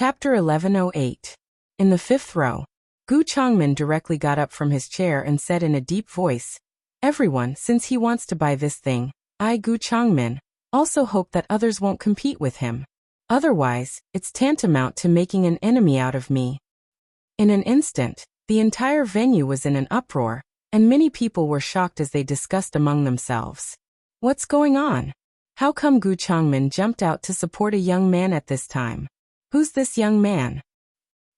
Chapter 1108. In the fifth row, Gu Changmin directly got up from his chair and said in a deep voice, "Everyone, since he wants to buy this thing, I, Gu Changmin, also hope that others won't compete with him. Otherwise, it's tantamount to making an enemy out of me." In an instant, the entire venue was in an uproar, and many people were shocked as they discussed among themselves. What's going on? How come Gu Changmin jumped out to support a young man at this time? Who's this young man?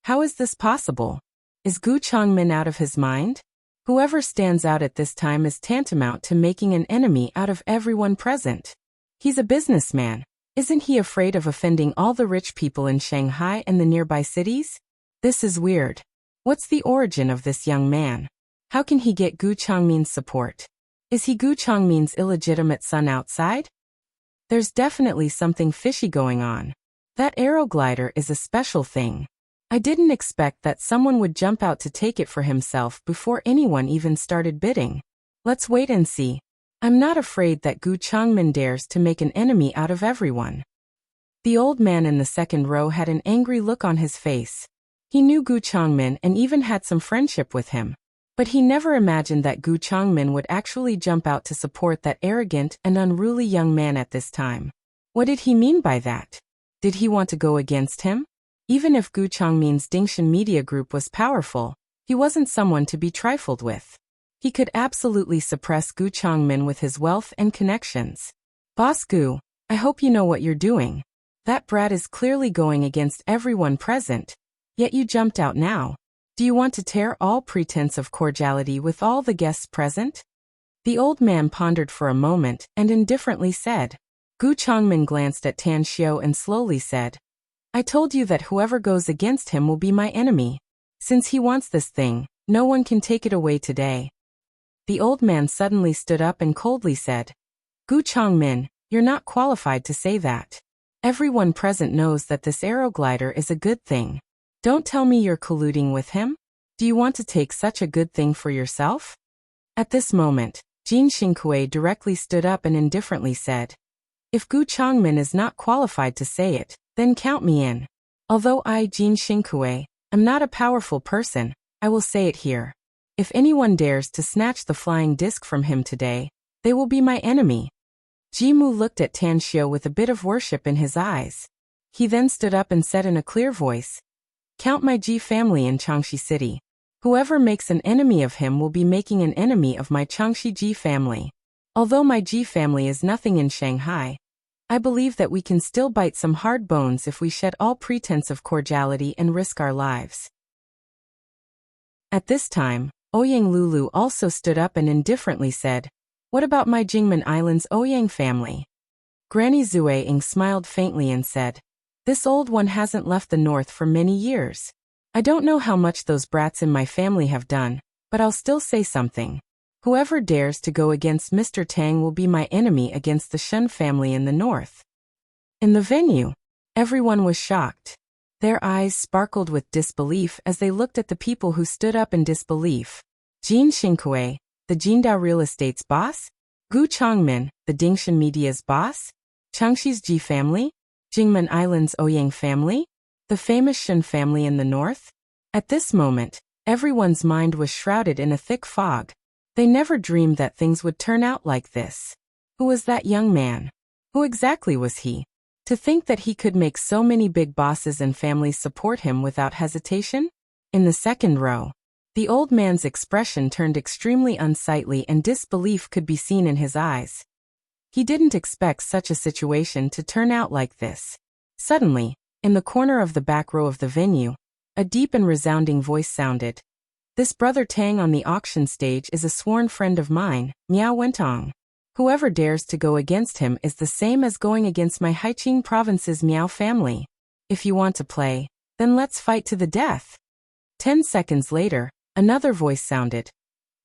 How is this possible? Is Gu Changmin out of his mind? Whoever stands out at this time is tantamount to making an enemy out of everyone present. He's a businessman. Isn't he afraid of offending all the rich people in Shanghai and the nearby cities? This is weird. What's the origin of this young man? How can he get Gu Changmin's support? Is he Gu Changmin's illegitimate son outside? There's definitely something fishy going on. That aeroglider is a special thing. I didn't expect that someone would jump out to take it for himself before anyone even started bidding. Let's wait and see. I'm not afraid that Gu Changmin dares to make an enemy out of everyone. The old man in the second row had an angry look on his face. He knew Gu Changmin and even had some friendship with him. But he never imagined that Gu Changmin would actually jump out to support that arrogant and unruly young man at this time. What did he mean by that? Did he want to go against him? Even if Gu Changmin's Dingshan Media Group was powerful, he wasn't someone to be trifled with. He could absolutely suppress Gu Changmin with his wealth and connections. Boss Gu, I hope you know what you're doing. That brat is clearly going against everyone present, yet you jumped out now. Do you want to tear all pretense of cordiality with all the guests present? The old man pondered for a moment and indifferently said. Gu Changmin glanced at Tan Xiao and slowly said, "I told you that whoever goes against him will be my enemy. Since he wants this thing, no one can take it away today." The old man suddenly stood up and coldly said, "Gu Changmin, you're not qualified to say that. Everyone present knows that this aeroglider is a good thing. Don't tell me you're colluding with him. Do you want to take such a good thing for yourself?" At this moment, Jin Xingkui directly stood up and indifferently said, "If Gu Changmin is not qualified to say it, then count me in. Although I, Jin Xingkui, am not a powerful person, I will say it here. If anyone dares to snatch the flying disc from him today, they will be my enemy." Jimu looked at Tan Xiao with a bit of worship in his eyes. He then stood up and said in a clear voice, "Count my Ji family in Changxi City. Whoever makes an enemy of him will be making an enemy of my Changxi Ji family. Although my Ji family is nothing in Shanghai, I believe that we can still bite some hard bones if we shed all pretense of cordiality and risk our lives." At this time, Ouyang Lulu also stood up and indifferently said, "What about my Jingmen Island's Ouyang family?" Granny Zue Ying smiled faintly and said, "This old one hasn't left the north for many years. I don't know how much those brats in my family have done, but I'll still say something. Whoever dares to go against Mr. Tang will be my enemy against the Shun family in the north." In the venue, everyone was shocked. Their eyes sparkled with disbelief as they looked at the people who stood up in disbelief. Jin Xingkui, the Jindao Real Estate's boss? Gu Changmin, the Dingshan Media's boss? Changxi's Ji family? Jingmen Island's Ouyang family? The famous Shun family in the north? At this moment, everyone's mind was shrouded in a thick fog. They never dreamed that things would turn out like this. Who was that young man? Who exactly was he? To think that he could make so many big bosses and families support him without hesitation? In the second row, the old man's expression turned extremely unsightly and disbelief could be seen in his eyes. He didn't expect such a situation to turn out like this. Suddenly, in the corner of the back row of the venue, a deep and resounding voice sounded. "This brother Tang on the auction stage is a sworn friend of mine," Miao Wentong. "Whoever dares to go against him is the same as going against my Haiqing province's Miao family. If you want to play, then let's fight to the death." 10 seconds later, another voice sounded.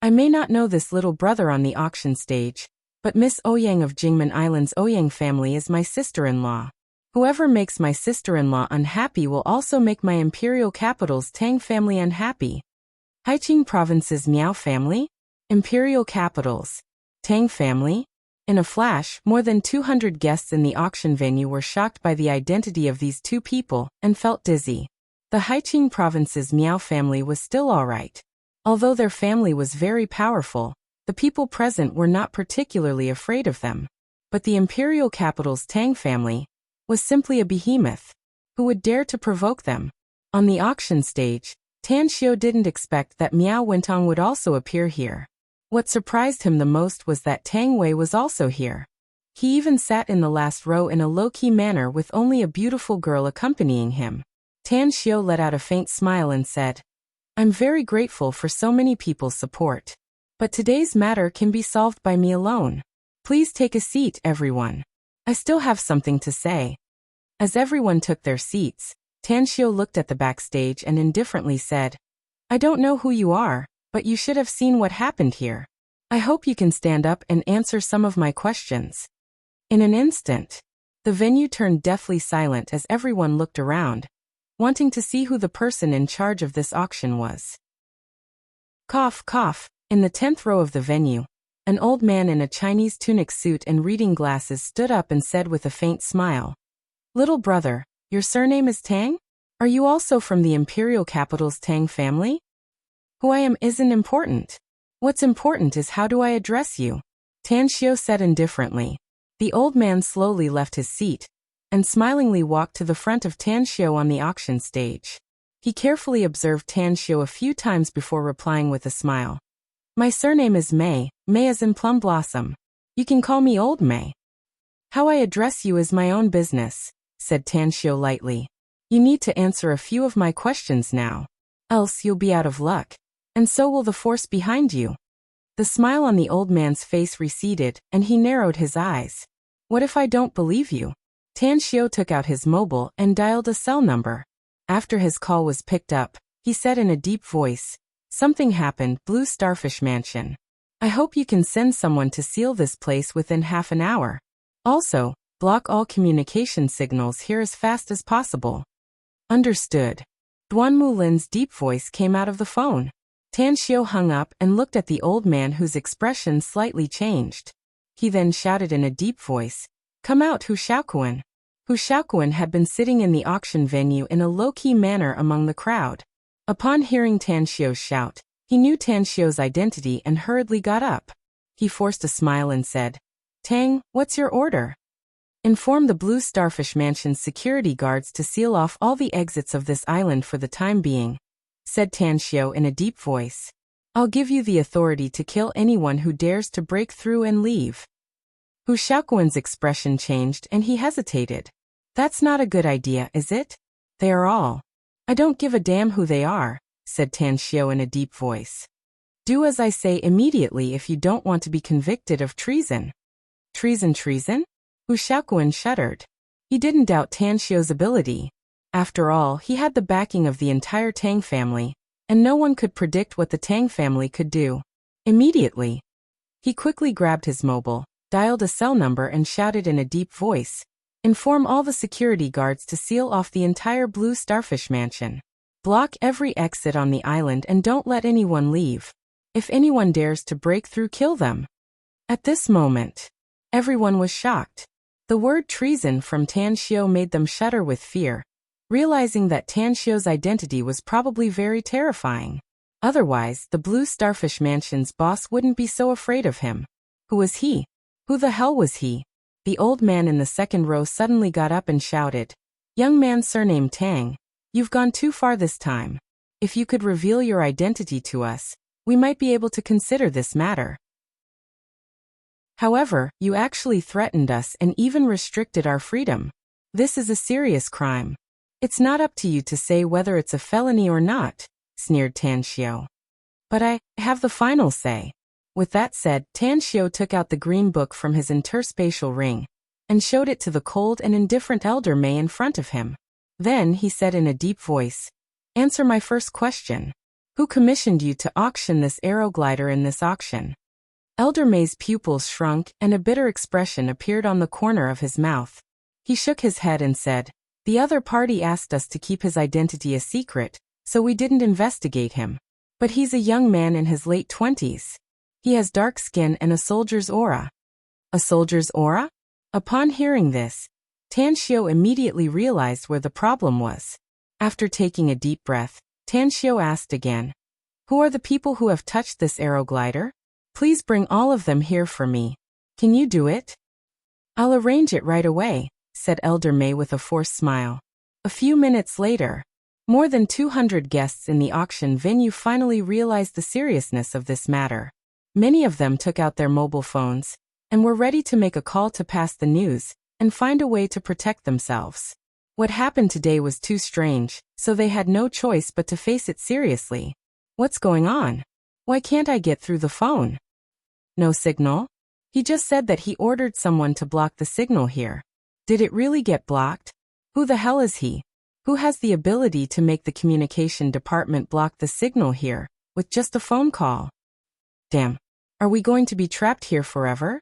"I may not know this little brother on the auction stage, but Miss Ouyang of Jingmen Island's Ouyang family is my sister-in-law. Whoever makes my sister-in-law unhappy will also make my imperial capital's Tang family unhappy." Haiqing province's Miao family? Imperial capitals. Tang family? In a flash, more than 200 guests in the auction venue were shocked by the identity of these two people and felt dizzy. The Haiqing province's Miao family was still alright. Although their family was very powerful, the people present were not particularly afraid of them. But the imperial capital's Tang family was simply a behemoth. Who would dare to provoke them? On the auction stage, Tan Xiu didn't expect that Miao Wentong would also appear here. What surprised him the most was that Tang Wei was also here. He even sat in the last row in a low-key manner with only a beautiful girl accompanying him. Tan Xiu let out a faint smile and said, "I'm very grateful for so many people's support. But today's matter can be solved by me alone. Please take a seat, everyone. I still have something to say." As everyone took their seats, Tan Xiu looked at the backstage and indifferently said, "I don't know who you are, but you should have seen what happened here. I hope you can stand up and answer some of my questions." In an instant, the venue turned deathly silent as everyone looked around, wanting to see who the person in charge of this auction was. Cough, cough. In the 10th row of the venue, an old man in a Chinese tunic suit and reading glasses stood up and said with a faint smile, "Little brother, your surname is Tang? Are you also from the imperial capital's Tang family? Who I am isn't important. What's important is how do I address you?" Tan Xiu said indifferently. The old man slowly left his seat and smilingly walked to the front of Tan Xiu on the auction stage. He carefully observed Tan Xiu a few times before replying with a smile. "My surname is Mei, Mei as in plum blossom. You can call me Old Mei. How I address you is my own business," said Tan Xiu lightly. "You need to answer a few of my questions now. Else you'll be out of luck, and so will the force behind you." The smile on the old man's face receded, and he narrowed his eyes. "What if I don't believe you?" Tan Xiu took out his mobile and dialed a cell number. After his call was picked up, he said in a deep voice, "Something happened, Blue Starfish Mansion. I hope you can send someone to seal this place within half an hour. Also, block all communication signals here as fast as possible." "Understood." Duan Mulin's deep voice came out of the phone. Tan Xiu hung up and looked at the old man whose expression slightly changed. He then shouted in a deep voice, "Come out, Hu Xiaoquan." Hu Xiaoquan had been sitting in the auction venue in a low-key manner among the crowd. Upon hearing Tan Xiu's shout, he knew Tan Xiu's identity and hurriedly got up. He forced a smile and said, "Tang, what's your order?" "Inform the Blue Starfish Mansion's security guards to seal off all the exits of this island for the time being," said Tan Xiu in a deep voice. "I'll give you the authority to kill anyone who dares to break through and leave." Hu Xiaoquan's expression changed and he hesitated. "That's not a good idea, is it? They are all. I don't give a damn who they are," said Tan Xiu in a deep voice. "Do as I say immediately if you don't want to be convicted of treason." "Treason, treason?" Hu Xiaoquan shuddered. He didn't doubt Tan Xiu's ability. After all, he had the backing of the entire Tang family, and no one could predict what the Tang family could do. Immediately, he quickly grabbed his mobile, dialed a cell number and shouted in a deep voice, "Inform all the security guards to seal off the entire Blue Starfish Mansion. Block every exit on the island and don't let anyone leave. If anyone dares to break through, kill them." At this moment, everyone was shocked. The word treason from Tan Xiu made them shudder with fear, realizing that Tan Xiu's identity was probably very terrifying. Otherwise, the Blue Starfish Mansion's boss wouldn't be so afraid of him. Who was he? Who the hell was he? The old man in the second row suddenly got up and shouted, "Young man surnamed Tang, you've gone too far this time. If you could reveal your identity to us, we might be able to consider this matter. However, you actually threatened us and even restricted our freedom. This is a serious crime. It's not up to you to say whether it's a felony or not," sneered Tan Xiu. "But I have the final say." With that said, Tan Xiu took out the green book from his interspatial ring and showed it to the cold and indifferent Elder Mei in front of him. Then he said in a deep voice, "Answer my first question. Who commissioned you to auction this aeroglider in this auction?" Elder Mei's pupils shrunk and a bitter expression appeared on the corner of his mouth. He shook his head and said, "The other party asked us to keep his identity a secret, so we didn't investigate him. But he's a young man in his late 20s. He has dark skin and a soldier's aura. A soldier's aura? Upon hearing this, Tan Xiu immediately realized where the problem was. After taking a deep breath, Tan Xiu asked again, "Who are the people who have touched this arrow glider? Please bring all of them here for me. Can you do it?" "I'll arrange it right away," said Elder May with a forced smile. A few minutes later, more than 200 guests in the auction venue finally realized the seriousness of this matter. Many of them took out their mobile phones and were ready to make a call to pass the news and find a way to protect themselves. What happened today was too strange, so they had no choice but to face it seriously. "What's going on? Why can't I get through the phone? No signal? He just said that he ordered someone to block the signal here. Did it really get blocked? Who the hell is he? Who has the ability to make the communication department block the signal here with just a phone call? Damn. Are we going to be trapped here forever?"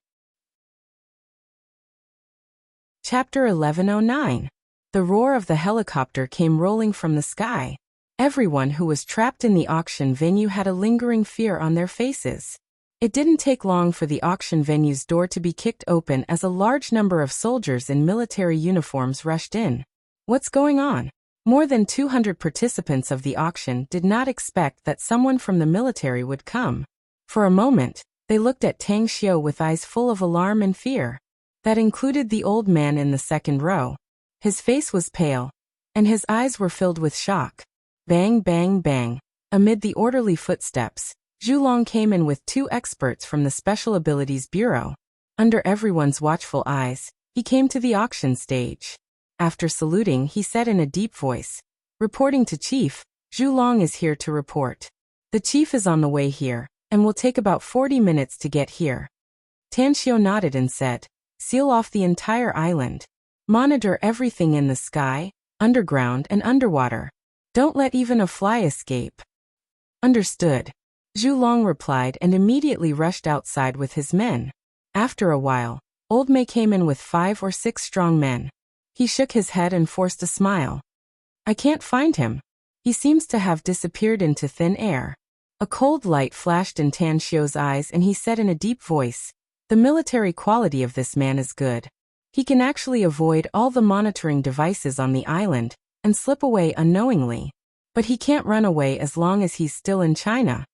Chapter 1109. The roar of the helicopter came rolling from the sky. Everyone who was trapped in the auction venue had a lingering fear on their faces. It didn't take long for the auction venue's door to be kicked open as a large number of soldiers in military uniforms rushed in. What's going on? More than 200 participants of the auction did not expect that someone from the military would come. For a moment, they looked at Tang Xiu with eyes full of alarm and fear. That included the old man in the second row. His face was pale, and his eyes were filled with shock. Bang, bang, bang. Amid the orderly footsteps, Zhu Long came in with 2 experts from the Special Abilities Bureau. Under everyone's watchful eyes, he came to the auction stage. After saluting, he said in a deep voice, "Reporting to Chief, Zhu Long is here to report. The chief is on the way here, and will take about 40 minutes to get here." Tan Xiu nodded and said, "Seal off the entire island. Monitor everything in the sky, underground and underwater. Don't let even a fly escape." "Understood," Zhu Long replied and immediately rushed outside with his men. After a while, Old May came in with 5 or 6 strong men. He shook his head and forced a smile. "I can't find him. He seems to have disappeared into thin air." A cold light flashed in Tan Xiu's eyes and he said in a deep voice, "The military quality of this man is good. He can actually avoid all the monitoring devices on the island and slip away unknowingly. But he can't run away as long as he's still in China."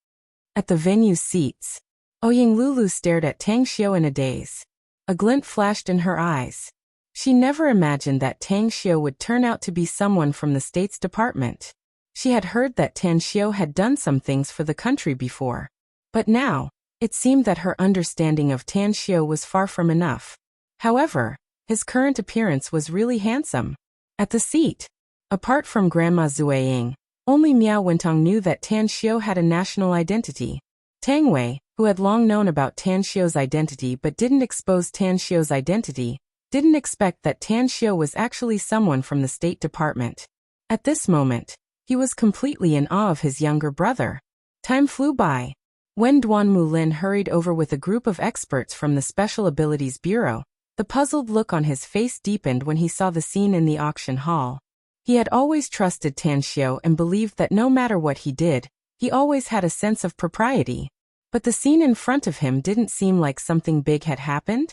At the venue's seats, Ouyang Lulu stared at Tang Xiu in a daze. A glint flashed in her eyes. She never imagined that Tang Xiu would turn out to be someone from the State's Department. She had heard that Tan Xiu had done some things for the country before. But now, it seemed that her understanding of Tan Xiu was far from enough. However, his current appearance was really handsome. At the seat, apart from Grandma Zueying, only Miao Wentong knew that Tan Xiu had a national identity. Tang Wei, who had long known about Tan Xiu's identity but didn't expose Tan Xiu's identity, didn't expect that Tan Xiu was actually someone from the State Department. At this moment, he was completely in awe of his younger brother. Time flew by. When Duan Mulin hurried over with a group of experts from the Special Abilities Bureau, the puzzled look on his face deepened when he saw the scene in the auction hall. He had always trusted Tan Xiu and believed that no matter what he did, he always had a sense of propriety. But the scene in front of him didn't seem like something big had happened.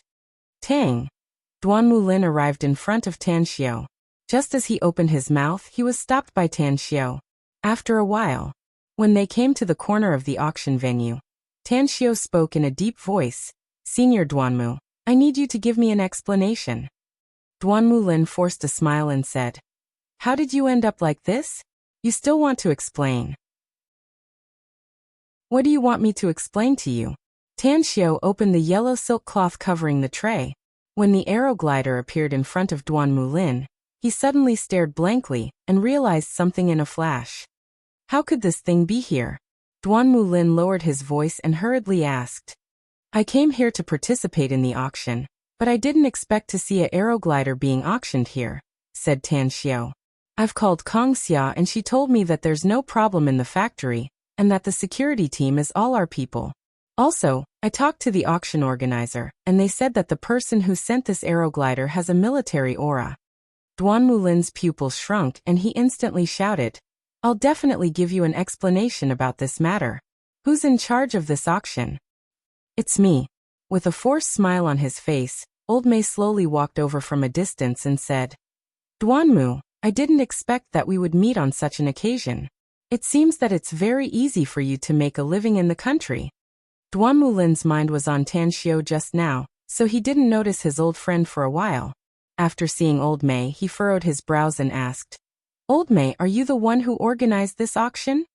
Tang. Duan Mulin arrived in front of Tan Xiu. Just as he opened his mouth, he was stopped by Tan Xiu. After a while, when they came to the corner of the auction venue, Tan Xiu spoke in a deep voice, "Senior Duanmu, I need you to give me an explanation." Duan Mulin forced a smile and said, "How did you end up like this? You still want to explain?" "What do you want me to explain to you?" Tan Xiu opened the yellow silk cloth covering the tray. When the arrow glider appeared in front of Duan Mulin, he suddenly stared blankly and realized something in a flash. How could this thing be here? Duan Mulin lowered his voice and hurriedly asked, "I came here to participate in the auction, but I didn't expect to see a arrow glider being auctioned here," said Tan Xiu. "I've called Kong Xia and she told me that there's no problem in the factory, and that the security team is all our people. Also, I talked to the auction organizer, and they said that the person who sent this arrow glider has a military aura." Duan Mulin's pupils shrunk and he instantly shouted, "I'll definitely give you an explanation about this matter. Who's in charge of this auction?" "It's me." With a forced smile on his face, Old Mei slowly walked over from a distance and said, Duanmu, I didn't expect that we would meet on such an occasion. It seems that it's very easy for you to make a living in the country. Duanmu Lin's mind was on Tan Xiu just now, so he didn't notice his old friend for a while. After seeing Old Mei, he furrowed his brows and asked, Old Mei, are you the one who organized this auction?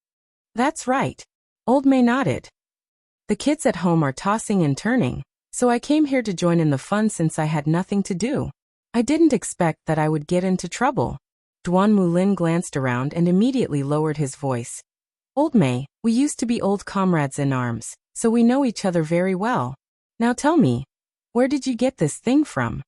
That's right. Old Mei nodded. The kids at home are tossing and turning, so I came here to join in the fun since I had nothing to do. I didn't expect that I would get into trouble. Duanmu Lin glanced around and immediately lowered his voice. Old Mei, we used to be old comrades in arms, so we know each other very well. Now tell me, where did you get this thing from?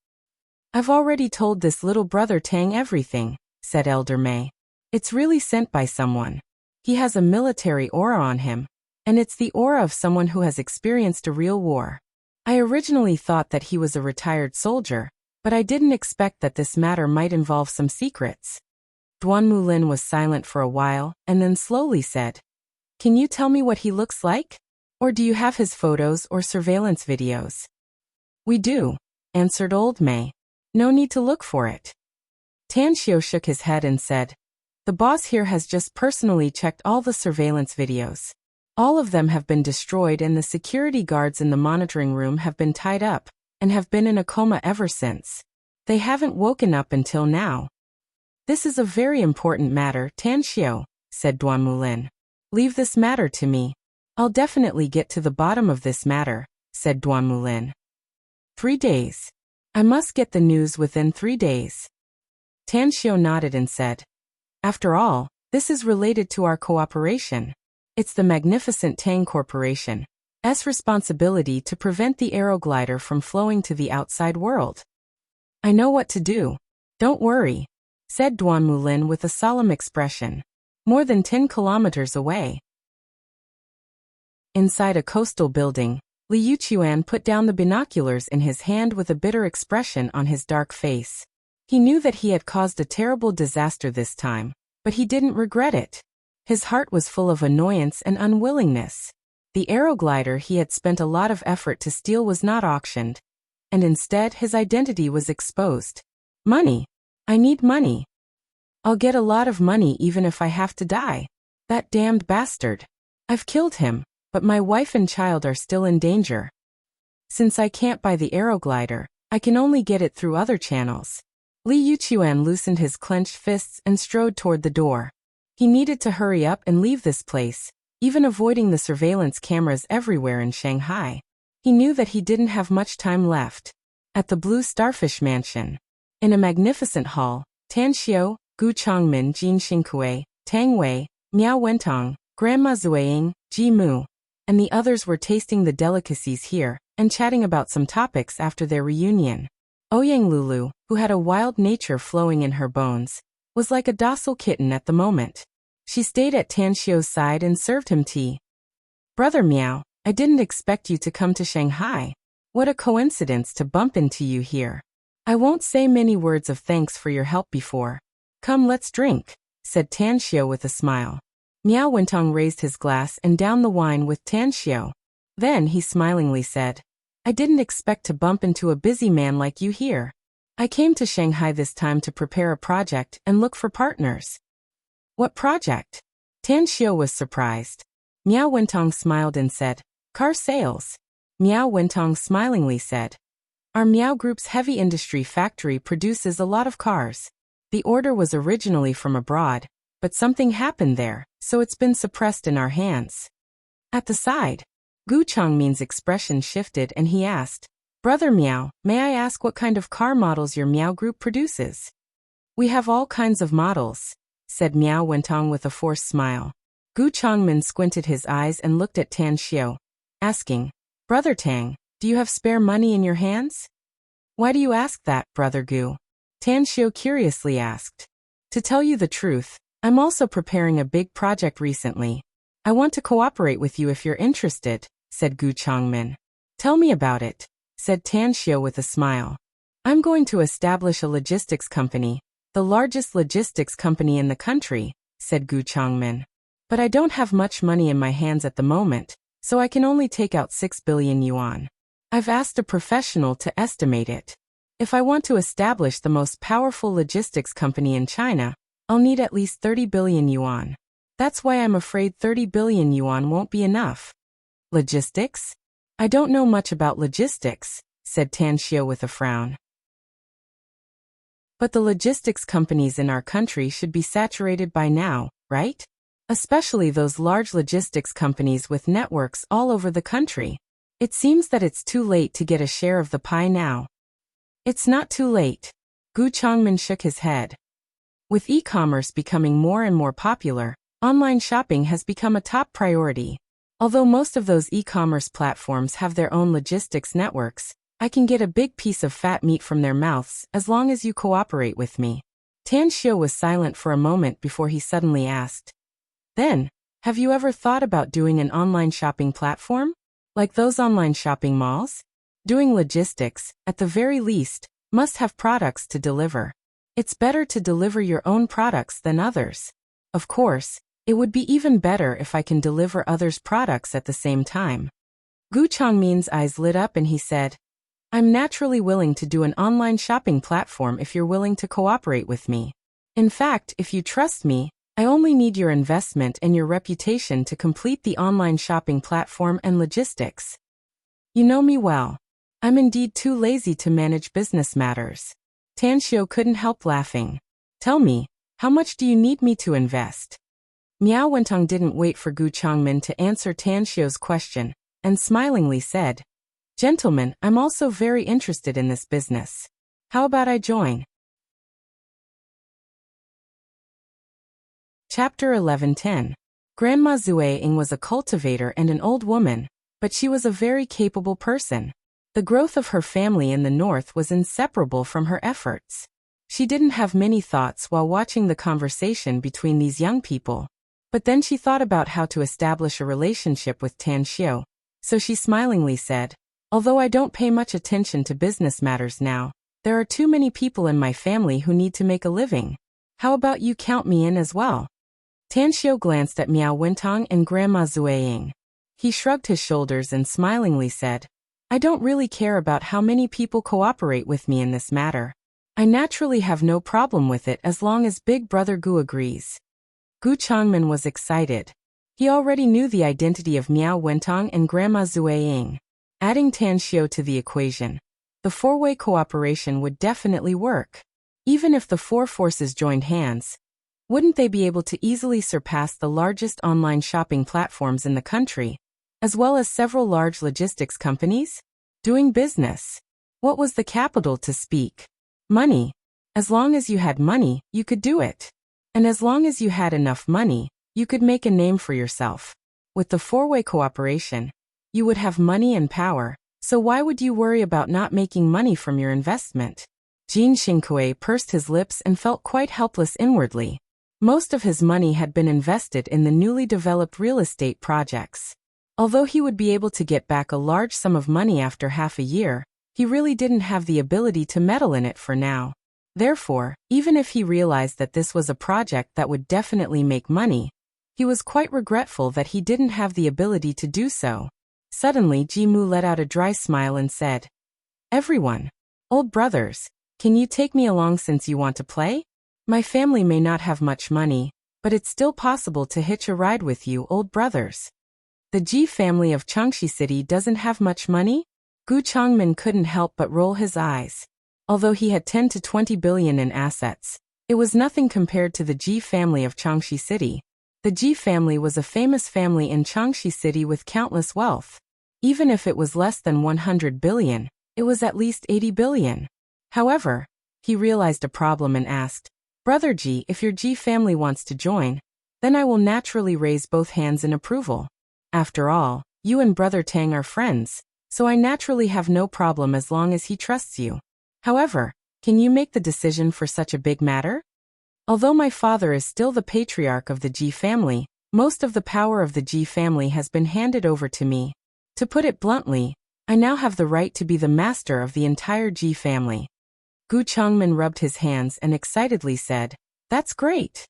I've already told this little brother Tang everything, said Elder Mei. It's really sent by someone. He has a military aura on him, and it's the aura of someone who has experienced a real war. I originally thought that he was a retired soldier, but I didn't expect that this matter might involve some secrets. Duanmu Lin was silent for a while, and then slowly said, Can you tell me what he looks like? Or do you have his photos or surveillance videos? We do, answered Old Mei. No need to look for it. Tan Xiu shook his head and said, The boss here has just personally checked all the surveillance videos. All of them have been destroyed and the security guards in the monitoring room have been tied up, and have been in a coma ever since. They haven't woken up until now. This is a very important matter, Tan Xiu, said Duanmu Lin. Leave this matter to me. I'll definitely get to the bottom of this matter, said Duanmu Lin. 3 days. I must get the news within 3 days. Tan Xiu nodded and said, After all, this is related to our cooperation. It's the magnificent Tang Corporation's responsibility to prevent the aeroglider from flowing to the outside world. I know what to do. Don't worry, said Duanmu Lin with a solemn expression. More than 10 kilometers away. Inside a coastal building, Li Yuchuan put down the binoculars in his hand with a bitter expression on his dark face. He knew that he had caused a terrible disaster this time, but he didn't regret it. His heart was full of annoyance and unwillingness. The aeroglider he had spent a lot of effort to steal was not auctioned, and instead his identity was exposed. Money. I need money. I'll get a lot of money even if I have to die. That damned bastard. I've killed him, but my wife and child are still in danger. Since I can't buy the aeroglider, I can only get it through other channels. Li Yuchuan loosened his clenched fists and strode toward the door. He needed to hurry up and leave this place, even avoiding the surveillance cameras everywhere in Shanghai. He knew that he didn't have much time left. At the Blue Starfish Mansion, in a magnificent hall, Tan Xiu, Gu Changmin, Jin Xingkui, Tang Wei, Miao Wentong, Grandma Zueying, Ji Mu, and the others were tasting the delicacies here and chatting about some topics after their reunion. Ouyang Lulu, who had a wild nature flowing in her bones, was like a docile kitten at the moment. She stayed at Tan Xiu's side and served him tea. Brother Miao, I didn't expect you to come to Shanghai. What a coincidence to bump into you here. I won't say many words of thanks for your help before. Come, let's drink, said Tan Xiu with a smile. Miao Wentong raised his glass and downed the wine with Tan Xiu. Then he smilingly said, I didn't expect to bump into a busy man like you here. I came to Shanghai this time to prepare a project and look for partners. What project? Tan Xiu was surprised. Miao Wentong smiled and said, Car sales. Miao Wentong smilingly said, Our Miao Group's heavy industry factory produces a lot of cars. The order was originally from abroad, but something happened there, so it's been suppressed in our hands. At the side, Gu Changmin's expression shifted and he asked, Brother Miao, may I ask what kind of car models your Miao Group produces? We have all kinds of models, said Miao Wentong with a forced smile. Gu Changmin squinted his eyes and looked at Tan Xiu, asking, Brother Tang, do you have spare money in your hands? Why do you ask that, Brother Gu? Tan Xiu curiously asked. To tell you the truth, I'm also preparing a big project recently. I want to cooperate with you if you're interested, said Gu Changmin. Tell me about it, said Tan Xiu with a smile. I'm going to establish a logistics company, the largest logistics company in the country, said Gu Changmin. But I don't have much money in my hands at the moment, so I can only take out 6 billion yuan. I've asked a professional to estimate it. If I want to establish the most powerful logistics company in China, I'll need at least 30 billion yuan. That's why I'm afraid 30 billion yuan won't be enough. Logistics? I don't know much about logistics, said Tan Xiao with a frown. But the logistics companies in our country should be saturated by now, right? Especially those large logistics companies with networks all over the country. It seems that it's too late to get a share of the pie now. It's not too late. Gu Changmin shook his head. With e-commerce becoming more and more popular, online shopping has become a top priority. Although most of those e-commerce platforms have their own logistics networks, I can get a big piece of fat meat from their mouths as long as you cooperate with me. Tan Xiao was silent for a moment before he suddenly asked. Then, have you ever thought about doing an online shopping platform? Like those online shopping malls? Doing logistics, at the very least, must have products to deliver. It's better to deliver your own products than others. Of course, it would be even better if I can deliver others' products at the same time. Gu Changmin's eyes lit up and he said, I'm naturally willing to do an online shopping platform if you're willing to cooperate with me. In fact, if you trust me, I only need your investment and your reputation to complete the online shopping platform and logistics. You know me well. I'm indeed too lazy to manage business matters. Tan Xiao couldn't help laughing. Tell me, how much do you need me to invest? Miao Wentong didn't wait for Gu Changmin to answer Tan Xiao's question, and smilingly said, Gentlemen, I'm also very interested in this business. How about I join? Chapter 11:10. Grandma Zue Ying was a cultivator and an old woman, but she was a very capable person. The growth of her family in the north was inseparable from her efforts. She didn't have many thoughts while watching the conversation between these young people. But then she thought about how to establish a relationship with Tan Xiao, so she smilingly said, Although I don't pay much attention to business matters now, there are too many people in my family who need to make a living. How about you count me in as well? Tan Xiao glanced at Miao Wentong and Grandma Zue Ying. He shrugged his shoulders and smilingly said, I don't really care about how many people cooperate with me in this matter. I naturally have no problem with it as long as Big Brother Gu agrees. Gu Changmin was excited. He already knew the identity of Miao Wentong and Grandma Zue Ying. Adding Tan Xiao to the equation, the four-way cooperation would definitely work. Even if the four forces joined hands, wouldn't they be able to easily surpass the largest online shopping platforms in the country, as well as several large logistics companies? Doing business. What was the capital to speak? Money. As long as you had money, you could do it. And as long as you had enough money, you could make a name for yourself. With the four-way cooperation, you would have money and power, so why would you worry about not making money from your investment? Jin Xingkui pursed his lips and felt quite helpless inwardly. Most of his money had been invested in the newly developed real estate projects. Although he would be able to get back a large sum of money after half a year, he really didn't have the ability to meddle in it for now. Therefore, even if he realized that this was a project that would definitely make money, he was quite regretful that he didn't have the ability to do so. Suddenly Ji Mu let out a dry smile and said, Everyone, old brothers, can you take me along since you want to play? My family may not have much money, but it's still possible to hitch a ride with you, old brothers. The Ji family of Changxi City doesn't have much money? Gu Changmin couldn't help but roll his eyes. Although he had 10 to 20 billion in assets, it was nothing compared to the Ji family of Changxi City. The Ji family was a famous family in Changxi City with countless wealth. Even if it was less than 100 billion, it was at least 80 billion. However, he realized a problem and asked, Brother Ji, if your Ji family wants to join, then I will naturally raise both hands in approval. After all, you and Brother Tang are friends, so I naturally have no problem as long as he trusts you. However, can you make the decision for such a big matter? Although my father is still the patriarch of the Ji family, most of the power of the Ji family has been handed over to me. To put it bluntly, I now have the right to be the master of the entire Ji family. Gu Changmin rubbed his hands and excitedly said, That's great.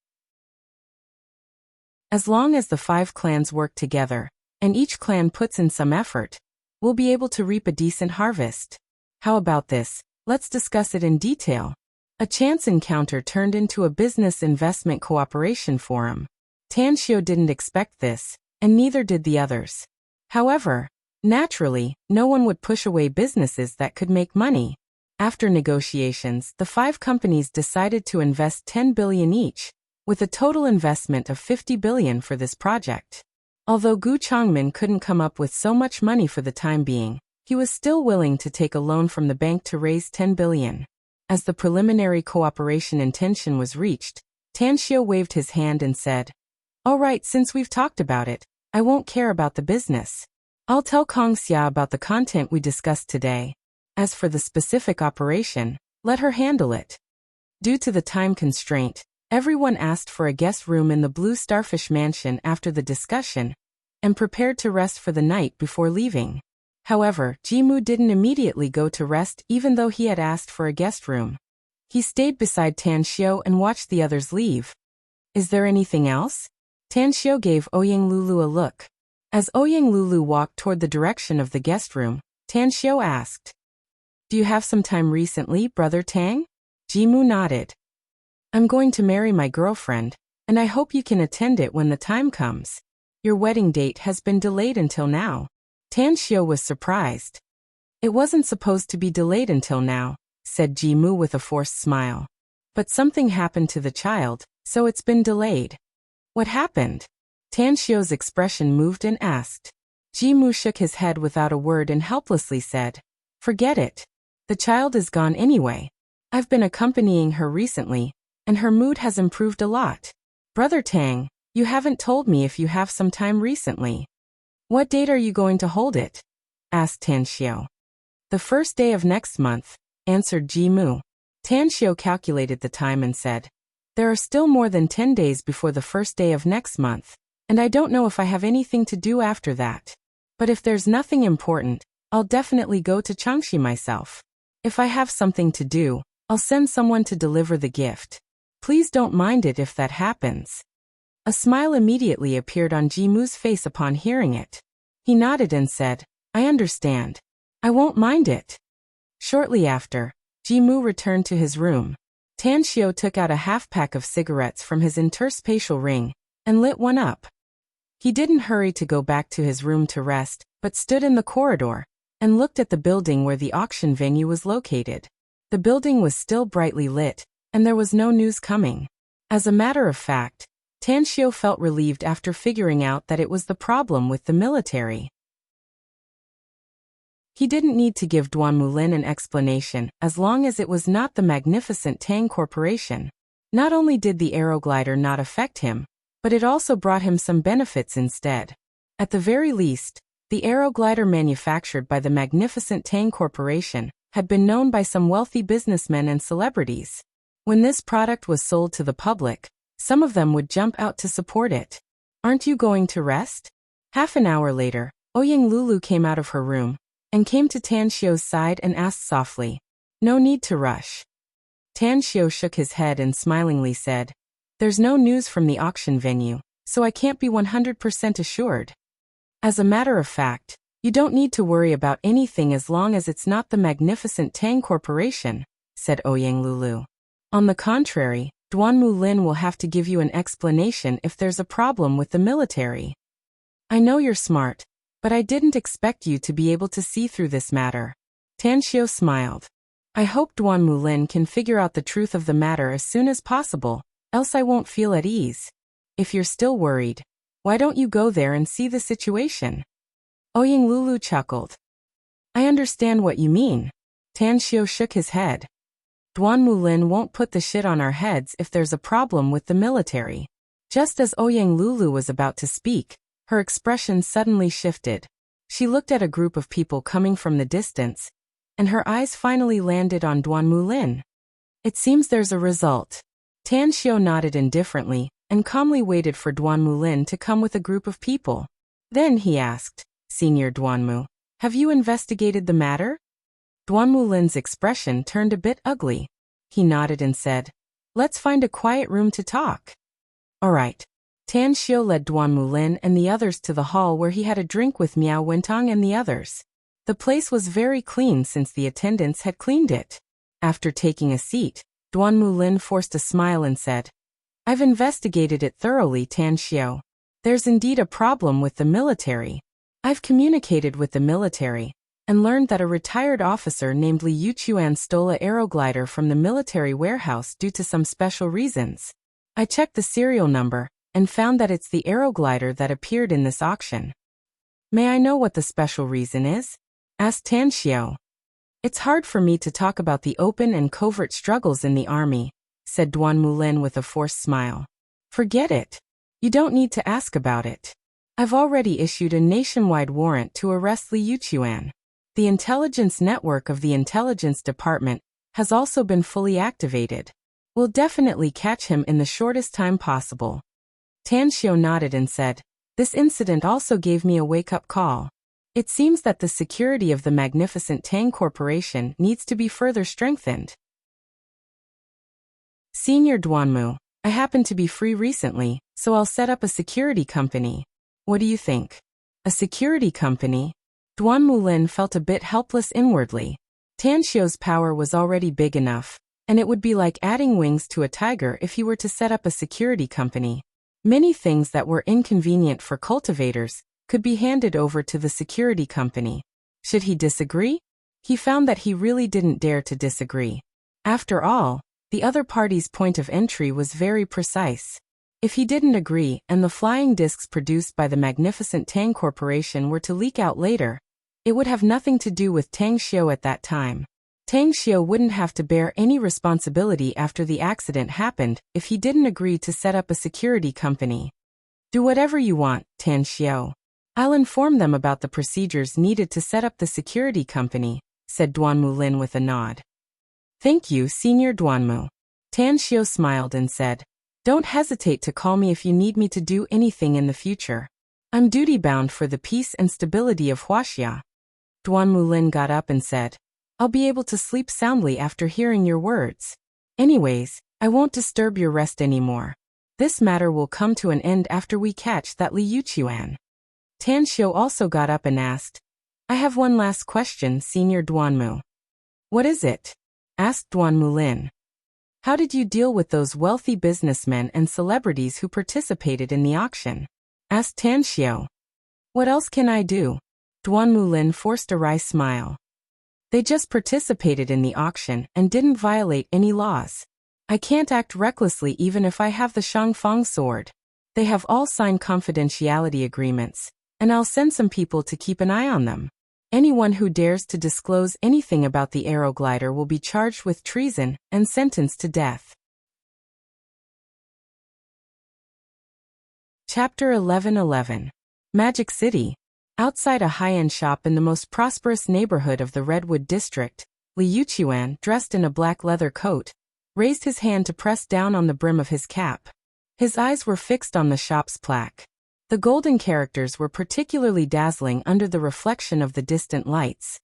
As long as the 5 clans work together, and each clan puts in some effort, we'll be able to reap a decent harvest. How about this? Let's discuss it in detail. A chance encounter turned into a business investment cooperation forum. Tanxio didn't expect this, and neither did the others. However, naturally, no one would push away businesses that could make money. After negotiations, the 5 companies decided to invest 10 billion each, with a total investment of 50 billion for this project. Although Gu Changmin couldn't come up with so much money for the time being, he was still willing to take a loan from the bank to raise 10 billion. As the preliminary cooperation intention was reached, Tanxio waved his hand and said, "All right, since we've talked about it, I won't care about the business. I'll tell Kong Xia about the content we discussed today. As for the specific operation, let her handle it." Due to the time constraint, everyone asked for a guest room in the Blue Starfish Mansion after the discussion, and prepared to rest for the night before leaving. However, Jimu didn't immediately go to rest even though he had asked for a guest room. He stayed beside Tanxio and watched the others leave. "Is there anything else?" Tanxio gave Ouyang Lulu a look. As Ouyang Lulu walked toward the direction of the guest room, Tanxio asked, "Do you have some time recently, Brother Tang?" Jimu nodded. "I'm going to marry my girlfriend, and I hope you can attend it when the time comes. Your wedding date has been delayed until now." Tanxio was surprised. "It wasn't supposed to be delayed until now," said Jimu with a forced smile. "But something happened to the child, so it's been delayed." "What happened?" Tanxio's expression moved and asked. Jimu shook his head without a word and helplessly said, "Forget it. The child is gone anyway. I've been accompanying her recently, and her mood has improved a lot. Brother Tang, you haven't told me if you have some time recently. What date are you going to hold it?" asked Tanxio. "The first day of next month," answered Jimu. Tanxio calculated the time and said, "There are still more than 10 days before the first day of next month, and I don't know if I have anything to do after that. But if there's nothing important, I'll definitely go to Changxi myself. If I have something to do, I'll send someone to deliver the gift. Please don't mind it if that happens." A smile immediately appeared on Jimu's face upon hearing it. He nodded and said, "I understand. I won't mind it." Shortly after, Jimu returned to his room. Tanxio took out a half-pack of cigarettes from his interspatial ring and lit one up. He didn't hurry to go back to his room to rest, but stood in the corridor and looked at the building where the auction venue was located. The building was still brightly lit, and there was no news coming. As a matter of fact, Tanxio felt relieved after figuring out that it was the problem with the military. He didn't need to give Duan Mulin an explanation as long as it was not the magnificent Tang Corporation. Not only did the aeroglider not affect him, but it also brought him some benefits instead. At the very least, the aeroglider manufactured by the magnificent Tang Corporation had been known by some wealthy businessmen and celebrities. When this product was sold to the public, some of them would jump out to support it. "Aren't you going to rest?" Half an hour later, Ouyang Lulu came out of her room and came to Tanxio's side and asked softly, "No need to rush." Tanxio shook his head and smilingly said, "There's no news from the auction venue, so I can't be 100% assured." "As a matter of fact, you don't need to worry about anything as long as it's not the magnificent Tang Corporation," said Ouyang Lulu. "On the contrary, Duan Mulin will have to give you an explanation if there's a problem with the military." "I know you're smart, but I didn't expect you to be able to see through this matter." Tanxio smiled. "I hope Duan Mulin can figure out the truth of the matter as soon as possible, else I won't feel at ease. If you're still worried, why don't you go there and see the situation?" Ouyang Lulu chuckled. "I understand what you mean." Tanxio shook his head. "Duan Mulin won't put the shit on our heads if there's a problem with the military." Just as Ouyang Lulu was about to speak, her expression suddenly shifted. She looked at a group of people coming from the distance, and her eyes finally landed on Duan Mulin. "It seems there's a result." Tanxio nodded indifferently and calmly waited for Duan Mulin to come with a group of people. Then he asked, "Senior Duanmu, have you investigated the matter?" Duan Mulin's expression turned a bit ugly. He nodded and said, "Let's find a quiet room to talk." "All right." Tanxio led Duan Mulin and the others to the hall where he had a drink with Miao Wentong and the others. The place was very clean since the attendants had cleaned it. After taking a seat, Duan Mulin forced a smile and said, "I've investigated it thoroughly, Tan Xiao. There's indeed a problem with the military. I've communicated with the military and learned that a retired officer named Li Yuchuan stole a aeroglider from the military warehouse due to some special reasons. I checked the serial number and found that it's the aeroglider that appeared in this auction." "May I know what the special reason is?" asked Tan Xiao. "It's hard for me to talk about the open and covert struggles in the army," said Duan Mulin with a forced smile. "Forget it. You don't need to ask about it. I've already issued a nationwide warrant to arrest Li Yuchuan. The intelligence network of the intelligence department has also been fully activated. We'll definitely catch him in the shortest time possible." Tan Xiao nodded and said, "This incident also gave me a wake-up call. It seems that the security of the magnificent Tang Corporation needs to be further strengthened." "Senior Duanmu, I happen to be free recently, so I'll set up a security company. What do you think?" "A security company?" Duan Mulin felt a bit helpless inwardly. Tan Xiao's power was already big enough, and it would be like adding wings to a tiger if he were to set up a security company. Many things that were inconvenient for cultivators could be handed over to the security company. Should he disagree? He found that he really didn't dare to disagree. After all, the other party's point of entry was very precise. If he didn't agree and the flying discs produced by the magnificent Tang Corporation were to leak out later, it would have nothing to do with Tang Xiao at that time. Tang Xiao wouldn't have to bear any responsibility after the accident happened if he didn't agree to set up a security company. "Do whatever you want, Tan Xiao. I'll inform them about the procedures needed to set up the security company," said Duan Mulin with a nod. "Thank you, Senior Duanmu." Tan Xiao smiled and said, "Don't hesitate to call me if you need me to do anything in the future. I'm duty-bound for the peace and stability of Wuxia." Duan Mulin got up and said, "I'll be able to sleep soundly after hearing your words. Anyways, I won't disturb your rest anymore. This matter will come to an end after we catch that Li Yuchuan." Tan Xiao also got up and asked, "I have one last question, Senior Duanmu." "What is it?" asked Duan Mulin. "How did you deal with those wealthy businessmen and celebrities who participated in the auction?" asked Tan Xiao. "What else can I do?" Duan Mulin forced a wry smile. "They just participated in the auction and didn't violate any laws. I can't act recklessly even if I have the Shangfang sword. They have all signed confidentiality agreements, and I'll send some people to keep an eye on them. Anyone who dares to disclose anything about the aeroglider will be charged with treason and sentenced to death." Chapter 11:11. Magic City. Outside a high-end shop in the most prosperous neighborhood of the Redwood District, Li Yuchuan, dressed in a black leather coat, raised his hand to press down on the brim of his cap. His eyes were fixed on the shop's plaque. The golden characters were particularly dazzling under the reflection of the distant lights.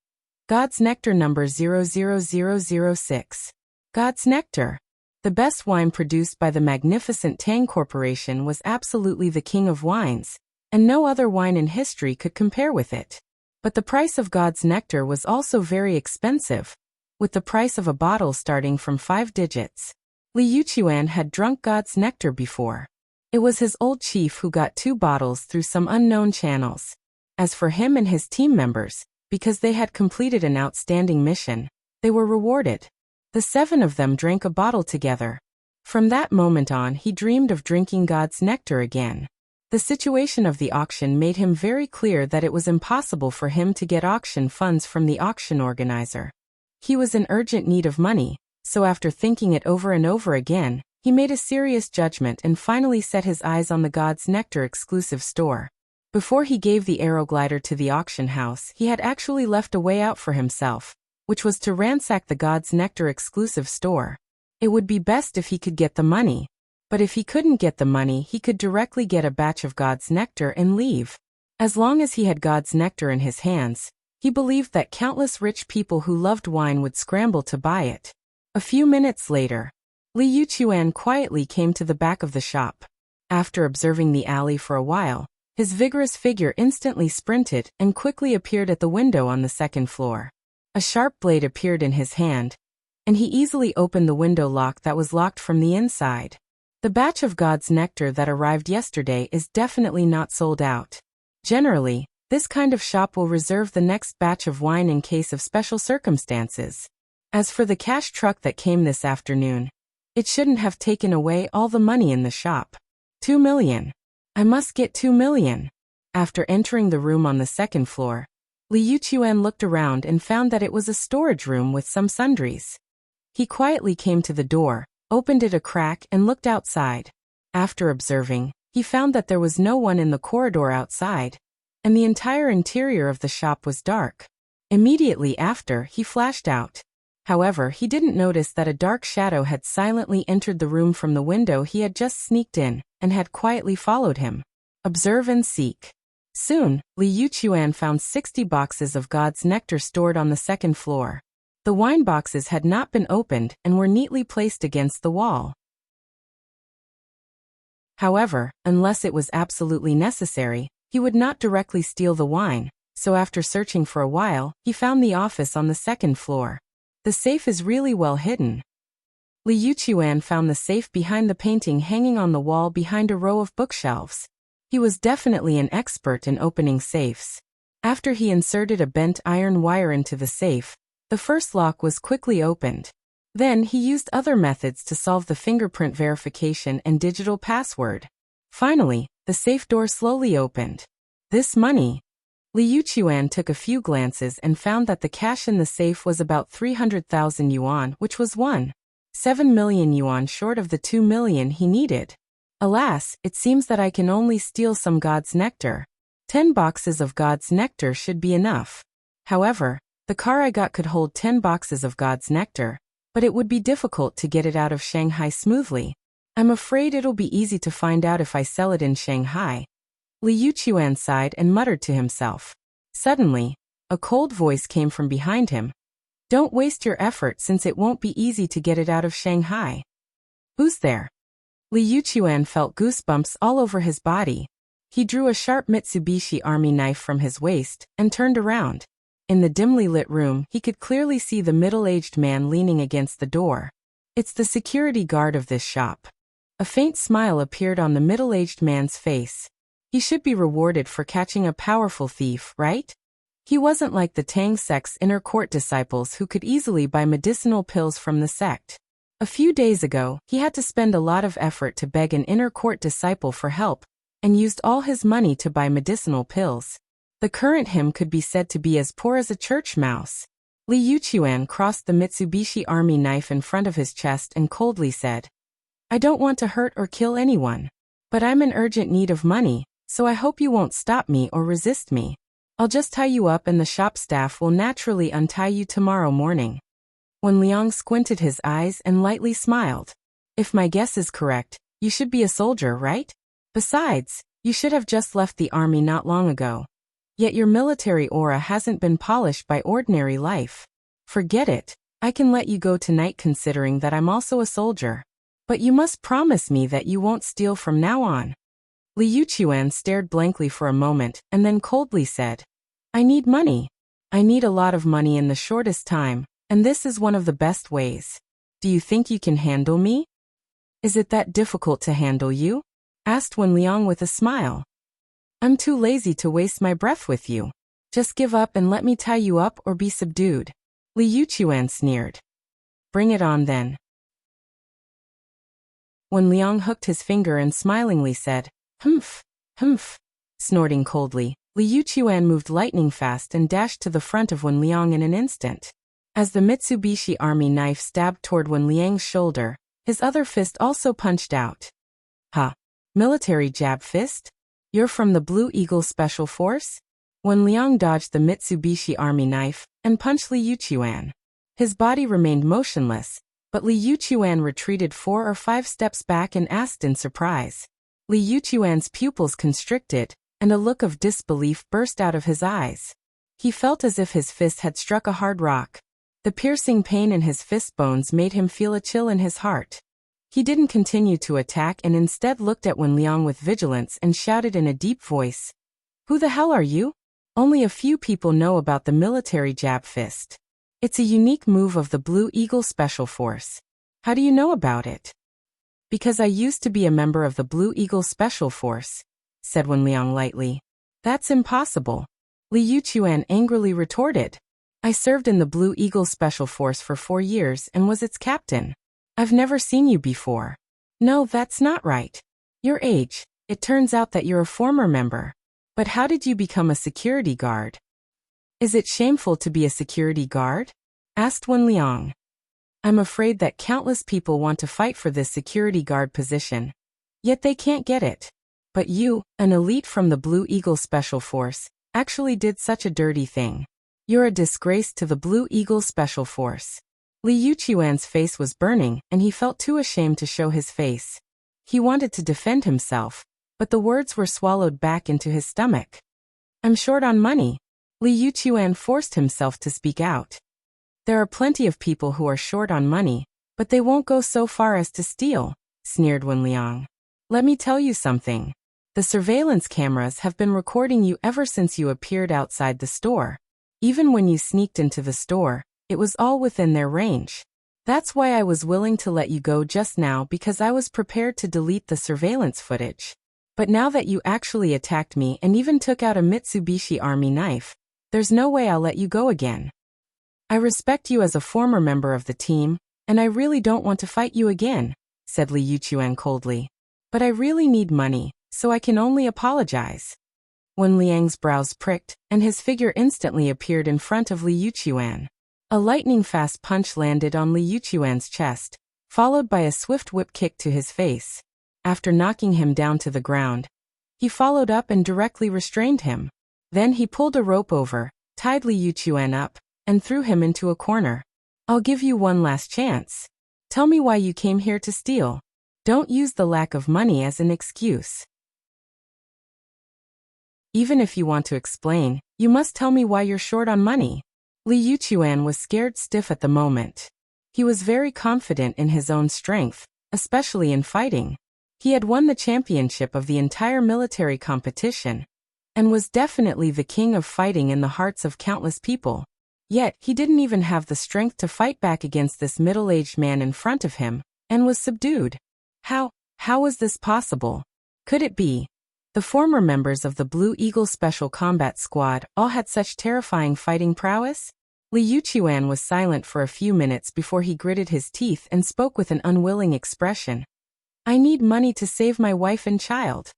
God's Nectar number 00006. God's Nectar. The best wine produced by the magnificent Tang Corporation was absolutely the king of wines, and no other wine in history could compare with it. But the price of God's Nectar was also very expensive, with the price of a bottle starting from 5 digits. Li Yuchuan had drunk God's Nectar before. It was his old chief who got 2 bottles through some unknown channels. As for him and his team members, because they had completed an outstanding mission, they were rewarded. The 7 of them drank a bottle together. From that moment on, he dreamed of drinking God's Nectar again. The situation of the auction made him very clear that it was impossible for him to get auction funds from the auction organizer. He was in urgent need of money, so after thinking it over and over again, he made a serious judgment and finally set his eyes on the God's Nectar exclusive store. Before he gave the aeroglider to the auction house, he had actually left a way out for himself, which was to ransack the God's Nectar exclusive store. It would be best if he could get the money. But if he couldn't get the money, he could directly get a batch of God's Nectar and leave. As long as he had God's Nectar in his hands, he believed that countless rich people who loved wine would scramble to buy it. A few minutes later, Li Yuchuan quietly came to the back of the shop. After observing the alley for a while, His vigorous figure instantly sprinted and quickly appeared at the window on the second floor. A sharp blade appeared in his hand, and he easily opened the window lock that was locked from the inside. The batch of God's nectar that arrived yesterday is definitely not sold out. Generally, this kind of shop will reserve the next batch of wine in case of special circumstances. As for the cash truck that came this afternoon, it shouldn't have taken away all the money in the shop. 2 million. I must get 2 million. After entering the room on the second floor, Li Yuchuan looked around and found that it was a storage room with some sundries. He quietly came to the door, opened it a crack and looked outside. After observing, he found that there was no one in the corridor outside, and the entire interior of the shop was dark. Immediately after, he flashed out. However, he didn't notice that a dark shadow had silently entered the room from the window he had just sneaked in, and had quietly followed him. Observe and seek. Soon, Li Yuchuan found 60 boxes of God's nectar stored on the second floor. The wine boxes had not been opened and were neatly placed against the wall. However, unless it was absolutely necessary, he would not directly steal the wine, so after searching for a while, he found the office on the second floor. The safe is really well hidden. Li Yuchuan found the safe behind the painting hanging on the wall behind a row of bookshelves. He was definitely an expert in opening safes. After he inserted a bent iron wire into the safe, the first lock was quickly opened. Then he used other methods to solve the fingerprint verification and digital password. Finally, the safe door slowly opened. This money. Li Yuchuan took a few glances and found that the cash in the safe was about 300,000 yuan, which was 1.7 million yuan short of the 2 million he needed. Alas, it seems that I can only steal some God's nectar. 10 boxes of God's nectar should be enough. However, the car I got could hold 10 boxes of God's nectar, but it would be difficult to get it out of Shanghai smoothly. I'm afraid it'll be easy to find out if I sell it in Shanghai. Li Yuchuan sighed and muttered to himself. Suddenly, a cold voice came from behind him. Don't waste your effort since it won't be easy to get it out of Shanghai. Who's there? Li Yuchuan felt goosebumps all over his body. He drew a sharp Mitsubishi army knife from his waist and turned around. In the dimly lit room, he could clearly see the middle-aged man leaning against the door. It's the security guard of this shop. A faint smile appeared on the middle-aged man's face. He should be rewarded for catching a powerful thief, right? He wasn't like the Tang sect's inner court disciples who could easily buy medicinal pills from the sect. A few days ago, he had to spend a lot of effort to beg an inner court disciple for help, and used all his money to buy medicinal pills. The current him could be said to be as poor as a church mouse. Li Yuchuan crossed the Mitsubishi army knife in front of his chest and coldly said, I don't want to hurt or kill anyone, but I'm in urgent need of money, so I hope you won't stop me or resist me. I'll just tie you up and the shop staff will naturally untie you tomorrow morning. Wen Liang squinted his eyes and lightly smiled. If my guess is correct, you should be a soldier, right? Besides, you should have just left the army not long ago. Yet your military aura hasn't been polished by ordinary life. Forget it, I can let you go tonight considering that I'm also a soldier. But you must promise me that you won't steal from now on. Li Yuchuan stared blankly for a moment and then coldly said, I need money. I need a lot of money in the shortest time, and this is one of the best ways. Do you think you can handle me? Is it that difficult to handle you? Asked Wen Liang with a smile. I'm too lazy to waste my breath with you. Just give up and let me tie you up or be subdued. Li Yuchuan sneered. Bring it on then. Wen Liang hooked his finger and smilingly said, Humph, humph. Snorting coldly, Li Yuchuan moved lightning fast and dashed to the front of Wen Liang in an instant. As the Mitsubishi army knife stabbed toward Wen Liang's shoulder, his other fist also punched out. Ha! Military jab fist? You're from the Blue Eagle Special Force? Wen Liang dodged the Mitsubishi army knife and punched Li Yuchuan. His body remained motionless, but Li Yuchuan retreated 4 or 5 steps back and asked in surprise. Li Yuchuan's pupils constricted, and a look of disbelief burst out of his eyes. He felt as if his fist had struck a hard rock. The piercing pain in his fist bones made him feel a chill in his heart. He didn't continue to attack and instead looked at Wen Liang with vigilance and shouted in a deep voice, "Who the hell are you?" Only a few people know about the military jab fist. It's a unique move of the Blue Eagle Special Force. How do you know about it? Because I used to be a member of the Blue Eagle Special Force, said Wen Liang lightly. That's impossible. Li Yuchuan angrily retorted. I served in the Blue Eagle Special Force for 4 years and was its captain. I've never seen you before. No, that's not right. Your age, it turns out that you're a former member. But how did you become a security guard? Is it shameful to be a security guard? Asked Wen Liang. I'm afraid that countless people want to fight for this security guard position. Yet they can't get it. But you, an elite from the Blue Eagle Special Force, actually did such a dirty thing. You're a disgrace to the Blue Eagle Special Force. Li Yuchuan's face was burning and he felt too ashamed to show his face. He wanted to defend himself, but the words were swallowed back into his stomach. I'm short on money. Li Yuchuan forced himself to speak out. There are plenty of people who are short on money, but they won't go so far as to steal, sneered Wen Liang. Let me tell you something. The surveillance cameras have been recording you ever since you appeared outside the store. Even when you sneaked into the store, it was all within their range. That's why I was willing to let you go just now, because I was prepared to delete the surveillance footage. But now that you actually attacked me and even took out a Mitsubishi Army knife, there's no way I'll let you go again. I respect you as a former member of the team, and I really don't want to fight you again, said Li Yuchuan coldly. But I really need money, so I can only apologize. Wen Liang's brows pricked, and his figure instantly appeared in front of Li Yuchuan. A lightning-fast punch landed on Li Yuchuan's chest, followed by a swift whip kick to his face. After knocking him down to the ground, he followed up and directly restrained him. Then he pulled a rope over, tied Li Yuchuan up, and threw him into a corner. I'll give you one last chance. Tell me why you came here to steal. Don't use the lack of money as an excuse. Even if you want to explain, you must tell me why you're short on money. Li Yuchuan was scared stiff at the moment. He was very confident in his own strength, especially in fighting. He had won the championship of the entire military competition, and was definitely the king of fighting in the hearts of countless people. Yet, he didn't even have the strength to fight back against this middle-aged man in front of him, and was subdued. How was this possible? Could it be? The former members of the Blue Eagle Special Combat Squad all had such terrifying fighting prowess? Li Yuchuan was silent for a few minutes before he gritted his teeth and spoke with an unwilling expression. I need money to save my wife and child.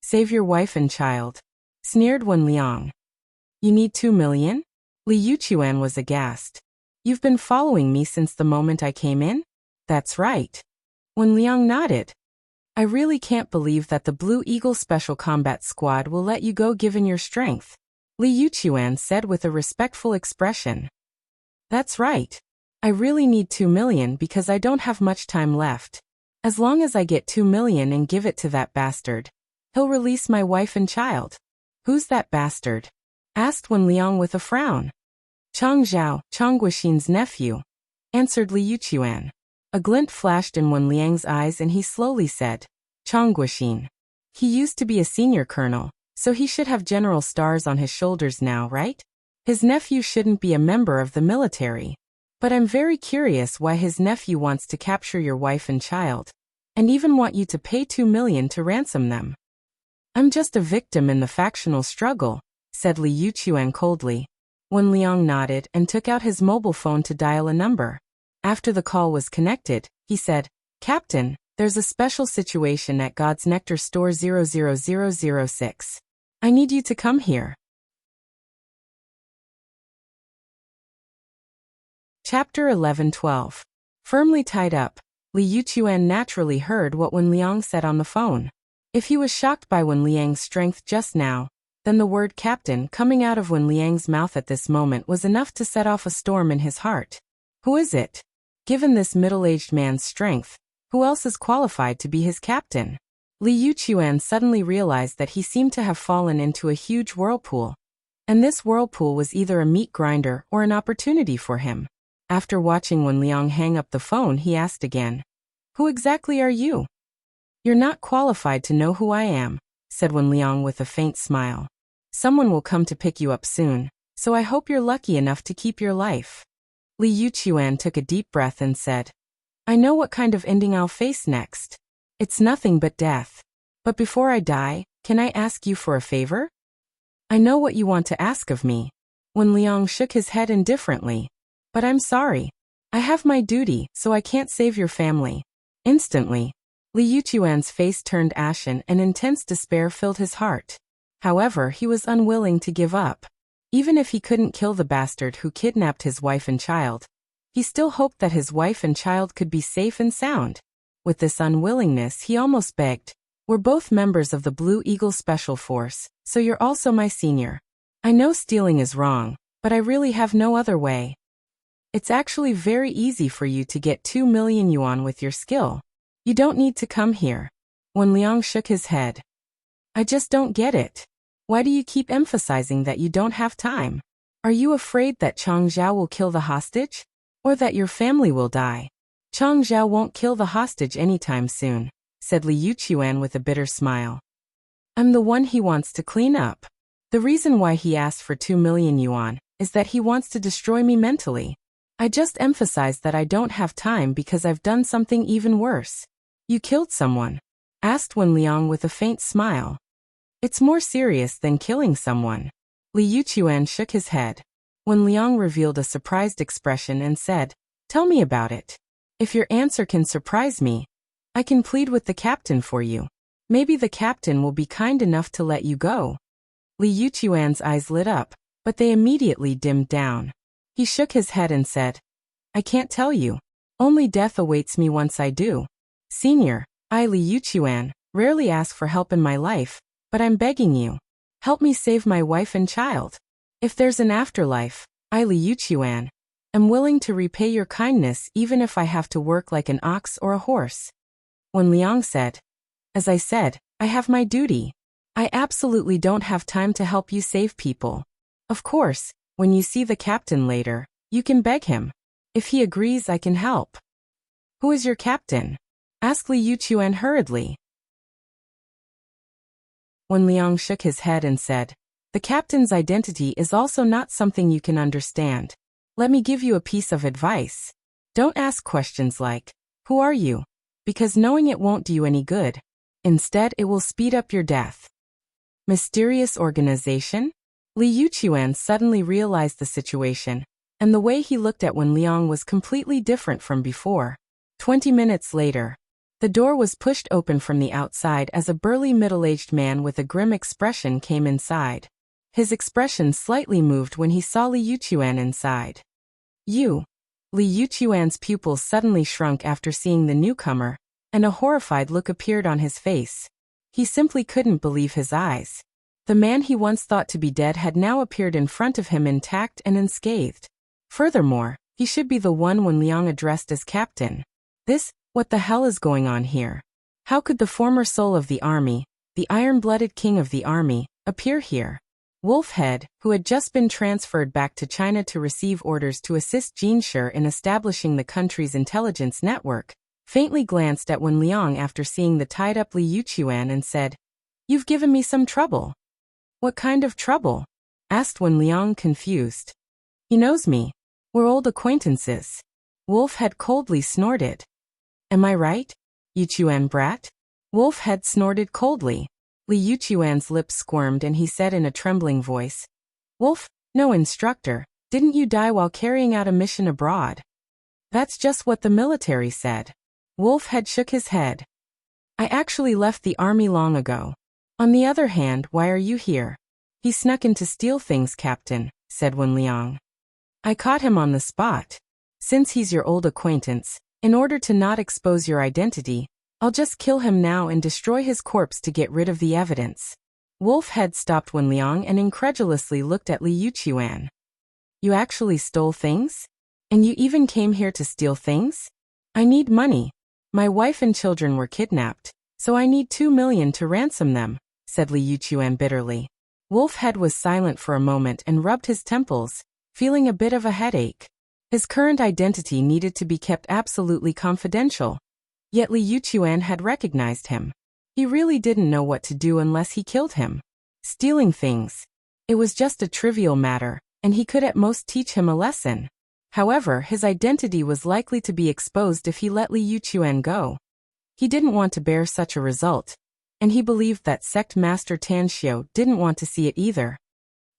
Save your wife and child? Sneered Wen Liang. You need 2 million? Li Yuchuan was aghast. You've been following me since the moment I came in? That's right. Wen Liang nodded. I really can't believe that the Blue Eagle Special Combat Squad will let you go given your strength, Li Yuchuan said with a respectful expression. That's right. I really need 2 million because I don't have much time left. As long as I get 2 million and give it to that bastard, he'll release my wife and child. Who's that bastard? Asked Wen Liang with a frown. Chang Zhao, Chang Guoxin's nephew, answered Li Yuchuan. A glint flashed in Wen Liang's eyes and he slowly said, Chang Guoxin. He used to be a senior colonel, so he should have general stars on his shoulders now, right? His nephew shouldn't be a member of the military. But I'm very curious why his nephew wants to capture your wife and child, and even want you to pay 2 million to ransom them. I'm just a victim in the factional struggle, said Li Yuchuan coldly. Wen Liang nodded and took out his mobile phone to dial a number. After the call was connected, he said, Captain, there's a special situation at God's Nectar Store 00006. I need you to come here. Chapter 11-12. Firmly tied up, Li Yuchuan naturally heard what Wen Liang said on the phone. If he was shocked by Wen Liang's strength just now, then the word captain coming out of Wen Liang's mouth at this moment was enough to set off a storm in his heart. Who is it? Given this middle-aged man's strength, who else is qualified to be his captain? Li Yuchuan suddenly realized that he seemed to have fallen into a huge whirlpool. And this whirlpool was either a meat grinder or an opportunity for him. After watching Wen Liang hang up the phone, he asked again. Who exactly are you? You're not qualified to know who I am, said Wen Liang with a faint smile. Someone will come to pick you up soon, so I hope you're lucky enough to keep your life. Li Yuchuan took a deep breath and said, I know what kind of ending I'll face next. It's nothing but death. But before I die, can I ask you for a favor? I know what you want to ask of me. Wen Liang shook his head indifferently. But I'm sorry. I have my duty, so I can't save your family. Instantly, Li Yuchuan's face turned ashen and intense despair filled his heart. However, he was unwilling to give up. Even if he couldn't kill the bastard who kidnapped his wife and child, he still hoped that his wife and child could be safe and sound. With this unwillingness, he almost begged, We're both members of the Blue Eagle Special Force, so you're also my senior. I know stealing is wrong, but I really have no other way. It's actually very easy for you to get 2 million yuan with your skill. You don't need to come here. Wen Liang shook his head. I just don't get it. Why do you keep emphasizing that you don't have time? Are you afraid that Chang Zhao will kill the hostage? Or that your family will die? Chang Zhao won't kill the hostage anytime soon, said Li Yuchuan with a bitter smile. I'm the one he wants to clean up. The reason why he asked for 2 million yuan is that he wants to destroy me mentally. I just emphasized that I don't have time because I've done something even worse. You killed someone? Asked Wen Liang with a faint smile. It's more serious than killing someone. Li Yuchuan shook his head. Wen Liang revealed a surprised expression and said, Tell me about it. If your answer can surprise me, I can plead with the captain for you. Maybe the captain will be kind enough to let you go. Li Yuchuan's eyes lit up, but they immediately dimmed down. He shook his head and said, I can't tell you. Only death awaits me once I do. Senior, I, Li Yuchuan, rarely ask for help in my life, but I'm begging you. Help me save my wife and child. If there's an afterlife, I, Li Yuchuan, am willing to repay your kindness even if I have to work like an ox or a horse. Wen Liang said, As I said, I have my duty. I absolutely don't have time to help you save people. Of course, when you see the captain later, you can beg him. If he agrees, I can help. Who is your captain? Asked Li Yuchuan hurriedly. Wen Liang shook his head and said, The captain's identity is also not something you can understand. Let me give you a piece of advice. Don't ask questions like, Who are you? Because knowing it won't do you any good. Instead, it will speed up your death. Mysterious organization? Li Yuchuan suddenly realized the situation, and the way he looked at Wen Liang was completely different from before. 20 minutes later, the door was pushed open from the outside as a burly middle-aged man with a grim expression came inside. His expression slightly moved when he saw Li Yuchuan inside. You. Li Yuchuan's pupils suddenly shrunk after seeing the newcomer, and a horrified look appeared on his face. He simply couldn't believe his eyes. The man he once thought to be dead had now appeared in front of him intact and unscathed. Furthermore, he should be the one Wen Liang addressed as captain. What the hell is going on here? How could the former soul of the army, the iron-blooded king of the army, appear here? Wolfhead, who had just been transferred back to China to receive orders to assist Jinshi in establishing the country's intelligence network, faintly glanced at Wen Liang after seeing the tied-up Li Yuchuan and said, You've given me some trouble. What kind of trouble? Asked Wen Liang confused. He knows me. We're old acquaintances. Wolfhead coldly snorted. Am I right? Yuchuan brat? Wolfhead snorted coldly. Li Yuchuan's lips squirmed and he said in a trembling voice, Wolf, no instructor, didn't you die while carrying out a mission abroad? That's just what the military said. Wolfhead shook his head. I actually left the army long ago. On the other hand, why are you here? He snuck in to steal things, Captain, said Wen Liang. I caught him on the spot. Since he's your old acquaintance, in order to not expose your identity, I'll just kill him now and destroy his corpse to get rid of the evidence. Wolfhead stopped Wen Liang and incredulously looked at Li Yuchuan. You actually stole things? And you even came here to steal things? I need money. My wife and children were kidnapped, so I need 2 million to ransom them, said Li Yuchuan bitterly. Wolfhead was silent for a moment and rubbed his temples, feeling a bit of a headache. His current identity needed to be kept absolutely confidential. Yet Li Yuchuan had recognized him. He really didn't know what to do unless he killed him. Stealing things. It was just a trivial matter, and he could at most teach him a lesson. However, his identity was likely to be exposed if he let Li Yuchuan go. He didn't want to bear such a result, and he believed that sect master Tan Xiu didn't want to see it either.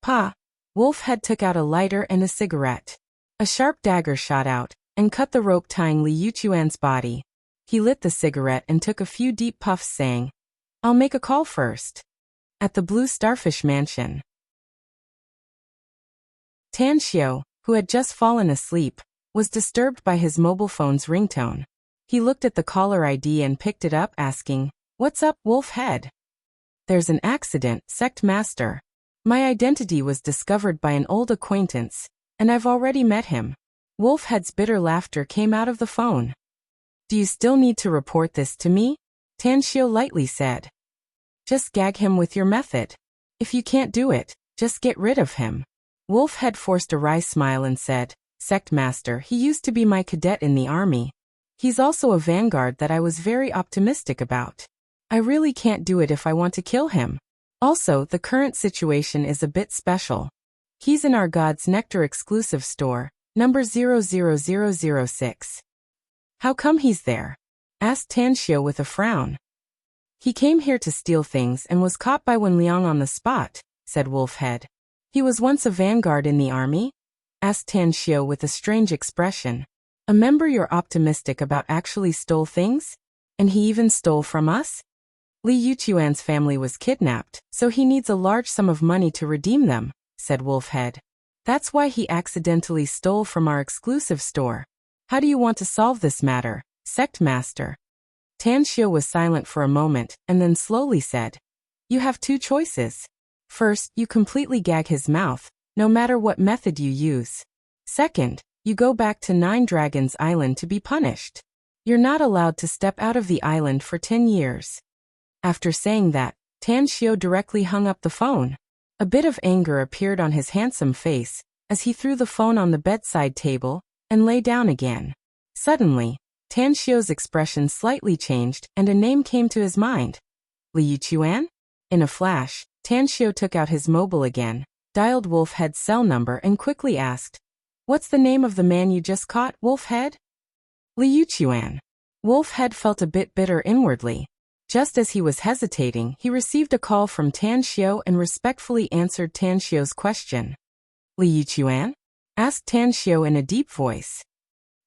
Pa! Wolfhead took out a lighter and a cigarette. A sharp dagger shot out, and cut the rope tying Li Yuchuan's body. He lit the cigarette and took a few deep puffs saying, "I'll make a call first." At the Blue Starfish Mansion. Tan Xiu, who had just fallen asleep, was disturbed by his mobile phone's ringtone. He looked at the caller ID and picked it up, asking, "What's up, Wolfhead?" "There's an accident, Sect Master. My identity was discovered by an old acquaintance, and I've already met him." Wolfhead's bitter laughter came out of the phone. "Do you still need to report this to me?" Tan Xiu lightly said. "Just gag him with your method. If you can't do it, just get rid of him." Wolfhead forced a wry smile and said, "Sect Master, he used to be my cadet in the army. He's also a vanguard that I was very optimistic about. I really can't do it if I want to kill him. Also, the current situation is a bit special. He's in our God's Nectar exclusive store, number 00006. "How come he's there?" asked Tan Xiu with a frown. "He came here to steal things and was caught by Wen Liang on the spot," said Wolfhead. "He was once a vanguard in the army?" asked Tan Xiu with a strange expression. "A member you're optimistic about actually stole things? And he even stole from us?" "Li Yuchuan's family was kidnapped, so he needs a large sum of money to redeem them," said Wolfhead. "That's why he accidentally stole from our exclusive store. How do you want to solve this matter, Sect Master?" Tan Xiu was silent for a moment, and then slowly said, "You have two choices. First, you completely gag his mouth, no matter what method you use. Second, you go back to Nine Dragons Island to be punished. You're not allowed to step out of the island for 10 years. After saying that, Tan Xiu directly hung up the phone. A bit of anger appeared on his handsome face, as he threw the phone on the bedside table, and lay down again. Suddenly, Tan Xiu's expression slightly changed and a name came to his mind. Li Yuchuan? In a flash, Tan Xiu took out his mobile again, dialed Wolfhead's cell number and quickly asked, "What's the name of the man you just caught, Wolfhead?" "Li Yuchuan." Wolfhead felt a bit bitter inwardly. Just as he was hesitating, he received a call from Tan Xiu and respectfully answered Tan Xiu's question. "Li Yuchuan?" asked Tan Xiu in a deep voice.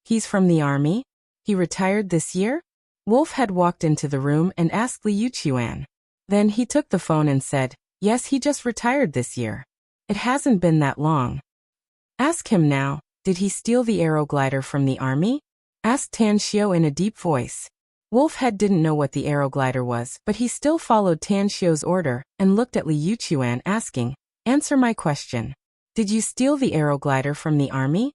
"He's from the army? He retired this year?" Wolfhead walked into the room and asked Li Yuchuan. Then he took the phone and said, "Yes, he just retired this year. It hasn't been that long." "Ask him now, did he steal the arrow glider from the army?" asked Tan Xiu in a deep voice. Wolfhead didn't know what the arrow glider was, but he still followed Tan Xiu's order and looked at Li Yuchuan asking, "Answer my question. Did you steal the arrow glider from the army?"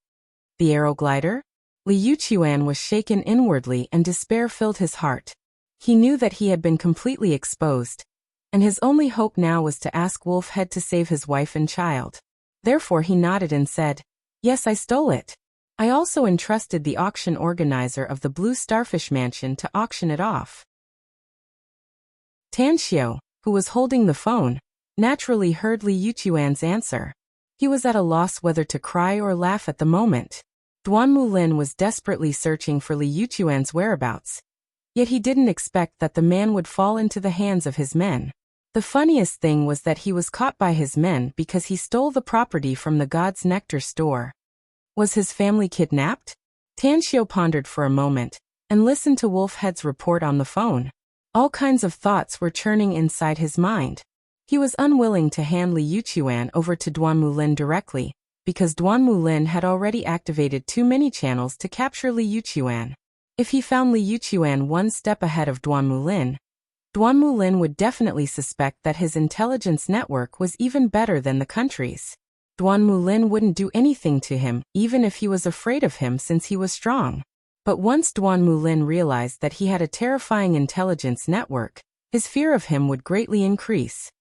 "The arrow glider?" Li Yuchuan was shaken inwardly and despair filled his heart. He knew that he had been completely exposed, and his only hope now was to ask Wolfhead to save his wife and child. Therefore he nodded and said, "Yes, I stole it. I also entrusted the auction organizer of the Blue Starfish Mansion to auction it off." Tan Xiu, who was holding the phone, naturally heard Li Yuchuan's answer. He was at a loss whether to cry or laugh at the moment. Duan Mulin was desperately searching for Li Yuchuan's whereabouts. Yet he didn't expect that the man would fall into the hands of his men. The funniest thing was that he was caught by his men because he stole the property from the God's Nectar store. Was his family kidnapped? Tan Xiu pondered for a moment, and listened to Wolfhead's report on the phone. All kinds of thoughts were churning inside his mind. He was unwilling to hand Li Yuchuan over to Duan Mulin directly, because Duan Mulin had already activated too many channels to capture Li Yuchuan. If he found Li Yuchuan one step ahead of Duan Mulin would definitely suspect that his intelligence network was even better than the country's. Duan Mulin wouldn't do anything to him, even if he was afraid of him since he was strong. But once Duan Mulin realized that he had a terrifying intelligence network, his fear of him would greatly increase.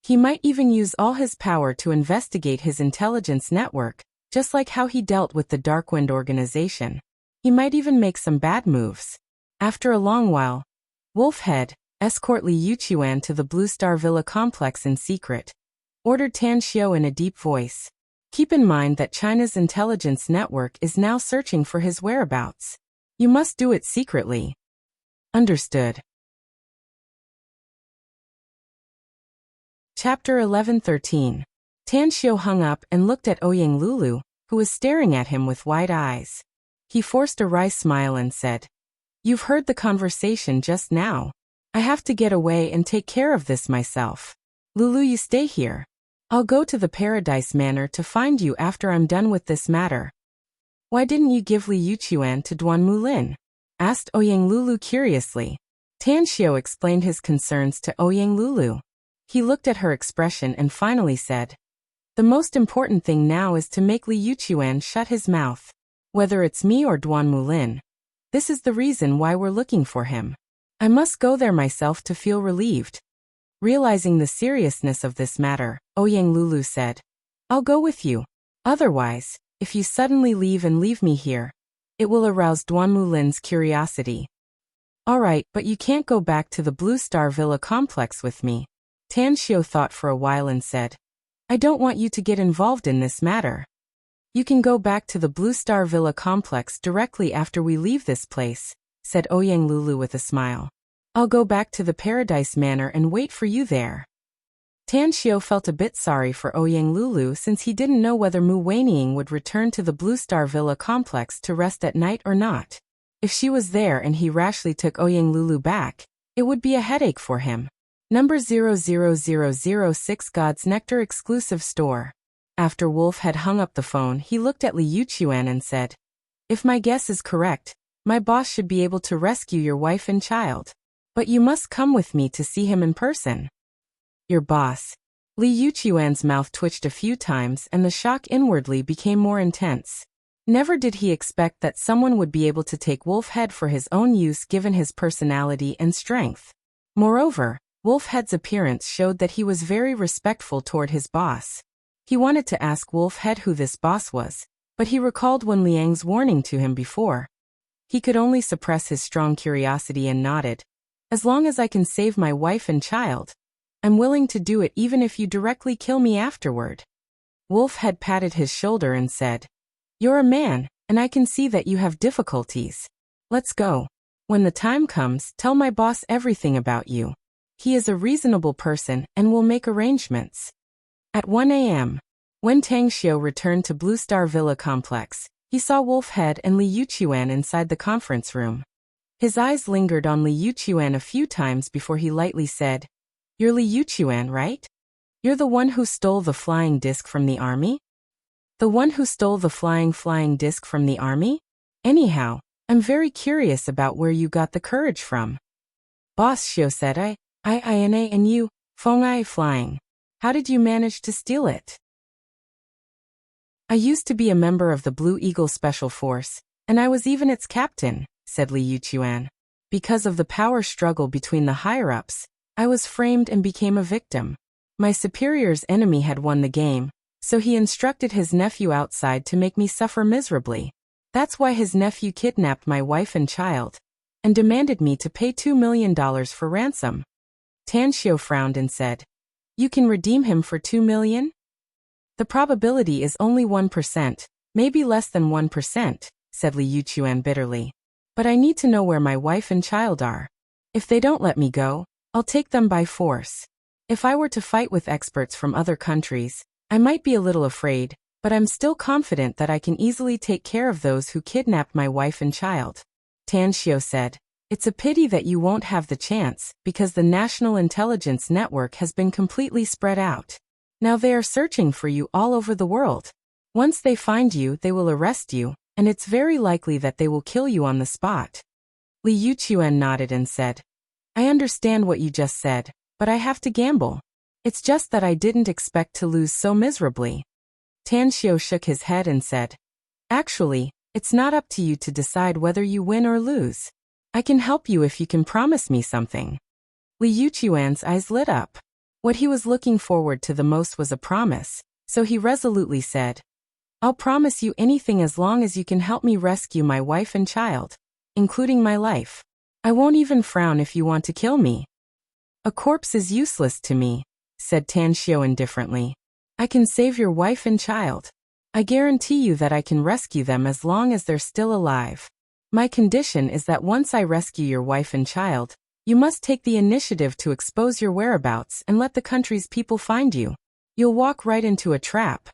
He might even use all his power to investigate his intelligence network, just like how he dealt with the Darkwind organization. He might even make some bad moves. After a long while, Wolfhead, escort Li Yuchuan to the Blue Star Villa complex in secret, ordered Tan Xiu in a deep voice. Keep in mind that China's intelligence network is now searching for his whereabouts. You must do it secretly. Understood. Chapter 11:13. Tan Xiu hung up and looked at Ouyang Lulu, who was staring at him with wide eyes. He forced a wry smile and said, "You've heard the conversation just now. I have to get away and take care of this myself. Lulu, you stay here. I'll go to the Paradise Manor to find you after I'm done with this matter." "Why didn't you give Li Yuchuan to Duan Mulin?" asked Ouyang Lulu curiously. Tan Xiu explained his concerns to Ouyang Lulu. He looked at her expression and finally said, "The most important thing now is to make Li Yuchuan shut his mouth. Whether it's me or Duan Mulin, this is the reason why we're looking for him. I must go there myself to feel relieved." Realizing the seriousness of this matter, Ouyang Lulu said, "I'll go with you. Otherwise, if you suddenly leave and leave me here, it will arouse Duan Mulin's curiosity." "All right, but you can't go back to the Blue Star Villa complex with me." Tan Xiu thought for a while and said, "I don't want you to get involved in this matter. You can go back to the Blue Star Villa complex directly after we leave this place," said Ouyang Lulu with a smile. "I'll go back to the Paradise Manor and wait for you there." Tan Xiu felt a bit sorry for Ouyang Lulu since he didn't know whether Mu Weining would return to the Blue Star Villa complex to rest at night or not. If she was there and he rashly took Ouyang Lulu back, it would be a headache for him. Number 00006 God's Nectar Exclusive Store. After Wolf had hung up the phone, he looked at Li Yuchuan and said, "If my guess is correct, my boss should be able to rescue your wife and child. But you must come with me to see him in person." "Your boss?" Li Yuchuan's mouth twitched a few times and the shock inwardly became more intense. Never did he expect that someone would be able to take Wolfhead for his own use given his personality and strength. Moreover, Wolfhead's appearance showed that he was very respectful toward his boss. He wanted to ask Wolfhead who this boss was, but he recalled Wen Liang's warning to him before. He could only suppress his strong curiosity and nodded. "As long as I can save my wife and child, I'm willing to do it even if you directly kill me afterward." Wolfhead patted his shoulder and said, "You're a man, and I can see that you have difficulties. Let's go. When the time comes, tell my boss everything about you. He is a reasonable person and will make arrangements." At 1 a.m., when Tang Xiu returned to Blue Star Villa complex, he saw Wolfhead and Li Yuchuan inside the conference room. His eyes lingered on Li Yuchuan a few times before he lightly said, "You're Li Yuchuan, right? You're the one who stole the flying disc from the army?" "The one who stole the flying disc from the army? Anyhow, I'm very curious about where you got the courage from." "Boss," Xiu said, I and you, Feng I flying. How did you manage to steal it?" "I used to be a member of the Blue Eagle Special Force, and I was even its captain," said Li Yuchuan. "Because of the power struggle between the higher-ups, I was framed and became a victim. My superior's enemy had won the game, so he instructed his nephew outside to make me suffer miserably. That's why his nephew kidnapped my wife and child, and demanded me to pay $2 million for ransom." Tan Xiu frowned and said, "You can redeem him for $2 million? The probability is only 1%, maybe less than 1%, said Li Yuchuan bitterly. "But I need to know where my wife and child are. If they don't let me go, I'll take them by force. If I were to fight with experts from other countries, I might be a little afraid, but I'm still confident that I can easily take care of those who kidnapped my wife and child." Tan Xiu said, "It's a pity that you won't have the chance, because the National Intelligence Network has been completely spread out. Now they are searching for you all over the world. Once they find you, they will arrest you, and it's very likely that they will kill you on the spot." Li Yuchuan nodded and said, "I understand what you just said, but I have to gamble. It's just that I didn't expect to lose so miserably." Tan Xiu shook his head and said, "Actually, it's not up to you to decide whether you win or lose. I can help you if you can promise me something." Li Yuchuan's eyes lit up. What he was looking forward to the most was a promise, so he resolutely said, "I'll promise you anything as long as you can help me rescue my wife and child, including my life." I won't even frown if you want to kill me. A corpse is useless to me, said Tan Xiao indifferently. I can save your wife and child. I guarantee you that I can rescue them as long as they're still alive. My condition is that once I rescue your wife and child, you must take the initiative to expose your whereabouts and let the country's people find you. You'll walk right into a trap.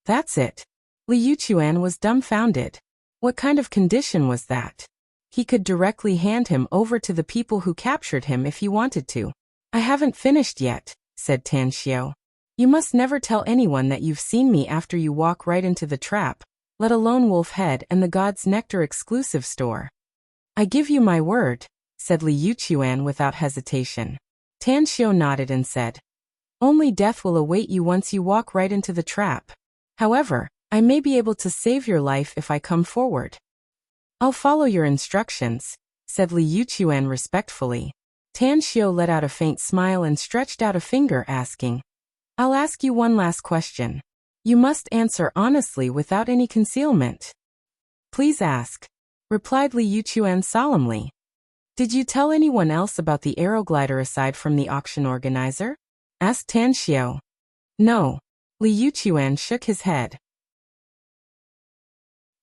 That's it. Li Yuchuan was dumbfounded. What kind of condition was that? He could directly hand him over to the people who captured him if he wanted to. I haven't finished yet, said Tan Xiao. You must never tell anyone that you've seen me after you walk right into the trap, let alone Wolf Head and the God's Nectar exclusive store. I give you my word, said Li Yuchuan without hesitation. Tan Xiao nodded and said, only death will await you once you walk right into the trap. However, I may be able to save your life if I come forward. I'll follow your instructions, said Li Yuchuan respectfully. Tan Xiao let out a faint smile and stretched out a finger, asking, I'll ask you one last question. You must answer honestly without any concealment. Please ask, replied Li Yuchuan solemnly. Did you tell anyone else about the aeroglider aside from the auction organizer? Asked Tan Xiao. No. Li Yuchuan shook his head.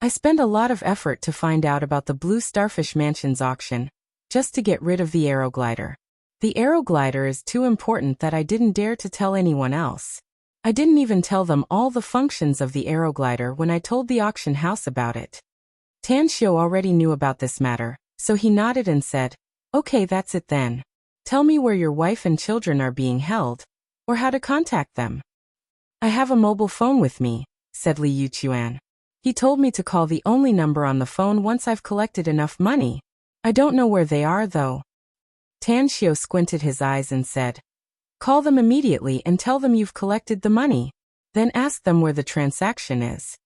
I spent a lot of effort to find out about the Blue Starfish Mansion's auction, just to get rid of the aeroglider. The aeroglider is too important that I didn't dare to tell anyone else. I didn't even tell them all the functions of the aeroglider when I told the auction house about it. Tan Xiao already knew about this matter, so he nodded and said, okay, that's it then. Tell me where your wife and children are being held, or how to contact them. I have a mobile phone with me, said Li Yuchuan. He told me to call the only number on the phone once I've collected enough money. I don't know where they are though. Tan Xiao squinted his eyes and said, call them immediately and tell them you've collected the money. Then ask them where the transaction is.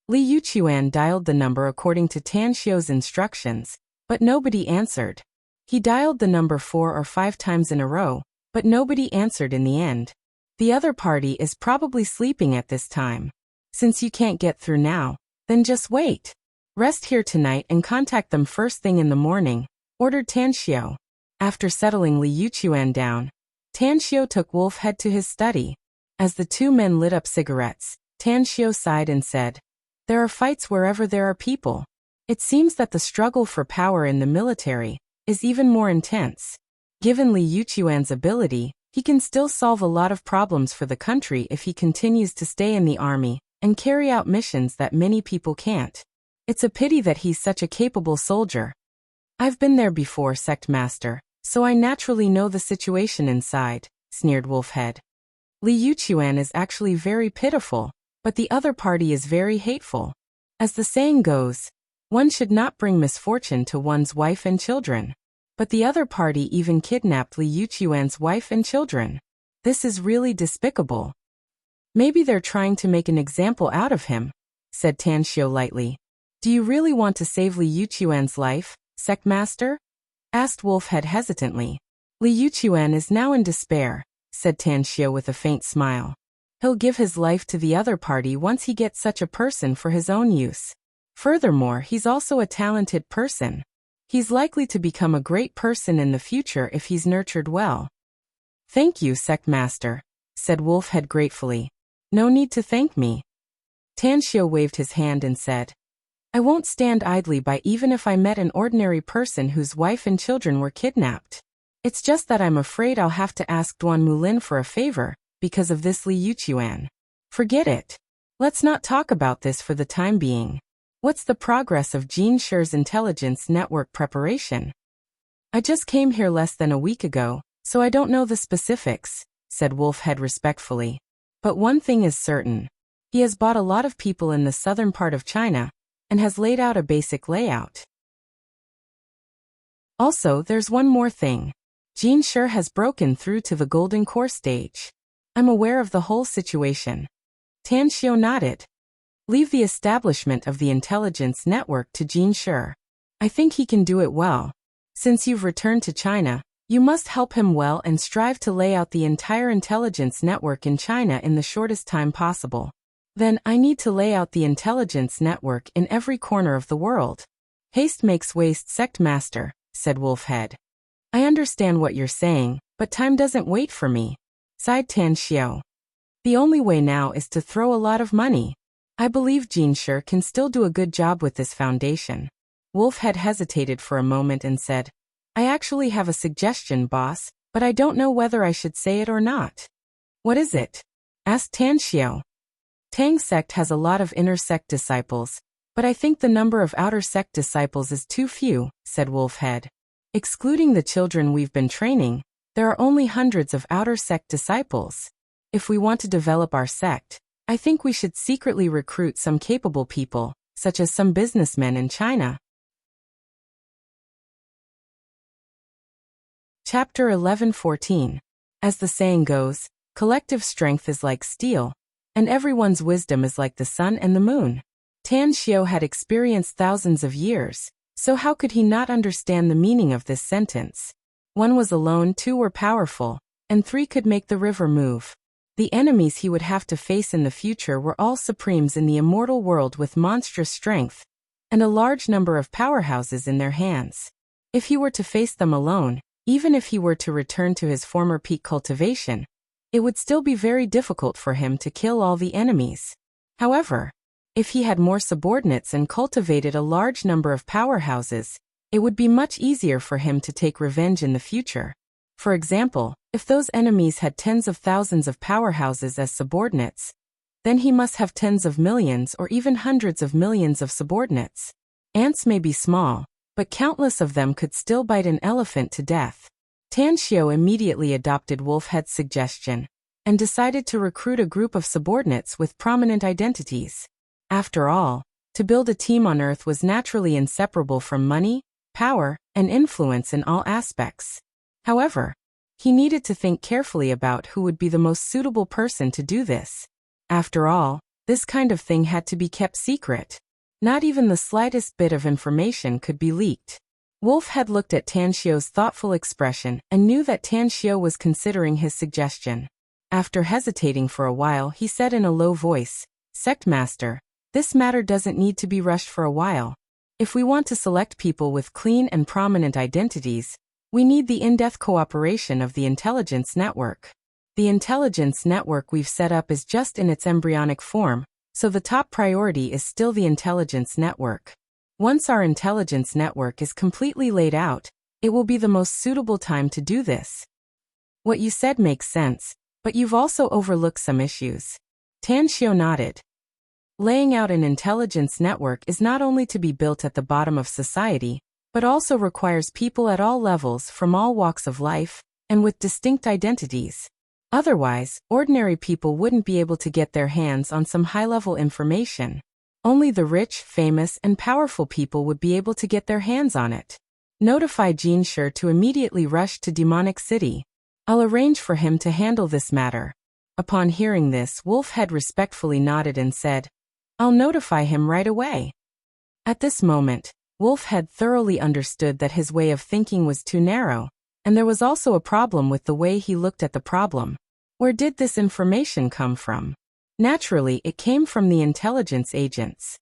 Li Yuchuan dialed the number according to Tan Xiao's instructions, but nobody answered. He dialed the number 4 or 5 times in a row, but nobody answered in the end. The other party is probably sleeping at this time. Since you can't get through now, then just wait. Rest here tonight and contact them first thing in the morning, ordered Tan Xiao. After settling Li Yuchuan down, Tan Xiao took Wolf Head to his study. As the two men lit up cigarettes, Tan Xiao sighed and said, there are fights wherever there are people. It seems that the struggle for power in the military is even more intense. Given Li Yuchuan's ability, he can still solve a lot of problems for the country if he continues to stay in the army and carry out missions that many people can't. It's a pity that he's such a capable soldier. I've been there before, Sect Master, so I naturally know the situation inside, sneered Wolfhead. Li Yuchuan is actually very pitiful, but the other party is very hateful. As the saying goes, one should not bring misfortune to one's wife and children. But the other party even kidnapped Li Yuchuan's wife and children. This is really despicable. Maybe they're trying to make an example out of him, said Tan Xiao lightly. Do you really want to save Li Yuchuan's life, Sect Master? Asked Wolfhead hesitantly. Li Yuchuan is now in despair, said Tan Xiao with a faint smile. He'll give his life to the other party once he gets such a person for his own use. Furthermore, he's also a talented person. He's likely to become a great person in the future if he's nurtured well. Thank you, Sect Master, said Wolfhead gratefully. No need to thank me. Tan Xiao waved his hand and said, I won't stand idly by even if I met an ordinary person whose wife and children were kidnapped. It's just that I'm afraid I'll have to ask Duan Mulin for a favor, because of this Li Yuchuan. Forget it. Let's not talk about this for the time being. What's the progress of Jean Sher's intelligence network preparation? I just came here less than a week ago, so I don't know the specifics, said Wolfhead respectfully. But one thing is certain. He has bought a lot of people in the southern part of China, and has laid out a basic layout. Also, there's one more thing. Jean Sher has broken through to the Golden Core stage. I'm aware of the whole situation. Tan Xiao nodded. Leave the establishment of the intelligence network to Jean Sher. I think he can do it well. Since you've returned to China, you must help him well and strive to lay out the entire intelligence network in China in the shortest time possible. Then, I need to lay out the intelligence network in every corner of the world. Haste makes waste, Sect Master, said Wolfhead. I understand what you're saying, but time doesn't wait for me, sighed Tan Xiao. The only way now is to throw a lot of money. I believe Jinshi can still do a good job with this foundation. Wolfhead hesitated for a moment and said, I actually have a suggestion, boss, but I don't know whether I should say it or not. What is it? Asked Tan Xiao. Tang sect has a lot of inner sect disciples, but I think the number of outer sect disciples is too few, said Wolfhead. Excluding the children we've been training, there are only hundreds of outer sect disciples. If we want to develop our sect, I think we should secretly recruit some capable people, such as some businessmen in China. Chapter 11:14. As the saying goes, collective strength is like steel, and everyone's wisdom is like the sun and the moon. Tan Xiao had experienced thousands of years, so how could he not understand the meaning of this sentence? 1 was alone, 2 were powerful, and 3 could make the river move. The enemies he would have to face in the future were all supremes in the immortal world with monstrous strength, and a large number of powerhouses in their hands. If he were to face them alone, even if he were to return to his former peak cultivation, it would still be very difficult for him to kill all the enemies. However, if he had more subordinates and cultivated a large number of powerhouses, it would be much easier for him to take revenge in the future. For example, if those enemies had tens of thousands of powerhouses as subordinates, then he must have tens of millions or even hundreds of millions of subordinates. Ants may be small, but countless of them could still bite an elephant to death. Tan Xiao immediately adopted Wolfhead's suggestion and decided to recruit a group of subordinates with prominent identities. After all, to build a team on Earth was naturally inseparable from money, power, and influence in all aspects. However, he needed to think carefully about who would be the most suitable person to do this. After all, this kind of thing had to be kept secret. Not even the slightest bit of information could be leaked. Wolfhead looked at Tan Xiao's thoughtful expression and knew that Tan Xiao was considering his suggestion. After hesitating for a while, he said in a low voice, Sect Master, this matter doesn't need to be rushed for a while. If we want to select people with clean and prominent identities, we need the in-depth cooperation of the intelligence network. The intelligence network we've set up is just in its embryonic form, so the top priority is still the intelligence network. Once our intelligence network is completely laid out, it will be the most suitable time to do this. What you said makes sense, but you've also overlooked some issues. Tan Xiao nodded. Laying out an intelligence network is not only to be built at the bottom of society, but also requires people at all levels from all walks of life, and with distinct identities. Otherwise, ordinary people wouldn't be able to get their hands on some high-level information. Only the rich, famous, and powerful people would be able to get their hands on it. Notify Jinshi to immediately rush to Demonic City. I'll arrange for him to handle this matter. Upon hearing this, Wolfhead respectfully nodded and said, I'll notify him right away. At this moment, Wolfhead thoroughly understood that his way of thinking was too narrow, and there was also a problem with the way he looked at the problem. Where did this information come from? Naturally, it came from the intelligence agents.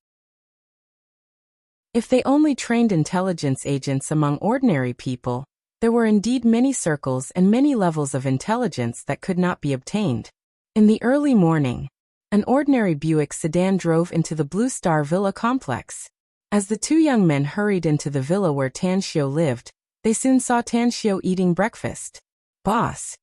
If they only trained intelligence agents among ordinary people, there were indeed many circles and many levels of intelligence that could not be obtained. In the early morning, an ordinary Buick sedan drove into the Blue Star Villa complex. As the two young men hurried into the villa where Tan Xiao lived, they soon saw Tan Xiao eating breakfast. Boss.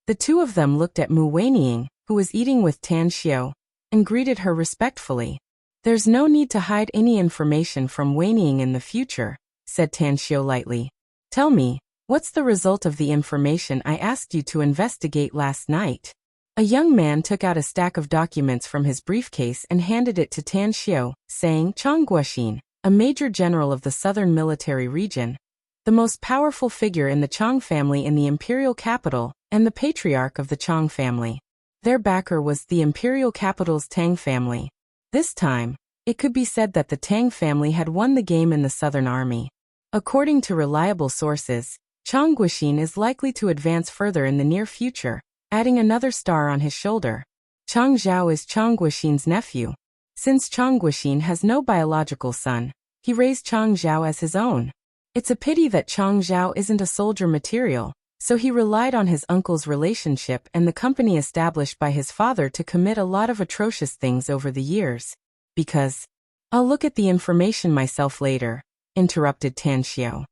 The two of them looked at Mu Weining, who was eating with Tan Xiao, and greeted her respectfully. There's no need to hide any information from Weining in the future, said Tan Xiao lightly. Tell me, what's the result of the information I asked you to investigate last night? A young man took out a stack of documents from his briefcase and handed it to Tan Xiao, saying, Chang Guoxin, a major general of the southern military region, the most powerful figure in the Chang family in the imperial capital, and the patriarch of the Chang family. Their backer was the imperial capital's Tang family. This time, it could be said that the Tang family had won the game in the Southern Army. According to reliable sources, Chang Guoxin is likely to advance further in the near future, adding another star on his shoulder. Chang Zhao is Chang Guoxin's nephew. Since Chang Guoxin has no biological son, he raised Chang Zhao as his own. It's a pity that Chang Zhao isn't a soldier material, so he relied on his uncle's relationship and the company established by his father to commit a lot of atrocious things over the years. Because, I'll look at the information myself later, interrupted Tan Xiao.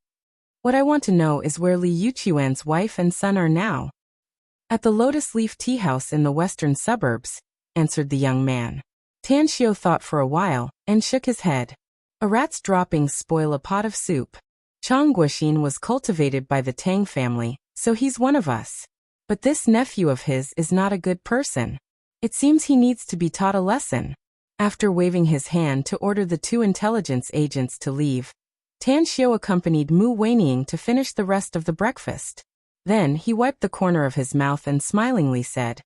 What I want to know is where Li Yuchuan's wife and son are now. At the Lotus Leaf Tea House in the western suburbs, answered the young man. Tan Xiao thought for a while, and shook his head. A rat's droppings spoil a pot of soup. Chang Guoxin was cultivated by the Tang family, so he's one of us. But this nephew of his is not a good person. It seems he needs to be taught a lesson. After waving his hand to order the 2 intelligence agents to leave, Tan Xiao accompanied Mu Weining to finish the rest of the breakfast. Then he wiped the corner of his mouth and smilingly said,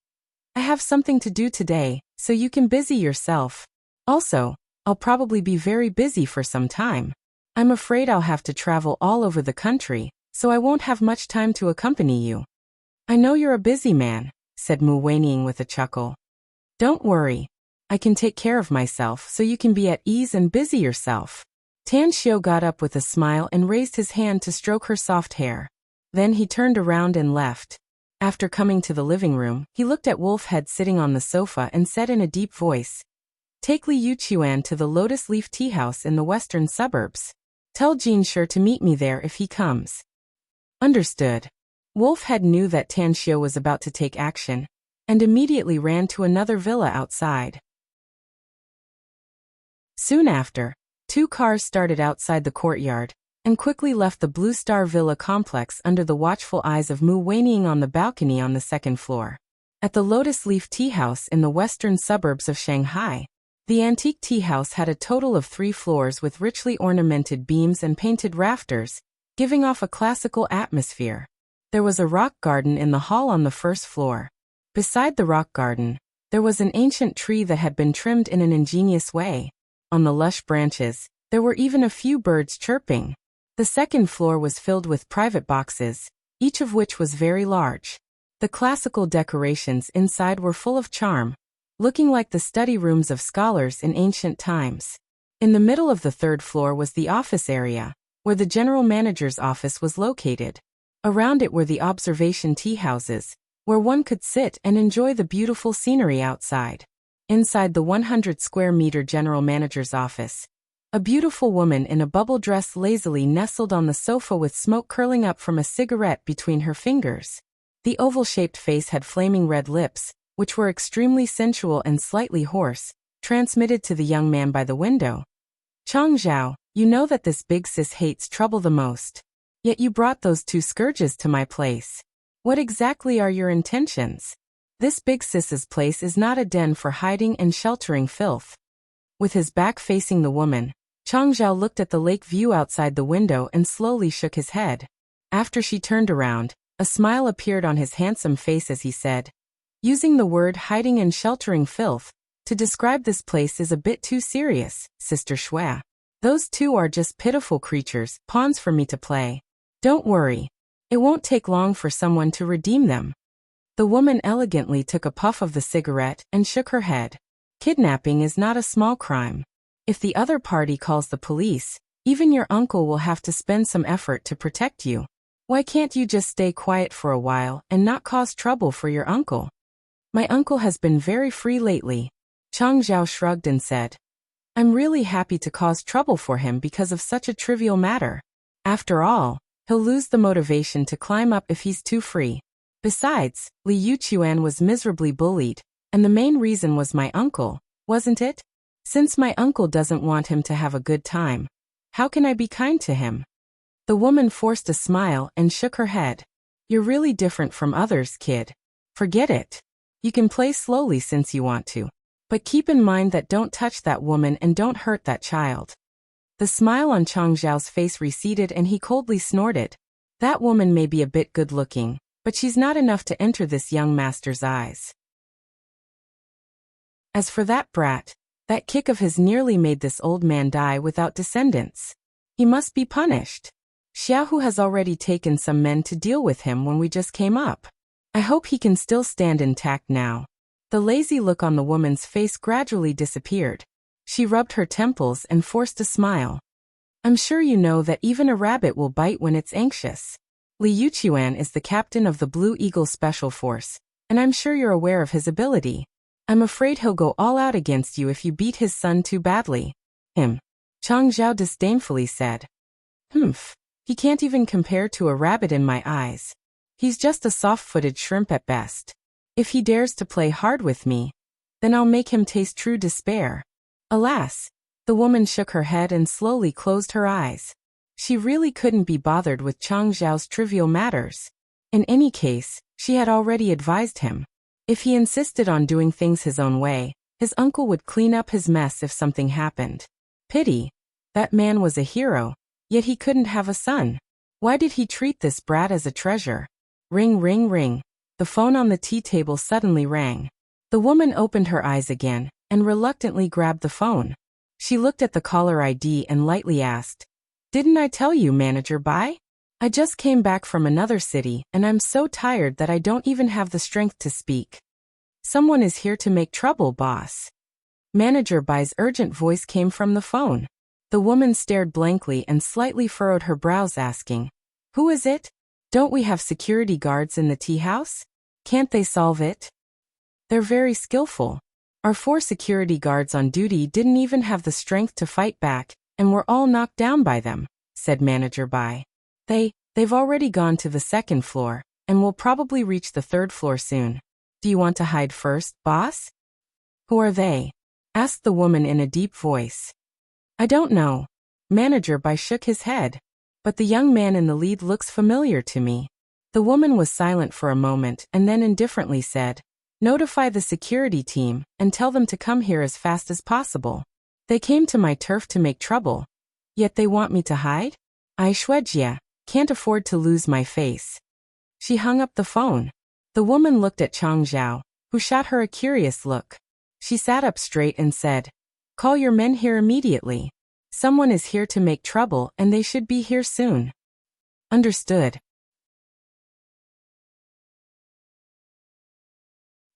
I have something to do today, so you can busy yourself. Also, I'll probably be very busy for some time. I'm afraid I'll have to travel all over the country, so I won't have much time to accompany you. I know you're a busy man, said Mu Weining with a chuckle. Don't worry. I can take care of myself so you can be at ease and busy yourself. Tan Xiao got up with a smile and raised his hand to stroke her soft hair. Then he turned around and left. After coming to the living room, he looked at Wolfhead sitting on the sofa and said in a deep voice, Take Li Yuchuan to the Lotus Leaf Tea House in the western suburbs. Tell Jin Shi to meet me there if he comes. Understood. Wolfhead knew that Tan Xiao was about to take action, and immediately ran to another villa outside. Soon after, 2 cars started outside the courtyard, and quickly left the Blue Star Villa complex under the watchful eyes of Mu Weining on the balcony on the 2nd floor. At the Lotus Leaf Tea House in the western suburbs of Shanghai, the antique tea house had a total of 3 floors with richly ornamented beams and painted rafters, giving off a classical atmosphere. There was a rock garden in the hall on the 1st floor. Beside the rock garden, there was an ancient tree that had been trimmed in an ingenious way. On the lush branches, there were even a few birds chirping. The 2nd floor was filled with private boxes, each of which was very large. The classical decorations inside were full of charm, looking like the study rooms of scholars in ancient times. In the middle of the 3rd floor was the office area, where the general manager's office was located. Around it were the observation tea houses, where one could sit and enjoy the beautiful scenery outside. Inside the 100-square-meter general manager's office, a beautiful woman in a bubble dress lazily nestled on the sofa with smoke curling up from a cigarette between her fingers. The oval-shaped face had flaming red lips, which were extremely sensual and slightly hoarse, transmitted to the young man by the window. Chang Zhao, you know that this big sis hates trouble the most. Yet you brought those 2 scourges to my place. What exactly are your intentions? This big sis's place is not a den for hiding and sheltering filth. With his back facing the woman, Chang Zhao looked at the lake view outside the window and slowly shook his head. After she turned around, a smile appeared on his handsome face as he said, Using the word hiding and sheltering filth to describe this place is a bit too serious, Sister Shui. Those 2 are just pitiful creatures, pawns for me to play. Don't worry. It won't take long for someone to redeem them. The woman elegantly took a puff of the cigarette and shook her head. Kidnapping is not a small crime. If the other party calls the police, even your uncle will have to spend some effort to protect you. Why can't you just stay quiet for a while and not cause trouble for your uncle? My uncle has been very free lately. Chang Zhao shrugged and said, I'm really happy to cause trouble for him because of such a trivial matter. After all, he'll lose the motivation to climb up if he's too free. Besides, Li Yuchuan was miserably bullied, and the main reason was my uncle, wasn't it? Since my uncle doesn't want him to have a good time, how can I be kind to him? The woman forced a smile and shook her head. You're really different from others, kid. Forget it. You can play slowly since you want to. But keep in mind that don't touch that woman and don't hurt that child. The smile on Chang Zhao's face receded and he coldly snorted. That woman may be a bit good-looking, but she's not enough to enter this young master's eyes. As for that brat, that kick of his nearly made this old man die without descendants. He must be punished. Xiaohu has already taken some men to deal with him when we just came up. I hope he can still stand intact now. The lazy look on the woman's face gradually disappeared. She rubbed her temples and forced a smile. I'm sure you know that even a rabbit will bite when it's anxious. Li Yuchuan is the captain of the Blue Eagle Special Force, and I'm sure you're aware of his ability. I'm afraid he'll go all out against you if you beat his son too badly. Chang Zhao disdainfully said. Humph. He can't even compare to a rabbit in my eyes. He's just a soft-footed shrimp at best. If he dares to play hard with me, then I'll make him taste true despair. Alas, the woman shook her head and slowly closed her eyes. She really couldn't be bothered with Chang Zhao's trivial matters. In any case, she had already advised him. If he insisted on doing things his own way, his uncle would clean up his mess if something happened. Pity. That man was a hero, yet he couldn't have a son. Why did he treat this brat as a treasure? Ring, ring, ring. The phone on the tea table suddenly rang. The woman opened her eyes again and reluctantly grabbed the phone. She looked at the caller ID and lightly asked, "Didn't I tell you, Manager Bai? I just came back from another city and I'm so tired that I don't even have the strength to speak. Someone is here to make trouble, boss." Manager Bai's urgent voice came from the phone. The woman stared blankly and slightly furrowed her brows, asking, "Who is it? Don't we have security guards in the tea house? Can't they solve it? They're very skillful. Our 4 security guards on duty didn't even have the strength to fight back, and were all knocked down by them," said Manager Bai. They've already gone to the 2nd floor, and will probably reach the 3rd floor soon. Do you want to hide first, boss?" "Who are they?" asked the woman in a deep voice. "I don't know." Manager Bai shook his head. "But the young man in the lead looks familiar to me." The woman was silent for a moment and then indifferently said, "Notify the security team and tell them to come here as fast as possible. They came to my turf to make trouble. Yet they want me to hide? I Shuejia, can't afford to lose my face." She hung up the phone. The woman looked at Chang Zhao, who shot her a curious look. She sat up straight and said, "Call your men here immediately. Someone is here to make trouble and they should be here soon." "Understood."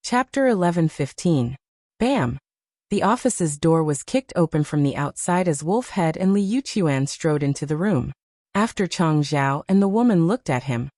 Chapter 11:15. Bam! The office's door was kicked open from the outside as Wolfhead and Li Yuchuan strode into the room. After Chang Zhao and the woman looked at him,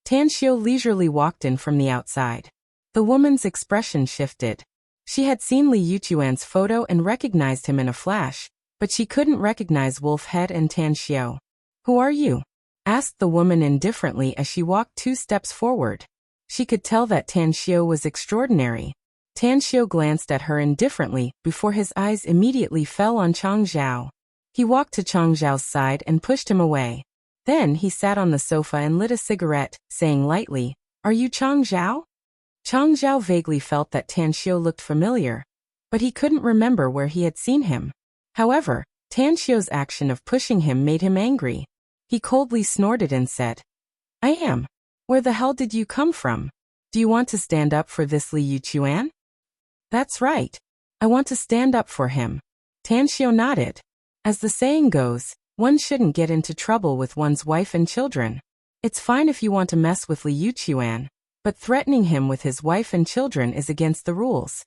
Tan Xiu leisurely walked in from the outside. The woman's expression shifted. She had seen Li Yuchuan's photo and recognized him in a flash, but she couldn't recognize Wolfhead and Tan Xiu. "Who are you?" asked the woman indifferently as she walked 2 steps forward. She could tell that Tan Xiu was extraordinary. Tan Xiu glanced at her indifferently before his eyes immediately fell on Chang Zhao. He walked to Chang Zhao's side and pushed him away. Then he sat on the sofa and lit a cigarette, saying lightly, "Are you Chang Zhao?" Chang Zhao vaguely felt that Tan Xiu looked familiar, but he couldn't remember where he had seen him. However, Tan Xiu's action of pushing him made him angry. He coldly snorted and said, "I am. Where the hell did you come from? Do you want to stand up for this Li Yuchuan?" "That's right. I want to stand up for him." Tan Xiu nodded. As the saying goes, one shouldn't get into trouble with one's wife and children. It's fine if you want to mess with Li Yuchuan, but threatening him with his wife and children is against the rules.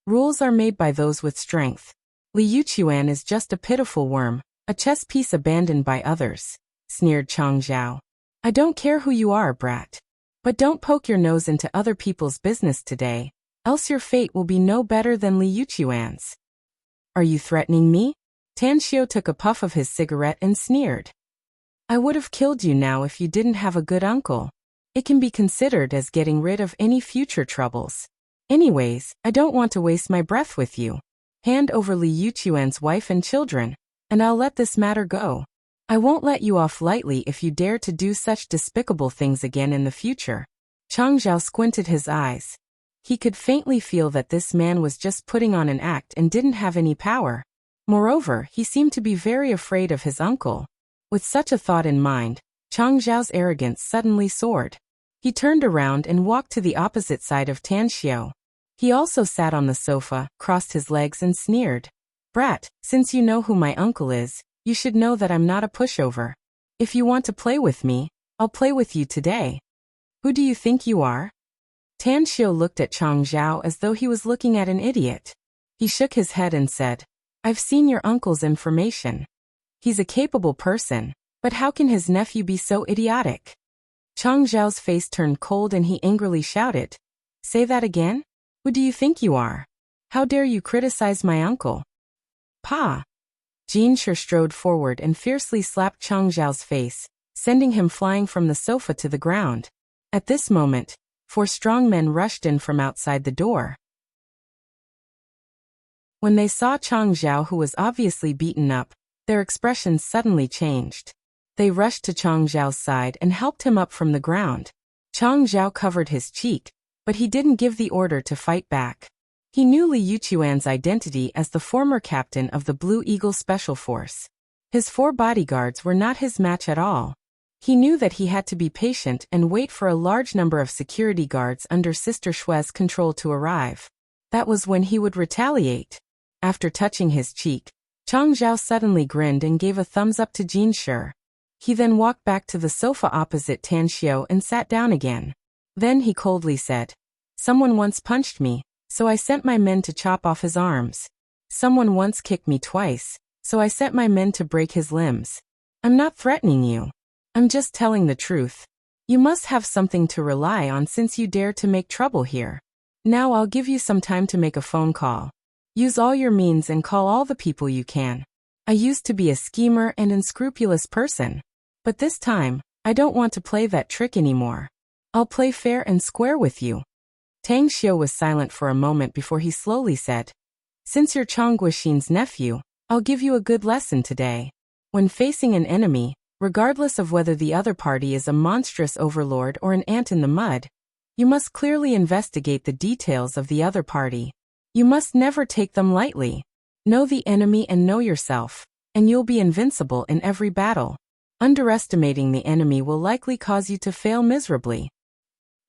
Rules are made by those with strength. Li Yuchuan is just a pitiful worm, a chess piece abandoned by others, sneered Chang Zhao. "I don't care who you are, brat. But don't poke your nose into other people's business today, else your fate will be no better than Li Yuchuan's." "Are you threatening me?" Tan Xiu took a puff of his cigarette and sneered. "I would have killed you now if you didn't have a good uncle. It can be considered as getting rid of any future troubles. Anyways, I don't want to waste my breath with you. Hand over Li Yuchuan's wife and children, and I'll let this matter go. I won't let you off lightly if you dare to do such despicable things again in the future." Chang Zhao squinted his eyes. He could faintly feel that this man was just putting on an act and didn't have any power. Moreover, he seemed to be very afraid of his uncle. With such a thought in mind, Chang Zhao's arrogance suddenly soared. He turned around and walked to the opposite side of Tan Xiu. He also sat on the sofa, crossed his legs and sneered. "Brat, since you know who my uncle is, you should know that I'm not a pushover. If you want to play with me, I'll play with you today. Who do you think you are?" Tan Xiu looked at Chang Zhao as though he was looking at an idiot. He shook his head and said, "I've seen your uncle's information. He's a capable person, but how can his nephew be so idiotic? Chang Zhao's face turned cold and he angrily shouted, "Say that again? Who do you think you are? How dare you criticize my uncle?" Pa! Jin Shi strode forward and fiercely slapped Chang Zhao's face, sending him flying from the sofa to the ground. At this moment, 4 strong men rushed in from outside the door. When they saw Chang Zhao, who was obviously beaten up, their expressions suddenly changed. They rushed to Chang Zhao's side and helped him up from the ground. Chang Zhao covered his cheek, but he didn't give the order to fight back. He knew Li Yuquan's identity as the former captain of the Blue Eagle Special Force. His 4 bodyguards were not his match at all. He knew that he had to be patient and wait for a large number of security guards under Sister Shue's control to arrive. That was when he would retaliate. After touching his cheek, Chang Zhao suddenly grinned and gave a thumbs up to Jin Shi. He then walked back to the sofa opposite Tan Xiao and sat down again. Then he coldly said, "Someone once punched me, so I sent my men to chop off his arms. Someone once kicked me twice, so I sent my men to break his limbs. I'm not threatening you. I'm just telling the truth. You must have something to rely on since you dare to make trouble here. Now I'll give you some time to make a phone call. Use all your means and call all the people you can. I used to be a schemer and unscrupulous person. But this time, I don't want to play that trick anymore. I'll play fair and square with you." Tang Xiu was silent for a moment before he slowly said, "Since you're Chang Guoxin's nephew, I'll give you a good lesson today. When facing an enemy, regardless of whether the other party is a monstrous overlord or an ant in the mud, you must clearly investigate the details of the other party. You must never take them lightly. Know the enemy and know yourself, and you'll be invincible in every battle. Underestimating the enemy will likely cause you to fail miserably."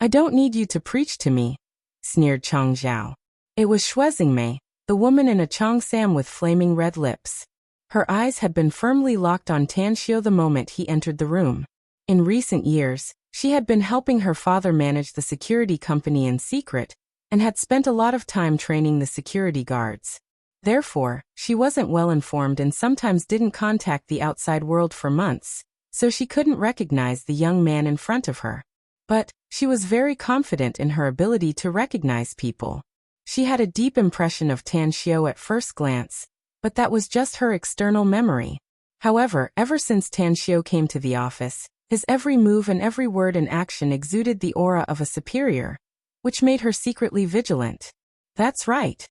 "I don't need you to preach to me," sneered Chang Zhao. It was Shui Xingmei, the woman in a cheongsam with flaming red lips. Her eyes had been firmly locked on Tan Xiu the moment he entered the room. In recent years, she had been helping her father manage the security company in secret, and had spent a lot of time training the security guards. Therefore, she wasn't well informed and sometimes didn't contact the outside world for months, so she couldn't recognize the young man in front of her. But she was very confident in her ability to recognize people. She had a deep impression of Tan Xiu at first glance, but that was just her external memory. However, ever since Tan Xiu came to the office, his every move and every word and action exuded the aura of a superior, which made her secretly vigilant. "That's right."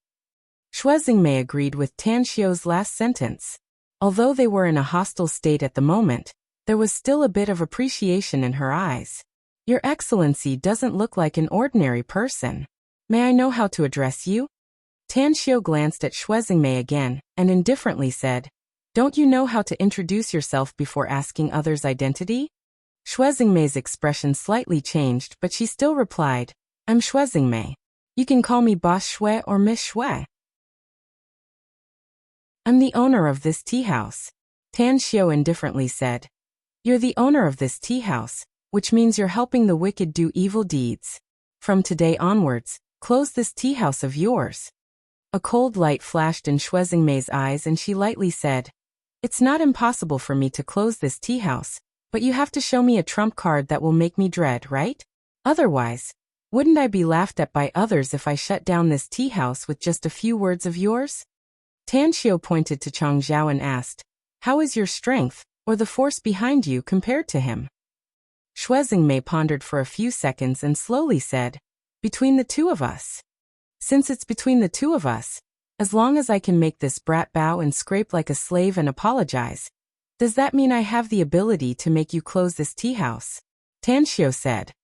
Shui Xingmei agreed with Tan Xiu's last sentence. Although they were in a hostile state at the moment, there was still a bit of appreciation in her eyes. "Your Excellency doesn't look like an ordinary person. May I know how to address you?" Tan Xiu glanced at Shui Xingmei again, and indifferently said, "Don't you know how to introduce yourself before asking others' identity?" Shui Xingmei's expression slightly changed, but she still replied, "I'm Shui Xingmei. You can call me Boss Shui or Miss Shui. I'm the owner of this tea house." Tan Xiu indifferently said, "You're the owner of this tea house, which means you're helping the wicked do evil deeds. From today onwards, close this tea house of yours." A cold light flashed in Shui Xingmei's eyes and she lightly said, "It's not impossible for me to close this tea house, but you have to show me a trump card that will make me dread, right? Otherwise, wouldn't I be laughed at by others if I shut down this tea house with just a few words of yours?" Tan Xiu pointed to Chang Zhao and asked, "How is your strength, or the force behind you, compared to him?" Shui Xingmei pondered for a few seconds and slowly said, "Between the two of us. Since it's between the two of us, as long as I can make this brat bow and scrape like a slave and apologize, does that mean I have the ability to make you close this tea house?" Tan Xiu said,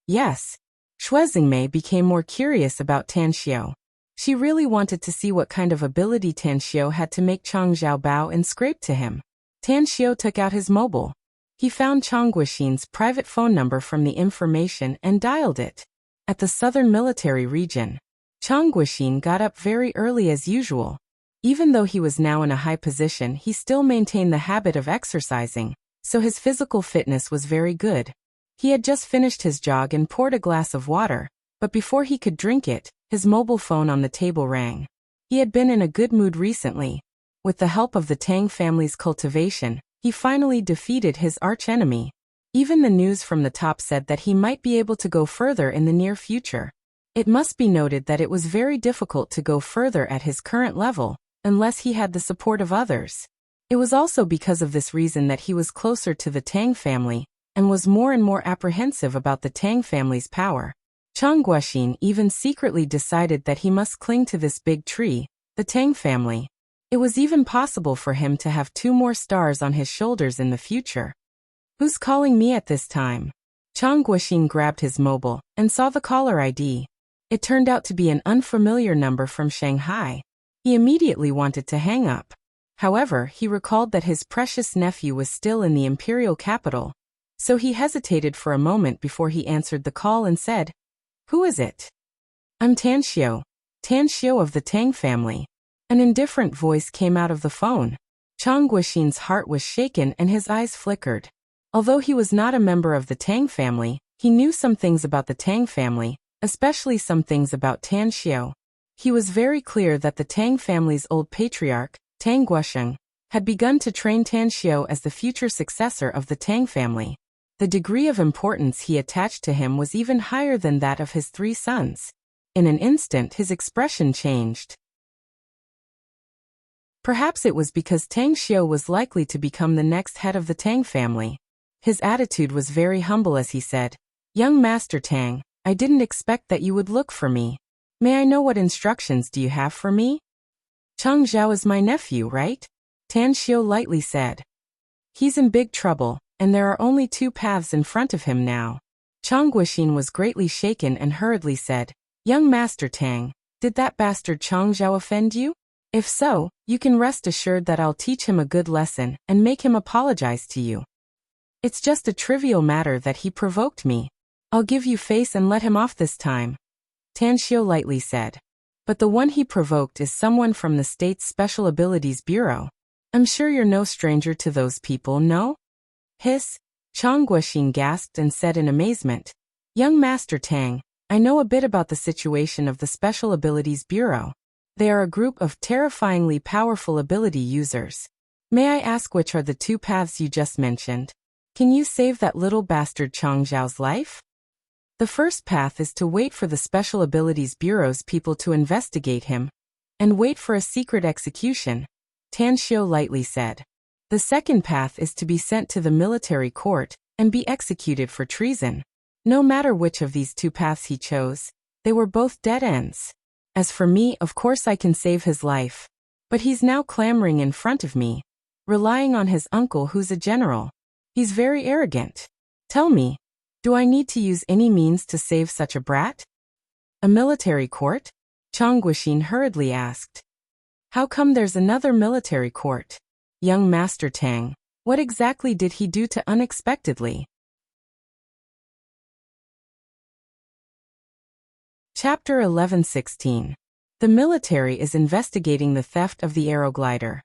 "Yes." Shui Xingmei became more curious about Tan Xiu. She really wanted to see what kind of ability Tan Xiu had to make Chang Zhao bow and scrape to him. Tan Xiu took out his mobile. He found Chang Guoxin's private phone number from the information and dialed it. At the southern military region, Chang Guoxin got up very early as usual. Even though he was now in a high position, he still maintained the habit of exercising, so his physical fitness was very good. He had just finished his jog and poured a glass of water, but before he could drink it, his mobile phone on the table rang. He had been in a good mood recently. With the help of the Tang family's cultivation, he finally defeated his archenemy. Even the news from the top said that he might be able to go further in the near future. It must be noted that it was very difficult to go further at his current level, unless he had the support of others. It was also because of this reason that he was closer to the Tang family, and was more and more apprehensive about the Tang family's power. Chang Guoxin even secretly decided that he must cling to this big tree, the Tang family. It was even possible for him to have 2 more stars on his shoulders in the future. Who's calling me at this time? Chang Guoxin grabbed his mobile and saw the caller ID. It turned out to be an unfamiliar number from Shanghai. He immediately wanted to hang up. However, he recalled that his precious nephew was still in the imperial capital, so he hesitated for a moment before he answered the call and said, "Who is it?" "I'm Tan Xiao of the Tang family." An indifferent voice came out of the phone. Chang Guoxin's heart was shaken and his eyes flickered. Although he was not a member of the Tang family, he knew some things about the Tang family, especially some things about Tan Xiao. He was very clear that the Tang family's old patriarch, Tang Guosheng, had begun to train Tan Xiao as the future successor of the Tang family. The degree of importance he attached to him was even higher than that of his 3 sons. In an instant his expression changed. Perhaps it was because Tang Xiao was likely to become the next head of the Tang family. His attitude was very humble as he said, "Young Master Tang, I didn't expect that you would look for me. May I know what instructions do you have for me?" "Chang Zhao is my nephew, right?" Tan Xiao lightly said. "He's in big trouble, and there are only 2 paths in front of him now." Chang Guoxin was greatly shaken and hurriedly said, "Young Master Tang, did that bastard Chang Zhao offend you? If so, you can rest assured that I'll teach him a good lesson and make him apologize to you. It's just a trivial matter that he provoked me. I'll give you face and let him off this time," Tan Xiao lightly said. "But the one he provoked is someone from the state's Special Abilities Bureau. I'm sure you're no stranger to those people, no?" "Hiss," Chang Guoxin gasped and said in amazement. "Young Master Tang, I know a bit about the situation of the Special Abilities Bureau. They are a group of terrifyingly powerful ability users. May I ask which are the 2 paths you just mentioned? Can you save that little bastard Chang Zhao's life?" "The first path is to wait for the Special Abilities Bureau's people to investigate him, and wait for a secret execution," Tan Xiao lightly said. "The second path is to be sent to the military court and be executed for treason." No matter which of these 2 paths he chose, they were both dead ends. As for me, of course I can save his life. But he's now clamoring in front of me, relying on his uncle who's a general. He's very arrogant. Tell me, do I need to use any means to save such a brat? "A military court?" Chang Guoxin hurriedly asked. "How come there's another military court? Young Master Tang, what exactly did he do to unexpectedly?" Chapter 11:16. The military is investigating the theft of the aeroglider.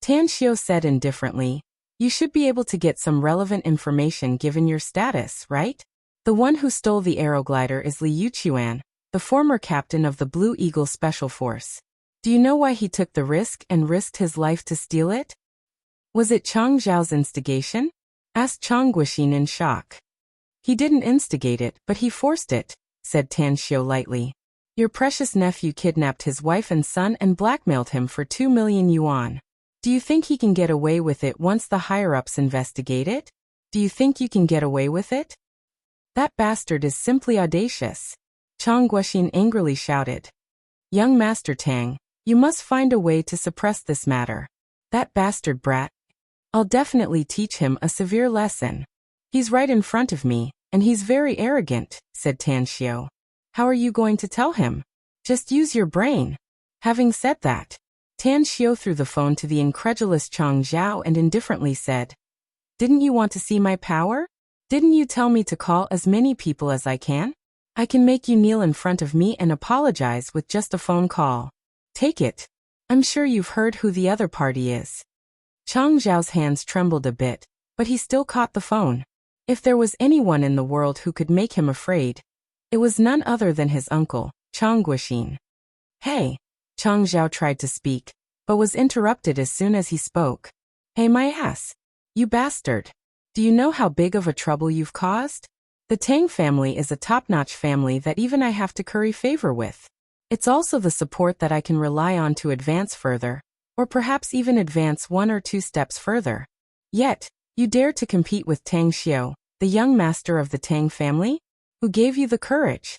Tan Xiao said indifferently, "You should be able to get some relevant information given your status, right? The one who stole the aeroglider is Li Yuchuan, the former captain of the Blue Eagle Special Force. Do you know why he took the risk and risked his life to steal it?" "Was it Chang Zhao's instigation?" asked Chang Guoxin in shock. "He didn't instigate it, but he forced it," said Tan Xiao lightly. "Your precious nephew kidnapped his wife and son and blackmailed him for 2 million yuan. Do you think he can get away with it once the higher-ups investigate it? Do you think you can get away with it? That bastard is simply audacious," Chang Guoxin angrily shouted. "Young Master Tang, you must find a way to suppress this matter. That bastard brat. I'll definitely teach him a severe lesson. He's right in front of me, and he's very arrogant," said Tan Xiao. "How are you going to tell him? Just use your brain." Having said that, Tan Xiao threw the phone to the incredulous Chang Zhao and indifferently said, "Didn't you want to see my power? Didn't you tell me to call as many people as I can? I can make you kneel in front of me and apologize with just a phone call. Take it. I'm sure you've heard who the other party is." Chang Zhao's hands trembled a bit, but he still caught the phone. If there was anyone in the world who could make him afraid, it was none other than his uncle, Chang Guoxin. "Hey," Chang Zhao tried to speak, but was interrupted as soon as he spoke. Hey my ass! You bastard! Do you know how big of a trouble you've caused? The Tang family is a top-notch family that even I have to curry favor with. It's also the support that I can rely on to advance further, or perhaps even advance 1 or 2 steps further. Yet, you dare to compete with Tang Xiao, the young master of the Tang family? Who gave you the courage?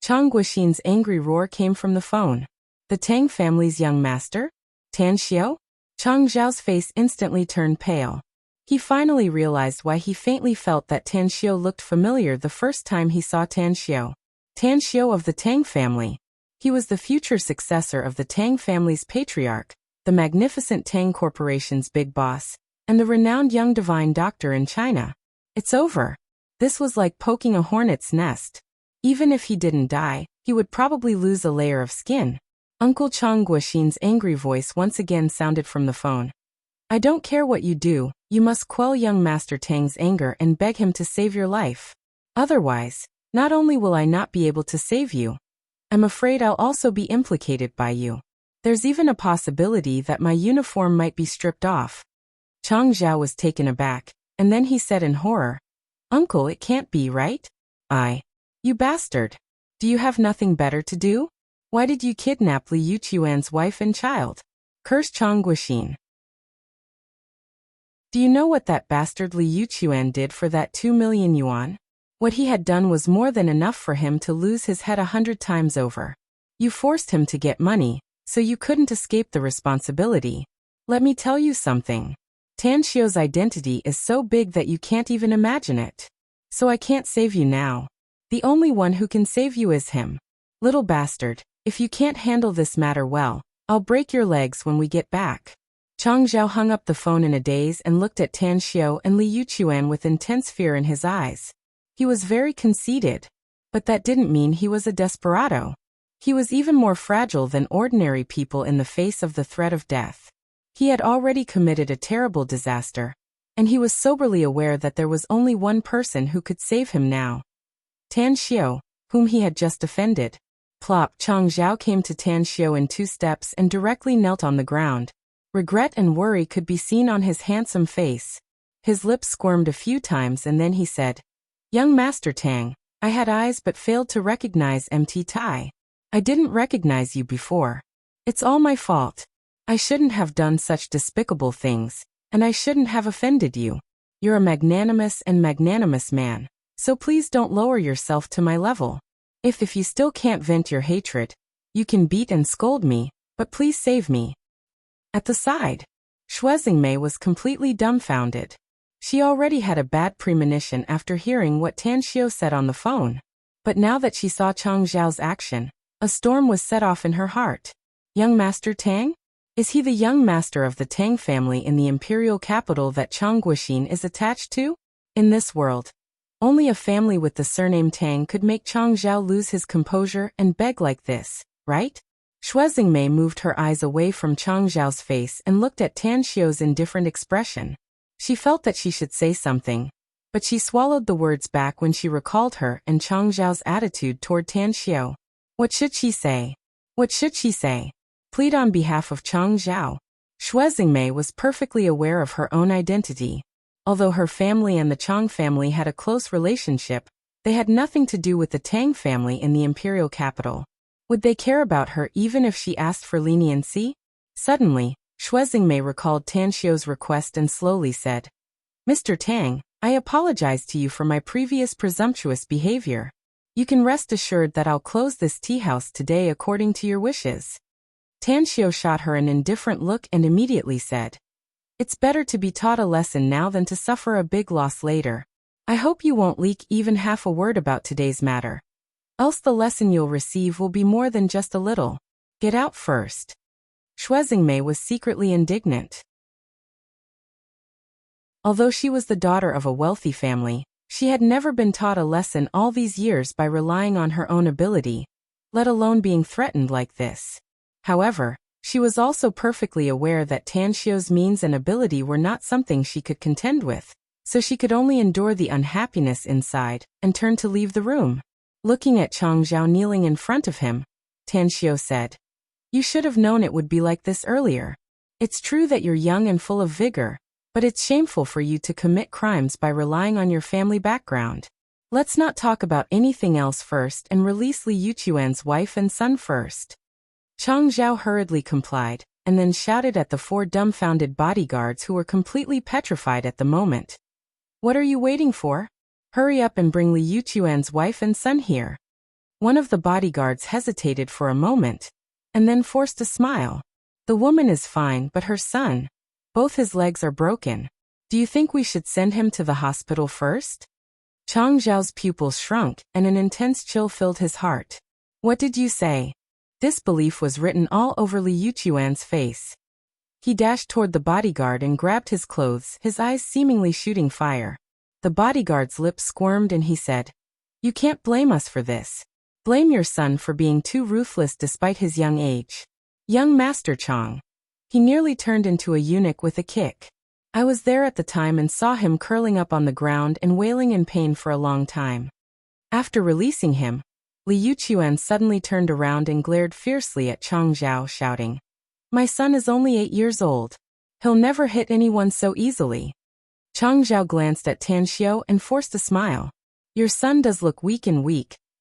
Chang Guoxin's angry roar came from the phone. The Tang family's young master? Tan Xiao? Chang Zhao's face instantly turned pale. He finally realized why he faintly felt that Tan Xiao looked familiar the first time he saw Tan Xiao. Tan Xiao of the Tang family. He was the future successor of the Tang family's patriarch, the magnificent Tang Corporation's big boss, and the renowned young divine doctor in China. It's over. This was like poking a hornet's nest. Even if he didn't die, he would probably lose a layer of skin. Uncle Chang Guoxin's angry voice once again sounded from the phone. I don't care what you do, you must quell young Master Tang's anger and beg him to save your life. Otherwise, not only will I not be able to save you, I'm afraid I'll also be implicated by you. There's even a possibility that my uniform might be stripped off. Chang Zhao was taken aback, and then he said in horror, Uncle, it can't be, right? You bastard. Do you have nothing better to do? Why did you kidnap Li Yuchuan's wife and child? Cursed Chang Guoxin. Do you know what that bastard Li Yuchuan did for that 2 million yuan? What he had done was more than enough for him to lose his head 100 times over. You forced him to get money, so you couldn't escape the responsibility. Let me tell you something. Tan Xiao's identity is so big that you can't even imagine it. So I can't save you now. The only one who can save you is him. Little bastard, if you can't handle this matter well, I'll break your legs when we get back. Chang Zhao hung up the phone in a daze and looked at Tan Xiao and Li Yuchuan with intense fear in his eyes. He was very conceited. But that didn't mean he was a desperado. He was even more fragile than ordinary people in the face of the threat of death. He had already committed a terrible disaster, and he was soberly aware that there was only one person who could save him now. Tan Xiao, whom he had just offended. Plop! Chang Zhao came to Tan Xiao in 2 steps and directly knelt on the ground. Regret and worry could be seen on his handsome face. His lips squirmed a few times and then he said, Young Master Tang, I had eyes but failed to recognize MT Tai. I didn't recognize you before. It's all my fault. I shouldn't have done such despicable things, and I shouldn't have offended you. You're a magnanimous man, so please don't lower yourself to my level. If you still can't vent your hatred, you can beat and scold me, but please save me. At the side, Shui Xingmei was completely dumbfounded. She already had a bad premonition after hearing what Tan Xiao said on the phone. But now that she saw Chang Zhao's action, a storm was set off in her heart. Young Master Tang? Is he the young master of the Tang family in the imperial capital that Chang Guoxin is attached to? In this world, only a family with the surname Tang could make Chang Zhao lose his composure and beg like this, right? Shui Xingmei moved her eyes away from Chang Zhao's face and looked at Tan Xiao's indifferent expression. She felt that she should say something, but she swallowed the words back when she recalled her and Chang Zhao's attitude toward Tan Xiao. What should she say? What should she say? Plead on behalf of Chang Zhao. Shui Xingmei was perfectly aware of her own identity. Although her family and the Chang family had a close relationship, they had nothing to do with the Tang family in the imperial capital. Would they care about her even if she asked for leniency? Suddenly, Shui Xingmei recalled Tan Xiao's request and slowly said, Mr. Tang, I apologize to you for my previous presumptuous behavior. You can rest assured that I'll close this tea house today according to your wishes. Tan Xiao shot her an indifferent look and immediately said, It's better to be taught a lesson now than to suffer a big loss later. I hope you won't leak even half a word about today's matter. Else the lesson you'll receive will be more than just a little. Get out first. Shui Xingmei was secretly indignant. Although she was the daughter of a wealthy family, she had never been taught a lesson all these years by relying on her own ability, let alone being threatened like this. However, she was also perfectly aware that Tan Xiao's means and ability were not something she could contend with, so she could only endure the unhappiness inside and turn to leave the room. Looking at Chang Zhao kneeling in front of him, Tan Xiao said, You should have known it would be like this earlier. It's true that you're young and full of vigor, but it's shameful for you to commit crimes by relying on your family background. Let's not talk about anything else first and release Li Yuchuan's wife and son first. Chang Zhao hurriedly complied, and then shouted at the 4 dumbfounded bodyguards who were completely petrified at the moment. What are you waiting for? Hurry up and bring Li Yuchuan's wife and son here. One of the bodyguards hesitated for a moment, and then forced a smile. The woman is fine, but her son, both his legs are broken. Do you think we should send him to the hospital first? Chang Zhao's pupils shrunk, and an intense chill filled his heart. What did you say? Disbelief was written all over Li Yuchuan's face. He dashed toward the bodyguard and grabbed his clothes, his eyes seemingly shooting fire. The bodyguard's lips squirmed and he said, "You can't blame us for this. Blame your son for being too ruthless despite his young age." Young Master Chang. He nearly turned into a eunuch with a kick. I was there at the time and saw him curling up on the ground and wailing in pain for a long time. After releasing him, Li Yuchuan suddenly turned around and glared fiercely at Chang Zhao, shouting, "My son is only 8 years old. He'll never hit anyone so easily." Chang Zhao glanced at Tan Xiao and forced a smile. "Your son does look weak,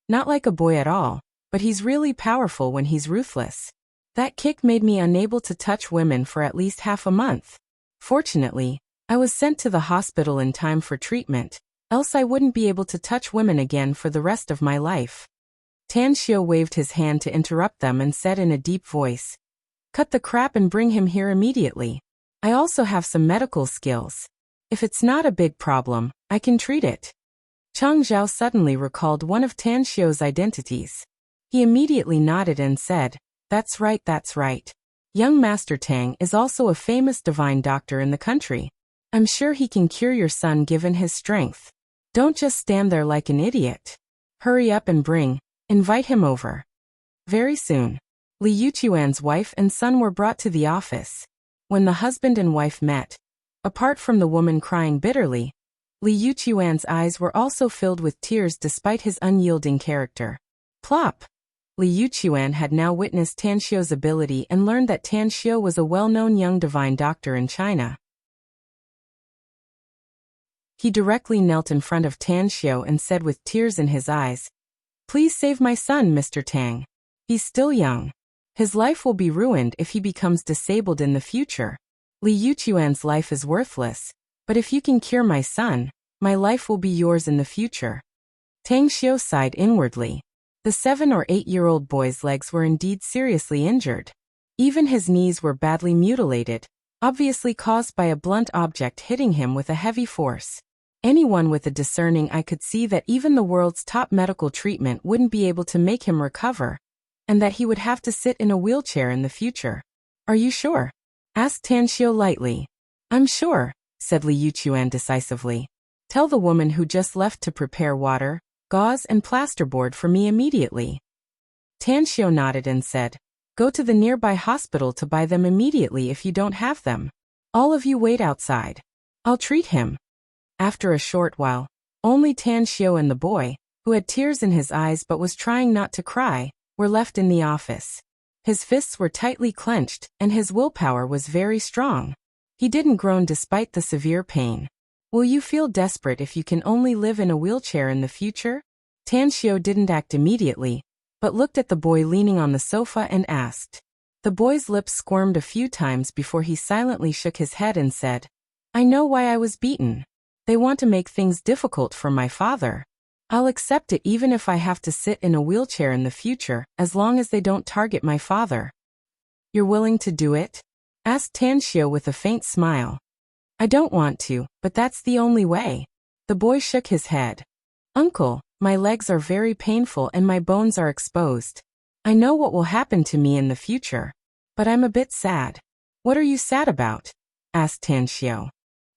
not like a boy at all, but he's really powerful when he's ruthless. That kick made me unable to touch women for at least half a month. Fortunately, I was sent to the hospital in time for treatment, else I wouldn't be able to touch women again for the rest of my life." Tan Xiao waved his hand to interrupt them and said in a deep voice, "Cut the crap and bring him here immediately. I also have some medical skills. If it's not a big problem, I can treat it." Chang Zhao suddenly recalled one of Tan Xiao's identities. He immediately nodded and said, that's right. Young Master Tang is also a famous divine doctor in the country. I'm sure he can cure your son given his strength. Don't just stand there like an idiot. Hurry up and invite him over." Very soon, Li Yuchuan's wife and son were brought to the office. When the husband and wife met, apart from the woman crying bitterly, Li Yuchuan's eyes were also filled with tears despite his unyielding character. Plop! Li Yuchuan had now witnessed Tan Xiao's ability and learned that Tan Xiao was a well-known young divine doctor in China. He directly knelt in front of Tan Xiao and said with tears in his eyes, "Please save my son, Mr. Tang. He's still young. His life will be ruined if he becomes disabled in the future. Li Yuchuan's life is worthless, but if you can cure my son, my life will be yours in the future." Tang Xiao sighed inwardly. The 7 or 8-year-old boy's legs were indeed seriously injured. Even his knees were badly mutilated, obviously caused by a blunt object hitting him with a heavy force. Anyone with a discerning eye could see that even the world's top medical treatment wouldn't be able to make him recover, and that he would have to sit in a wheelchair in the future. "Are you sure?" asked Tan Xiao lightly. "I'm sure," said Li Yuchuan decisively. "Tell the woman who just left to prepare water, gauze and plasterboard for me immediately." Tan Xiao nodded and said, "Go to the nearby hospital to buy them immediately if you don't have them. All of you wait outside. I'll treat him." After a short while, only Tan Xiao and the boy, who had tears in his eyes but was trying not to cry, were left in the office. His fists were tightly clenched, and his willpower was very strong. He didn't groan despite the severe pain. "Will you feel desperate if you can only live in a wheelchair in the future?" Tan Xiao didn't act immediately, but looked at the boy leaning on the sofa and asked. The boy's lips squirmed a few times before he silently shook his head and said, "I know why I was beaten. They want to make things difficult for my father. I'll accept it even if I have to sit in a wheelchair in the future, as long as they don't target my father." "You're willing to do it?" asked Tan Xiao with a faint smile. "I don't want to, but that's the only way." The boy shook his head. "Uncle, my legs are very painful and my bones are exposed. I know what will happen to me in the future, but I'm a bit sad." "What are you sad about?" asked Tan Xiao.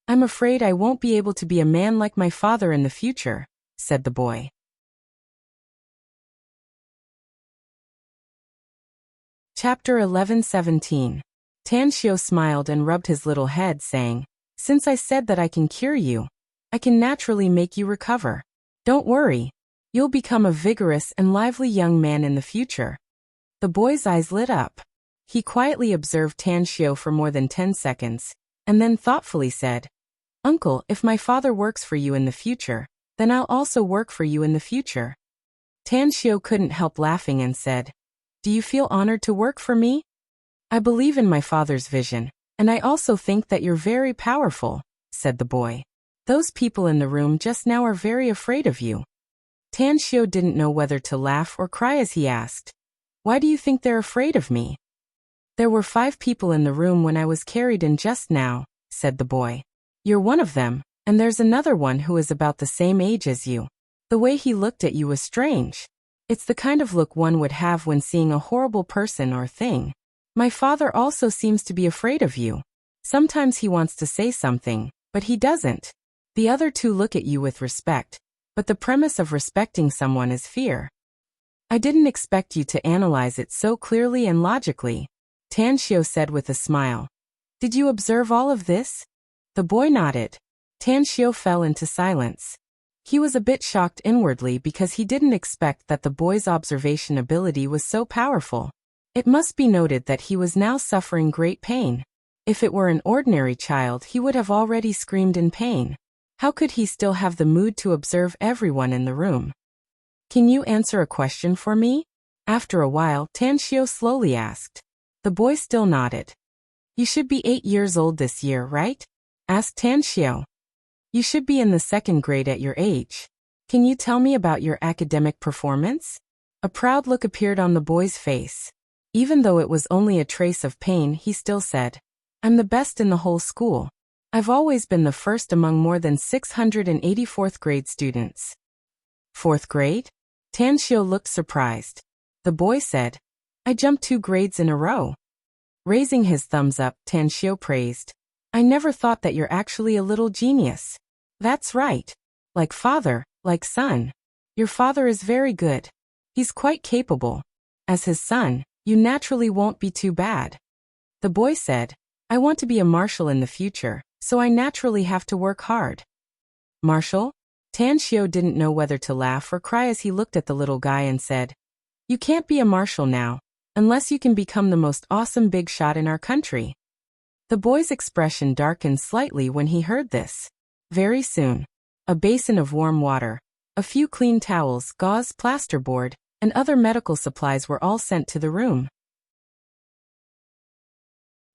"I'm afraid I won't be able to be a man like my father in the future," said the boy. Chapter 11:17. Tan Xiao smiled and rubbed his little head, saying, "Since I said that I can cure you, I can naturally make you recover. Don't worry. You'll become a vigorous and lively young man in the future." The boy's eyes lit up. He quietly observed Tan Xiu for more than 10 seconds, and then thoughtfully said, "Uncle, if my father works for you in the future, then I'll also work for you in the future." Tan Xiu couldn't help laughing and said, "Do you feel honored to work for me? I believe in my father's vision, and I also think that you're very powerful," said the boy. "Those people in the room just now are very afraid of you." Tan Xiu didn't know whether to laugh or cry as he asked, "Why do you think they're afraid of me?" "There were 5 people in the room when I was carried in just now," said the boy. "You're one of them, and there's another one who is about the same age as you. The way he looked at you was strange. It's the kind of look one would have when seeing a horrible person or thing. My father also seems to be afraid of you. Sometimes he wants to say something, but he doesn't. The other 2 look at you with respect, but the premise of respecting someone is fear." "I didn't expect you to analyze it so clearly and logically," Tan Xiu said with a smile. "Did you observe all of this?" The boy nodded. Tan Xiu fell into silence. He was a bit shocked inwardly because he didn't expect that the boy's observation ability was so powerful. It must be noted that he was now suffering great pain. If it were an ordinary child, he would have already screamed in pain. How could he still have the mood to observe everyone in the room? "Can you answer a question for me?" After a while, Tan Xiu slowly asked. The boy still nodded. "You should be 8 years old this year, right?" asked Tan Xiu. "You should be in the 2nd grade at your age. Can you tell me about your academic performance?" A proud look appeared on the boy's face. Even though it was only a trace of pain, he still said, "I'm the best in the whole school. I've always been the first among more than 684th grade students." "4th grade?" Tan Xiu looked surprised. The boy said, "I jumped 2 grades in a row." Raising his thumbs up, Tan Xiu praised, "I never thought that you're actually a little genius. That's right. Like father, like son. Your father is very good. He's quite capable. As his son, you naturally won't be too bad." The boy said, "I want to be a marshal in the future, so I naturally have to work hard." "Marshal?" Tan Xiu didn't know whether to laugh or cry as he looked at the little guy and said, "You can't be a marshal now, unless you can become the most awesome big shot in our country." The boy's expression darkened slightly when he heard this. Very soon, a basin of warm water, a few clean towels, gauze, plasterboard, and other medical supplies were all sent to the room.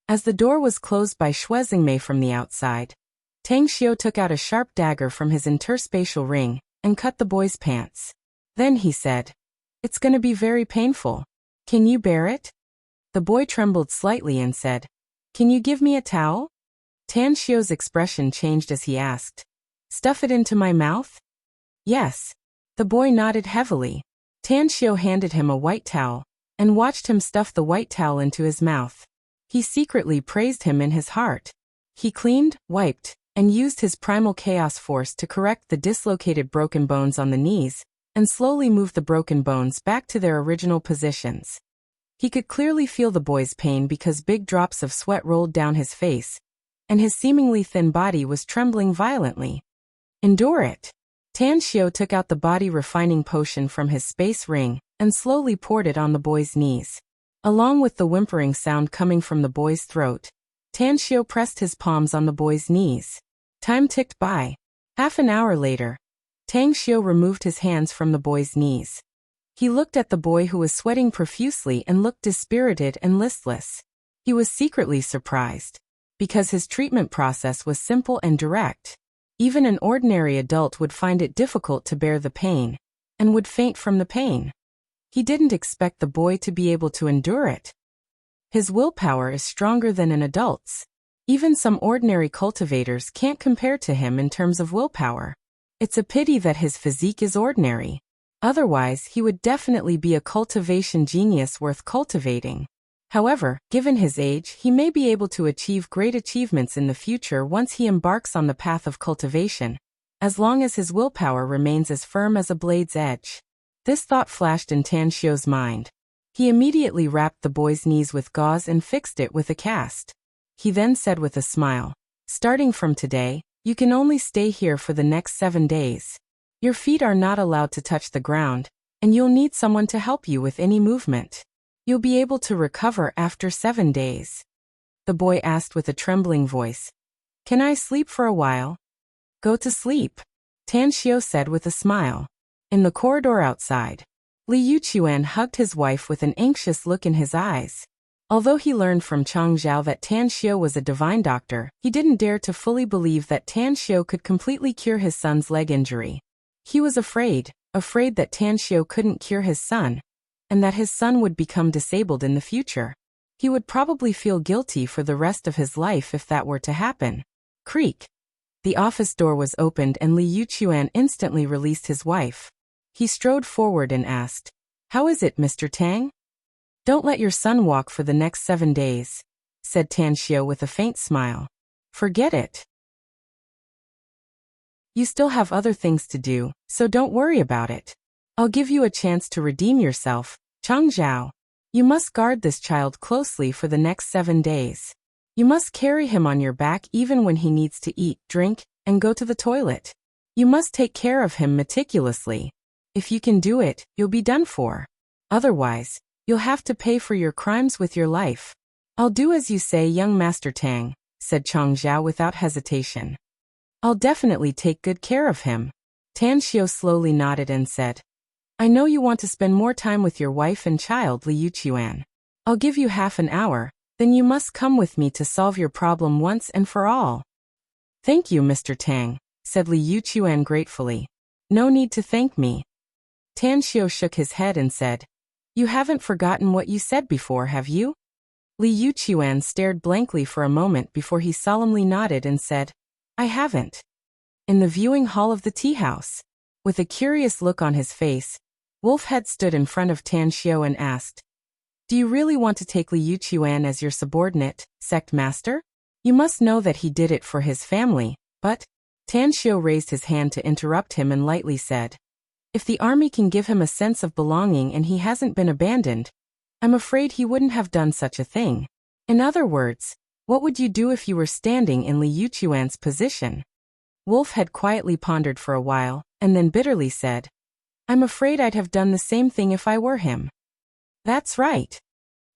As the door was closed by Shuizingmei from the outside, Tang Xiu took out a sharp dagger from his interspatial ring and cut the boy's pants. Then he said, "It's gonna be very painful. Can you bear it?" The boy trembled slightly and said, "Can you give me a towel?" Tan Xiu's expression changed as he asked, "Stuff it into my mouth?" "Yes." The boy nodded heavily. Tan Xiu handed him a white towel and watched him stuff the white towel into his mouth. He secretly praised him in his heart. He cleaned, wiped, and used his primal chaos force to correct the dislocated broken bones on the knees and slowly move the broken bones back to their original positions. He could clearly feel the boy's pain because big drops of sweat rolled down his face, and his seemingly thin body was trembling violently. "Endure it." Tan Xiu took out the body refining potion from his space ring and slowly poured it on the boy's knees. Along with the whimpering sound coming from the boy's throat, Tan Xiu pressed his palms on the boy's knees. Time ticked by. Half an hour later, Tang Xiu removed his hands from the boy's knees. He looked at the boy who was sweating profusely and looked dispirited and listless. He was secretly surprised, because his treatment process was simple and direct. Even an ordinary adult would find it difficult to bear the pain, and would faint from the pain. He didn't expect the boy to be able to endure it. His willpower is stronger than an adult's. Even some ordinary cultivators can't compare to him in terms of willpower. It's a pity that his physique is ordinary. Otherwise, he would definitely be a cultivation genius worth cultivating. However, given his age, he may be able to achieve great achievements in the future once he embarks on the path of cultivation, as long as his willpower remains as firm as a blade's edge. This thought flashed in Tan Xiu's mind. He immediately wrapped the boy's knees with gauze and fixed it with a cast. He then said with a smile, "Starting from today, you can only stay here for the next 7 days. Your feet are not allowed to touch the ground, and you'll need someone to help you with any movement. You'll be able to recover after 7 days. The boy asked with a trembling voice. Can I sleep for a while? Go to sleep, Tan Xiao said with a smile. In the corridor outside, Li Yuchuan hugged his wife with an anxious look in his eyes. Although he learned from Chang Zhao that Tan Xiao was a divine doctor, he didn't dare to fully believe that Tan Xiao could completely cure his son's leg injury. He was afraid that Tan Xiao couldn't cure his son, and that his son would become disabled in the future. He would probably feel guilty for the rest of his life if that were to happen. Creak. The office door was opened and Li Yuchuan instantly released his wife. He strode forward and asked, How is it, Mr. Tang? Don't let your son walk for the next 7 days, said Tan Xiao with a faint smile. Forget it. You still have other things to do, so don't worry about it. I'll give you a chance to redeem yourself, Chang Zhao. You must guard this child closely for the next 7 days. You must carry him on your back even when he needs to eat, drink, and go to the toilet. You must take care of him meticulously. If you can do it, you'll be done for. Otherwise, you'll have to pay for your crimes with your life. I'll do as you say, young Master Tang, said Chang Zhao without hesitation. I'll definitely take good care of him. Tan Xiao slowly nodded and said, I know you want to spend more time with your wife and child, Li Yuchuan. I'll give you half an hour, then you must come with me to solve your problem once and for all. Thank you, Mr. Tang, said Li Yuchuan gratefully. No need to thank me. Tan Xiao shook his head and said, You haven't forgotten what you said before, have you? Li Yuchuan stared blankly for a moment before he solemnly nodded and said, I haven't. In the viewing hall of the tea house, with a curious look on his face, Wolfhead stood in front of Tan Xiao and asked, Do you really want to take Li Yuchuan as your subordinate, sect master? You must know that he did it for his family, but Tan Xiao raised his hand to interrupt him and lightly said, If the army can give him a sense of belonging and he hasn't been abandoned, I'm afraid he wouldn't have done such a thing. In other words, what would you do if you were standing in Li Yuchuan's position? Wolfhead quietly pondered for a while, and then bitterly said, I'm afraid I'd have done the same thing if I were him. That's right.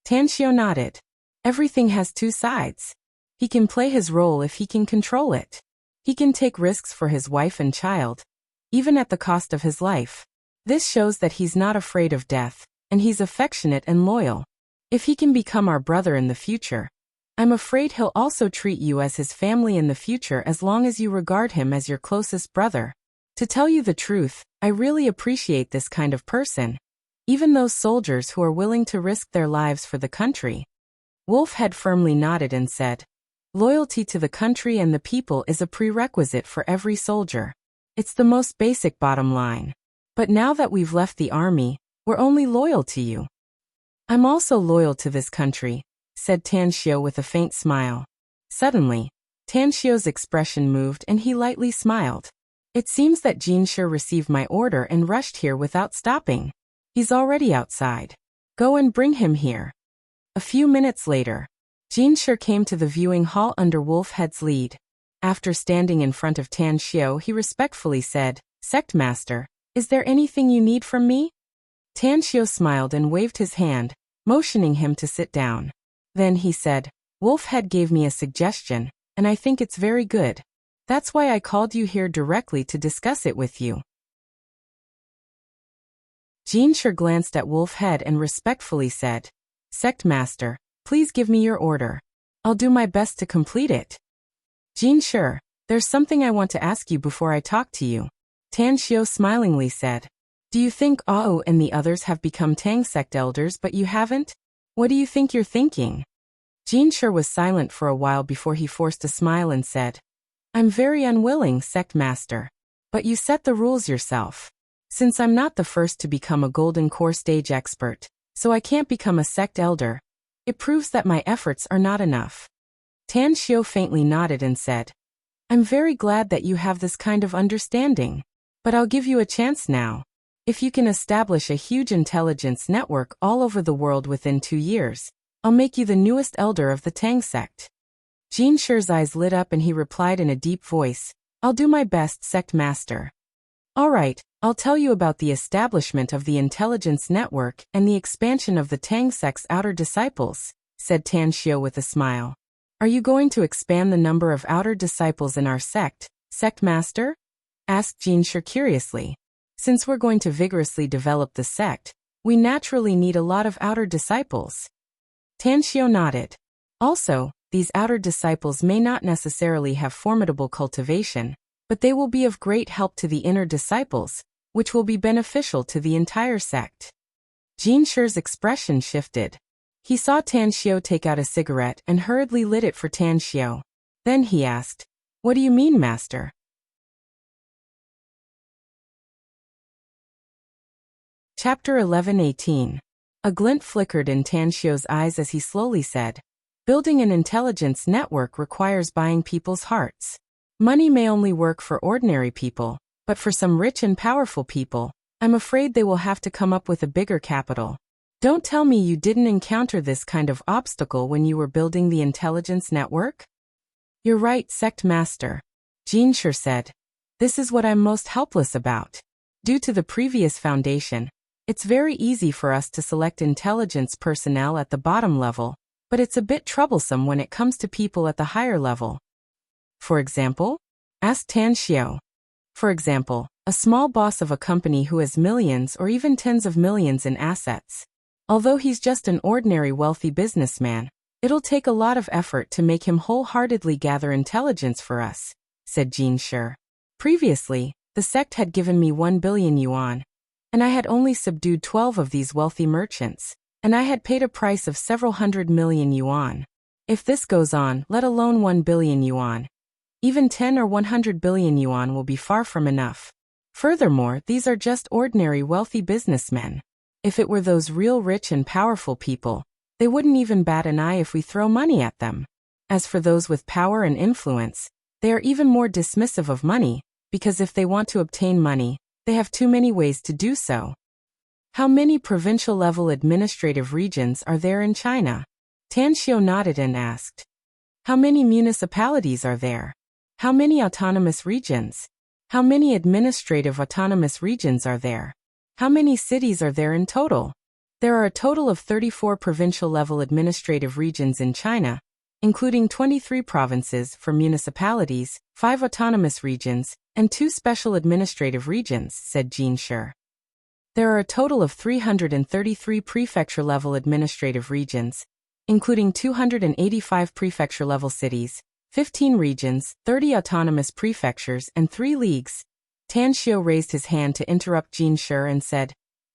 Tan Xiao nodded. Everything has two sides. He can play his role if he can control it. He can take risks for his wife and child, even at the cost of his life. This shows that he's not afraid of death, and he's affectionate and loyal. If he can become our brother in the future, I'm afraid he'll also treat you as his family in the future as long as you regard him as your closest brother. To tell you the truth, I really appreciate this kind of person. Even those soldiers who are willing to risk their lives for the country. Wolfhead firmly nodded and said, Loyalty to the country and the people is a prerequisite for every soldier. It's the most basic bottom line. But now that we've left the army, we're only loyal to you. I'm also loyal to this country, said Tan Xiao with a faint smile. Suddenly, Tan Xiao's expression moved and he lightly smiled. It seems that Jin Shi received my order and rushed here without stopping. He's already outside. Go and bring him here. A few minutes later, Jin Shi came to the viewing hall under Wolfhead's lead. After standing in front of Tan Xiao, he respectfully said, Sect Master, is there anything you need from me? Tan Xiao smiled and waved his hand, motioning him to sit down. Then he said, Wolfhead gave me a suggestion, and I think it's very good. That's why I called you here directly to discuss it with you. Jin Shi glanced at Wolfhead and respectfully said, Sect Master, please give me your order. I'll do my best to complete it. Jin Shi, there's something I want to ask you before I talk to you. Tan Xiao smilingly said, Do you think Ao and the others have become Tang sect elders but you haven't? What do you think you're thinking? Jin Shi was silent for a while before he forced a smile and said, I'm very unwilling, Sect Master. But you set the rules yourself. Since I'm not the first to become a Golden Core stage expert, so I can't become a sect elder, it proves that my efforts are not enough. Tan Xiao faintly nodded and said, I'm very glad that you have this kind of understanding. But I'll give you a chance now. If you can establish a huge intelligence network all over the world within 2 years, I'll make you the newest elder of the Tang sect. Jin Shi's eyes lit up and he replied in a deep voice, I'll do my best, Sect Master. All right, I'll tell you about the establishment of the intelligence network and the expansion of the Tang sect's outer disciples, said Tan Xiu with a smile. Are you going to expand the number of outer disciples in our sect, sect master? Asked Jin Shi curiously. Since we're going to vigorously develop the sect, we naturally need a lot of outer disciples. Tan Xiu nodded. Also, these outer disciples may not necessarily have formidable cultivation, but they will be of great help to the inner disciples, which will be beneficial to the entire sect. Jin Shi's expression shifted. He saw Tan Xiu take out a cigarette and hurriedly lit it for Tan Xiu. Then he asked, "What do you mean, master?" Chapter 11:18. A glint flickered in Tan Xiu's eyes as he slowly said, "Building an intelligence network requires buying people's hearts. Money may only work for ordinary people, but for some rich and powerful people, I'm afraid they will have to come up with a bigger capital. Don't tell me you didn't encounter this kind of obstacle when you were building the intelligence network?" "You're right, sect master," Jin Shi said. "This is what I'm most helpless about. Due to the previous foundation, it's very easy for us to select intelligence personnel at the bottom level, but it's a bit troublesome when it comes to people at the higher level." "For example?" asked Tan Xiu. "For example, a small boss of a company who has millions or even tens of millions in assets. Although he's just an ordinary wealthy businessman, it'll take a lot of effort to make him wholeheartedly gather intelligence for us," said Jin Shi. "Previously, the sect had given me 1 billion yuan, and I had only subdued 12 of these wealthy merchants, and I had paid a price of several 100 million yuan. If this goes on, let alone 1 billion yuan, even 10 or 100 billion yuan will be far from enough. Furthermore, these are just ordinary wealthy businessmen. If it were those real rich and powerful people, they wouldn't even bat an eye if we throw money at them. As for those with power and influence, they are even more dismissive of money, because if they want to obtain money, they have too many ways to do so." "How many provincial-level administrative regions are there in China?" Tan Xiu nodded and asked. "How many municipalities are there? How many autonomous regions? How many administrative autonomous regions are there? How many cities are there in total?" "There are a total of 34 provincial-level administrative regions in China, including 23 provinces for municipalities, 5 autonomous regions, and 2 special administrative regions," said Jin Shi. "There are a total of 333 prefecture-level administrative regions, including 285 prefecture-level cities, 15 regions, 30 autonomous prefectures, and 3 leagues." Tan Xiu raised his hand to interrupt Jin Shi and said,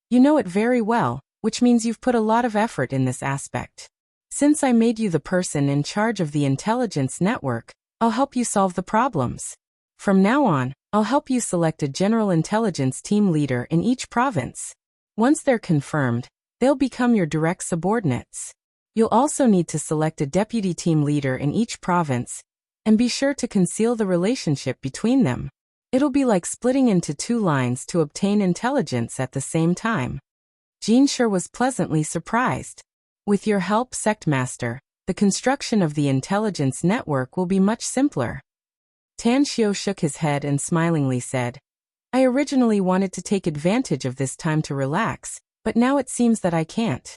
"You know it very well, which means you've put a lot of effort in this aspect. Since I made you the person in charge of the intelligence network, I'll help you solve the problems. From now on, I'll help you select a general intelligence team leader in each province. Once they're confirmed, they'll become your direct subordinates. You'll also need to select a deputy team leader in each province, and be sure to conceal the relationship between them. It'll be like splitting into 2 lines to obtain intelligence at the same time." Jin Shi was pleasantly surprised. "With your help, sect master, the construction of the intelligence network will be much simpler." Tan Xiu shook his head and smilingly said, "I originally wanted to take advantage of this time to relax, but now it seems that I can't.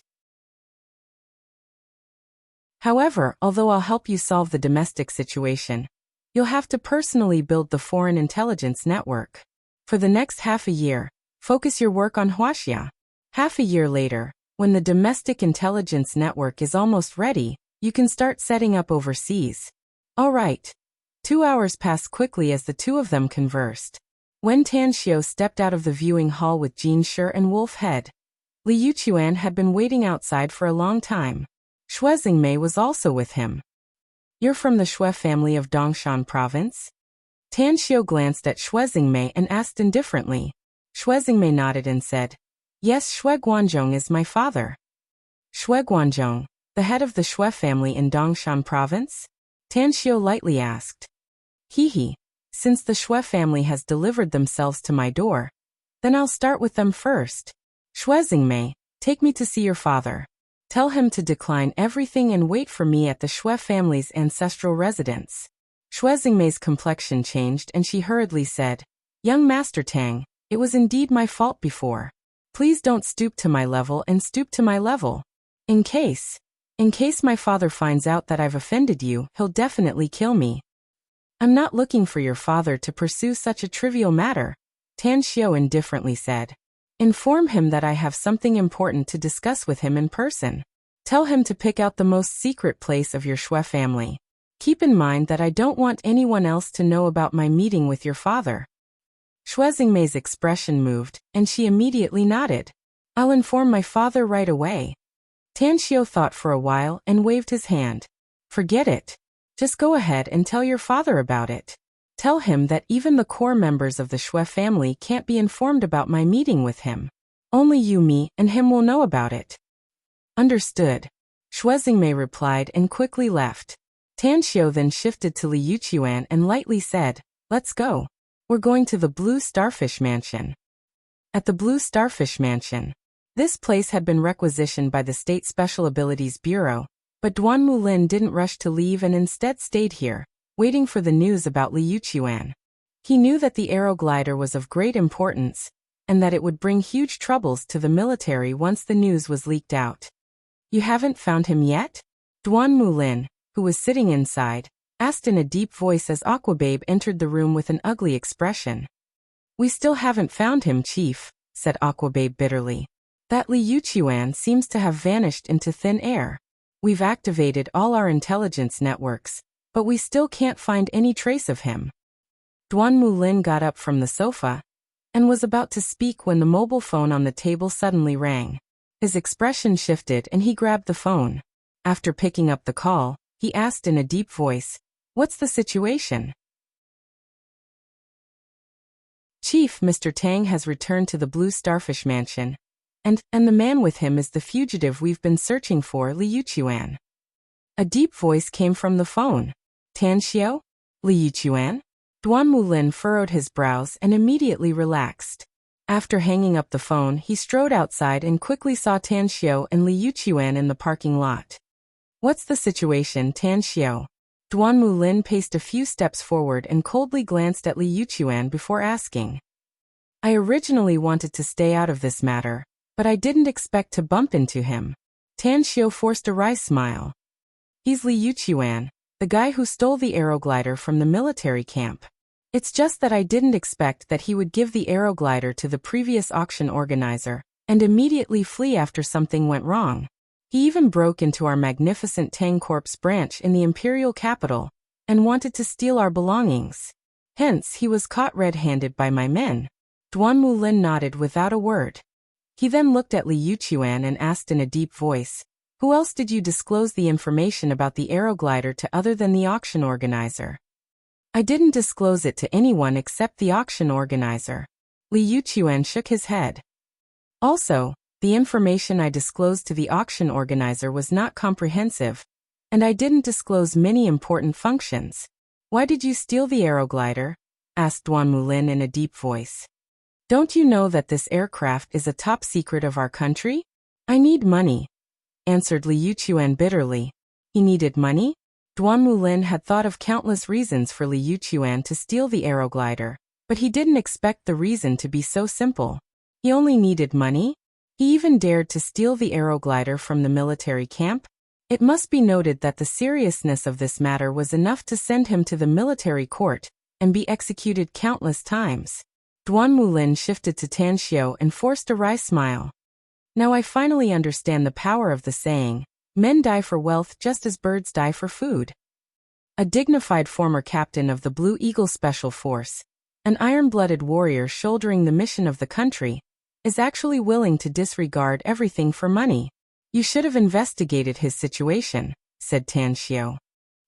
However, although I'll help you solve the domestic situation, you'll have to personally build the foreign intelligence network. For the next half a year, focus your work on Wuxia. Half a year later, when the domestic intelligence network is almost ready, you can start setting up overseas." "All right." 2 hours passed quickly as the two of them conversed. When Tan Xiu stepped out of the viewing hall with Jin Shi and Wolf Head, Li Yuchuan had been waiting outside for a long time. Xue Xingmei was also with him. "You're from the Xue family of Dongshan province?" Tan Xiu glanced at Xue Xingmei and asked indifferently. Xue Xingmei nodded and said, "Yes, Xue Guanzhong is my father." "Xue Guanzhong, the head of the Xue family in Dongshan province?" Tan Xiu lightly asked. "He. Since the Xue family has delivered themselves to my door, then I'll start with them first. Xue Xingmei, take me to see your father. Tell him to decline everything and wait for me at the Xue family's ancestral residence." Xue Xingmei's complexion changed and she hurriedly said, "Young Master Tang, It was indeed my fault before. Please don't stoop to my level and stoop to my level. In case my father finds out that I've offended you, he'll definitely kill me. I'm not looking for your father to pursue such a trivial matter, Tan Xiao indifferently said. Inform him that I have something important to discuss with him in person. Tell him to pick out the most secret place of your Shui family. Keep in mind that I don't want anyone else to know about my meeting with your father. Shui Xingmei's expression moved, and she immediately nodded. I'll inform my father right away. Tan Xiao thought for a while and waved his hand. Forget it. Just go ahead and tell your father about it. Tell him that even the core members of the Shui family can't be informed about my meeting with him. Only you, me, and him will know about it. Understood. Shui Xingmei replied and quickly left. Tan Xiao then shifted to Li Yuqian and lightly said, Let's go. We're going to the Blue Starfish Mansion. At the Blue Starfish Mansion. This place had been requisitioned by the State Special Abilities Bureau, but Duan Mulin didn't rush to leave and instead stayed here, waiting for the news about Li Yuqian. He knew that the aeroglider was of great importance, and that it would bring huge troubles to the military once the news was leaked out. You haven't found him yet? Duan Mulin, who was sitting inside, asked in a deep voice as Aquababe entered the room with an ugly expression. We still haven't found him, Chief, said Aquababe bitterly. That Li Yuqian seems to have vanished into thin air. We've activated all our intelligence networks, but we still can't find any trace of him. Duan Mulin got up from the sofa and was about to speak when the mobile phone on the table suddenly rang. His expression shifted and he grabbed the phone. After picking up the call, he asked in a deep voice, What's the situation? Chief, Mr. Tang has returned to the Blue Starfish Mansion. And the man with him is the fugitive we've been searching for, Li Yuqian. A deep voice came from the phone. Tan Xiao? Li Yuqian? Duan Mulin furrowed his brows and immediately relaxed. After hanging up the phone, he strode outside and quickly saw Tan Xiao and Li Yuqian in the parking lot. What's the situation, Tan Xiao? Duan Mulin paced a few steps forward and coldly glanced at Li Yuqian before asking. I originally wanted to stay out of this matter, but I didn't expect to bump into him. Tan Xiao forced a wry smile. He's Li Yuqian, the guy who stole the aeroglider from the military camp. It's just that I didn't expect that he would give the aeroglider to the previous auction organizer and immediately flee after something went wrong. He even broke into our magnificent Tang Corp's branch in the imperial capital and wanted to steal our belongings. Hence, he was caught red-handed by my men. Duan Mulin nodded without a word. He then looked at Li Yuqian and asked in a deep voice, Who else did you disclose the information about the aeroglider to other than the auction organizer? I didn't disclose it to anyone except the auction organizer. Li Yuqian shook his head. Also, the information I disclosed to the auction organizer was not comprehensive, and I didn't disclose many important functions. Why did you steal the aeroglider? Asked Duan Mulin in a deep voice. Don't you know that this aircraft is a top secret of our country? I need money, answered Li Yuqian bitterly. He needed money? Duan Mulin had thought of countless reasons for Li Yuqian to steal the aeroglider, but he didn't expect the reason to be so simple. He only needed money? He even dared to steal the aeroglider from the military camp? It must be noted that the seriousness of this matter was enough to send him to the military court and be executed countless times. Duan Mulin shifted to Tan Xiao and forced a wry smile. Now I finally understand the power of the saying, men die for wealth just as birds die for food. A dignified former captain of the Blue Eagle Special Force, an iron-blooded warrior shouldering the mission of the country, is actually willing to disregard everything for money. You should have investigated his situation, said Tan Xiao.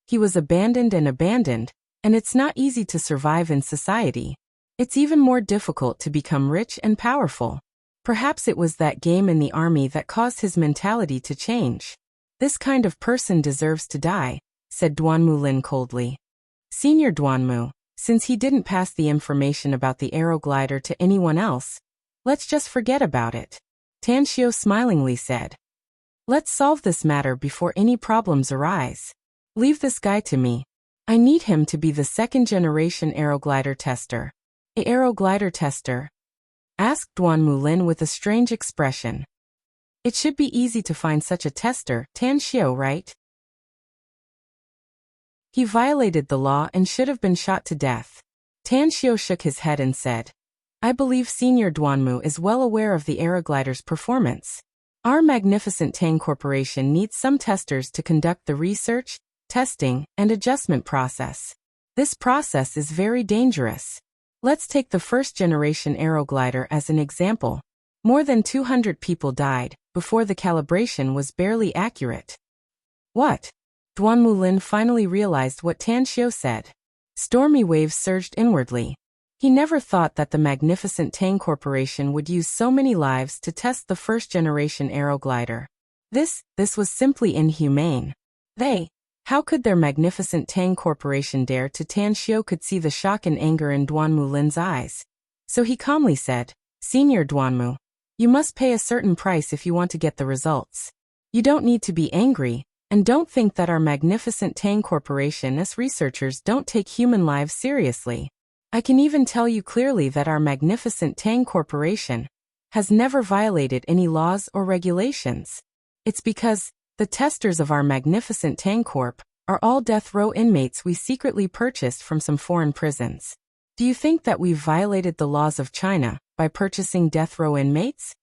He was abandoned, and it's not easy to survive in society. It's even more difficult to become rich and powerful. Perhaps it was that game in the army that caused his mentality to change. This kind of person deserves to die, said Duan Mulin coldly. Senior Duanmu, since he didn't pass the information about the aeroglider to anyone else, let's just forget about it. Tan Xiao smilingly said. Let's solve this matter before any problems arise. Leave this guy to me. I need him to be the second-generation aeroglider tester. A aeroglider tester? asked Duan Mulin with a strange expression. It should be easy to find such a tester, Tan Xiao, right? He violated the law and should have been shot to death. Tan Xiao shook his head and said, I believe Senior Duanmu is well aware of the Aeroglider's performance. Our magnificent Tang Corporation needs some testers to conduct the research, testing, and adjustment process. This process is very dangerous. Let's take the first-generation Aeroglider as an example. More than 200 people died before the calibration was barely accurate. What? Duan Mulin finally realized what Tan Xiao said. Stormy waves surged inwardly. He never thought that the magnificent Tang Corporation would use so many lives to test the first-generation Aeroglider. This was simply inhumane. How could their magnificent Tang Corporation dare to? Tan Xiao could see the shock and anger in Duan Mulin's eyes. So he calmly said, Senior Duanmu, you must pay a certain price if you want to get the results. You don't need to be angry, and don't think that our magnificent Tang Corporation as researchers don't take human lives seriously. I can even tell you clearly that our magnificent Tang Corporation has never violated any laws or regulations. It's because the testers of our magnificent Tang Corp are all death row inmates we secretly purchased from some foreign prisons. Do you think that we've violated the laws of China by purchasing death row inmates?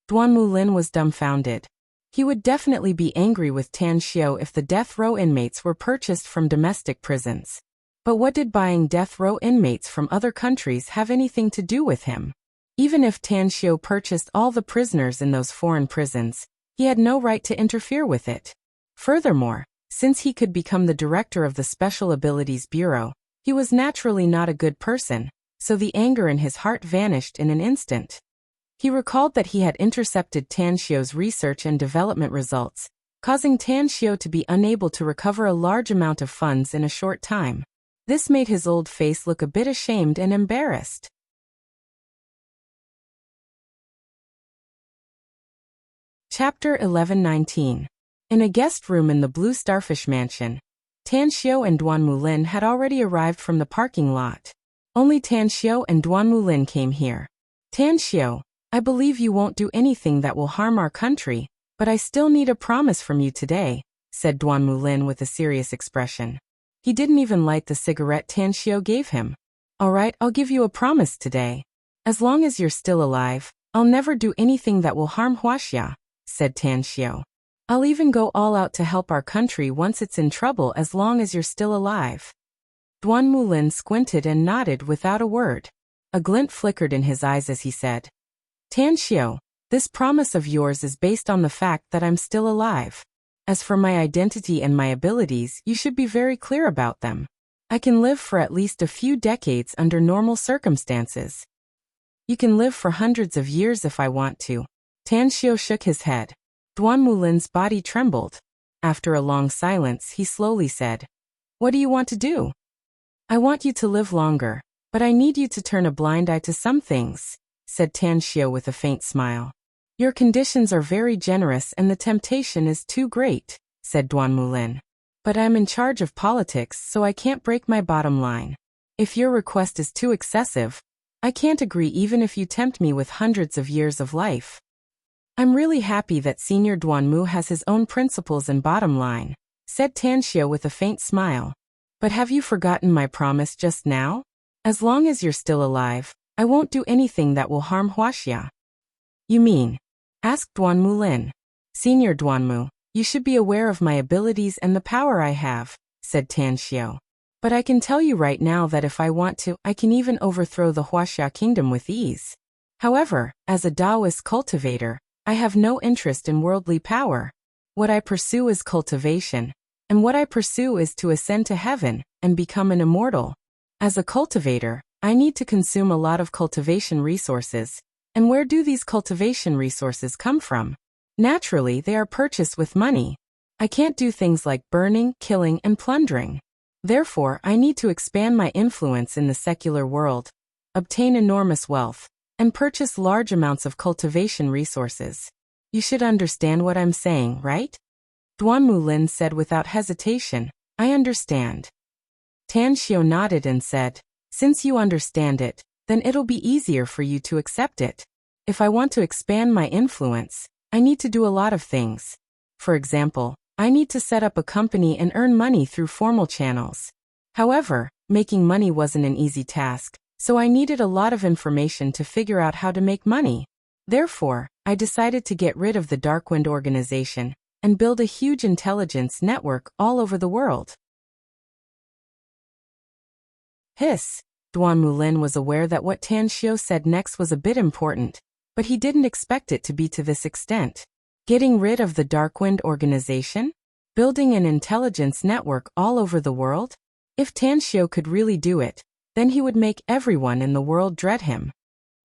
Duan Mulin was dumbfounded. He would definitely be angry with Tan Xiao if the death row inmates were purchased from domestic prisons. But what did buying death row inmates from other countries have anything to do with him? Even if Tan Xiao purchased all the prisoners in those foreign prisons, he had no right to interfere with it. Furthermore, since he could become the director of the Special Abilities Bureau, he was naturally not a good person, so the anger in his heart vanished in an instant. He recalled that he had intercepted Tan Xiao's research and development results, causing Tan Xiao to be unable to recover a large amount of funds in a short time. This made his old face look a bit ashamed and embarrassed. Chapter 11-19. In a guest room in the Blue Starfish Mansion, Tan Xiao and Duan Mulin had already arrived from the parking lot. Only Tan Xiao and Duan Mulin came here. Tan Xiao, I believe you won't do anything that will harm our country, but I still need a promise from you today, said Duan Mulin with a serious expression. He didn't even light the cigarette Tan Xiao gave him. All right, I'll give you a promise today. As long as you're still alive, I'll never do anything that will harm Wuxia, said Tan Xiao. I'll even go all out to help our country once it's in trouble as long as you're still alive. Duan Mulin squinted and nodded without a word. A glint flickered in his eyes as he said, Tan Xiao, this promise of yours is based on the fact that I'm still alive. As for my identity and my abilities, you should be very clear about them. I can live for at least a few decades under normal circumstances. You can live for hundreds of years if I want to. Tan Xiao shook his head. Duan Mulin's body trembled. After a long silence, he slowly said, What do you want to do? I want you to live longer, but I need you to turn a blind eye to some things, said Tan Xiao with a faint smile. Your conditions are very generous and the temptation is too great, said Duan Mulin. But I'm in charge of politics, so I can't break my bottom line. If your request is too excessive, I can't agree even if you tempt me with hundreds of years of life. I'm really happy that Senior Duanmu has his own principles and bottom line, said Tan Xiao with a faint smile. But have you forgotten my promise just now? As long as you're still alive, I won't do anything that will harm Wuxia. You mean? Asked Duan Mulin. Senior Duanmu, you should be aware of my abilities and the power I have, said Tan Xiao. But I can tell you right now that if I want to, I can even overthrow the Wuxia kingdom with ease. However, as a Taoist cultivator, I have no interest in worldly power. What I pursue is cultivation, and what I pursue is to ascend to heaven and become an immortal. As a cultivator, I need to consume a lot of cultivation resources. And where do these cultivation resources come from? Naturally, they are purchased with money. I can't do things like burning, killing, and plundering. Therefore, I need to expand my influence in the secular world, obtain enormous wealth, and purchase large amounts of cultivation resources. You should understand what I'm saying, right? Duan Mulin said without hesitation, I understand. Tan Xiao nodded and said, Since you understand it, then it'll be easier for you to accept it. If I want to expand my influence, I need to do a lot of things. For example, I need to set up a company and earn money through formal channels. However, making money wasn't an easy task, so I needed a lot of information to figure out how to make money. Therefore, I decided to get rid of the Darkwind organization and build a huge intelligence network all over the world. Hiss. Duan Mulin was aware that what Tan Xiao said next was a bit important, but he didn't expect it to be to this extent. Getting rid of the Darkwind organization? Building an intelligence network all over the world? If Tan Xiao could really do it, then he would make everyone in the world dread him.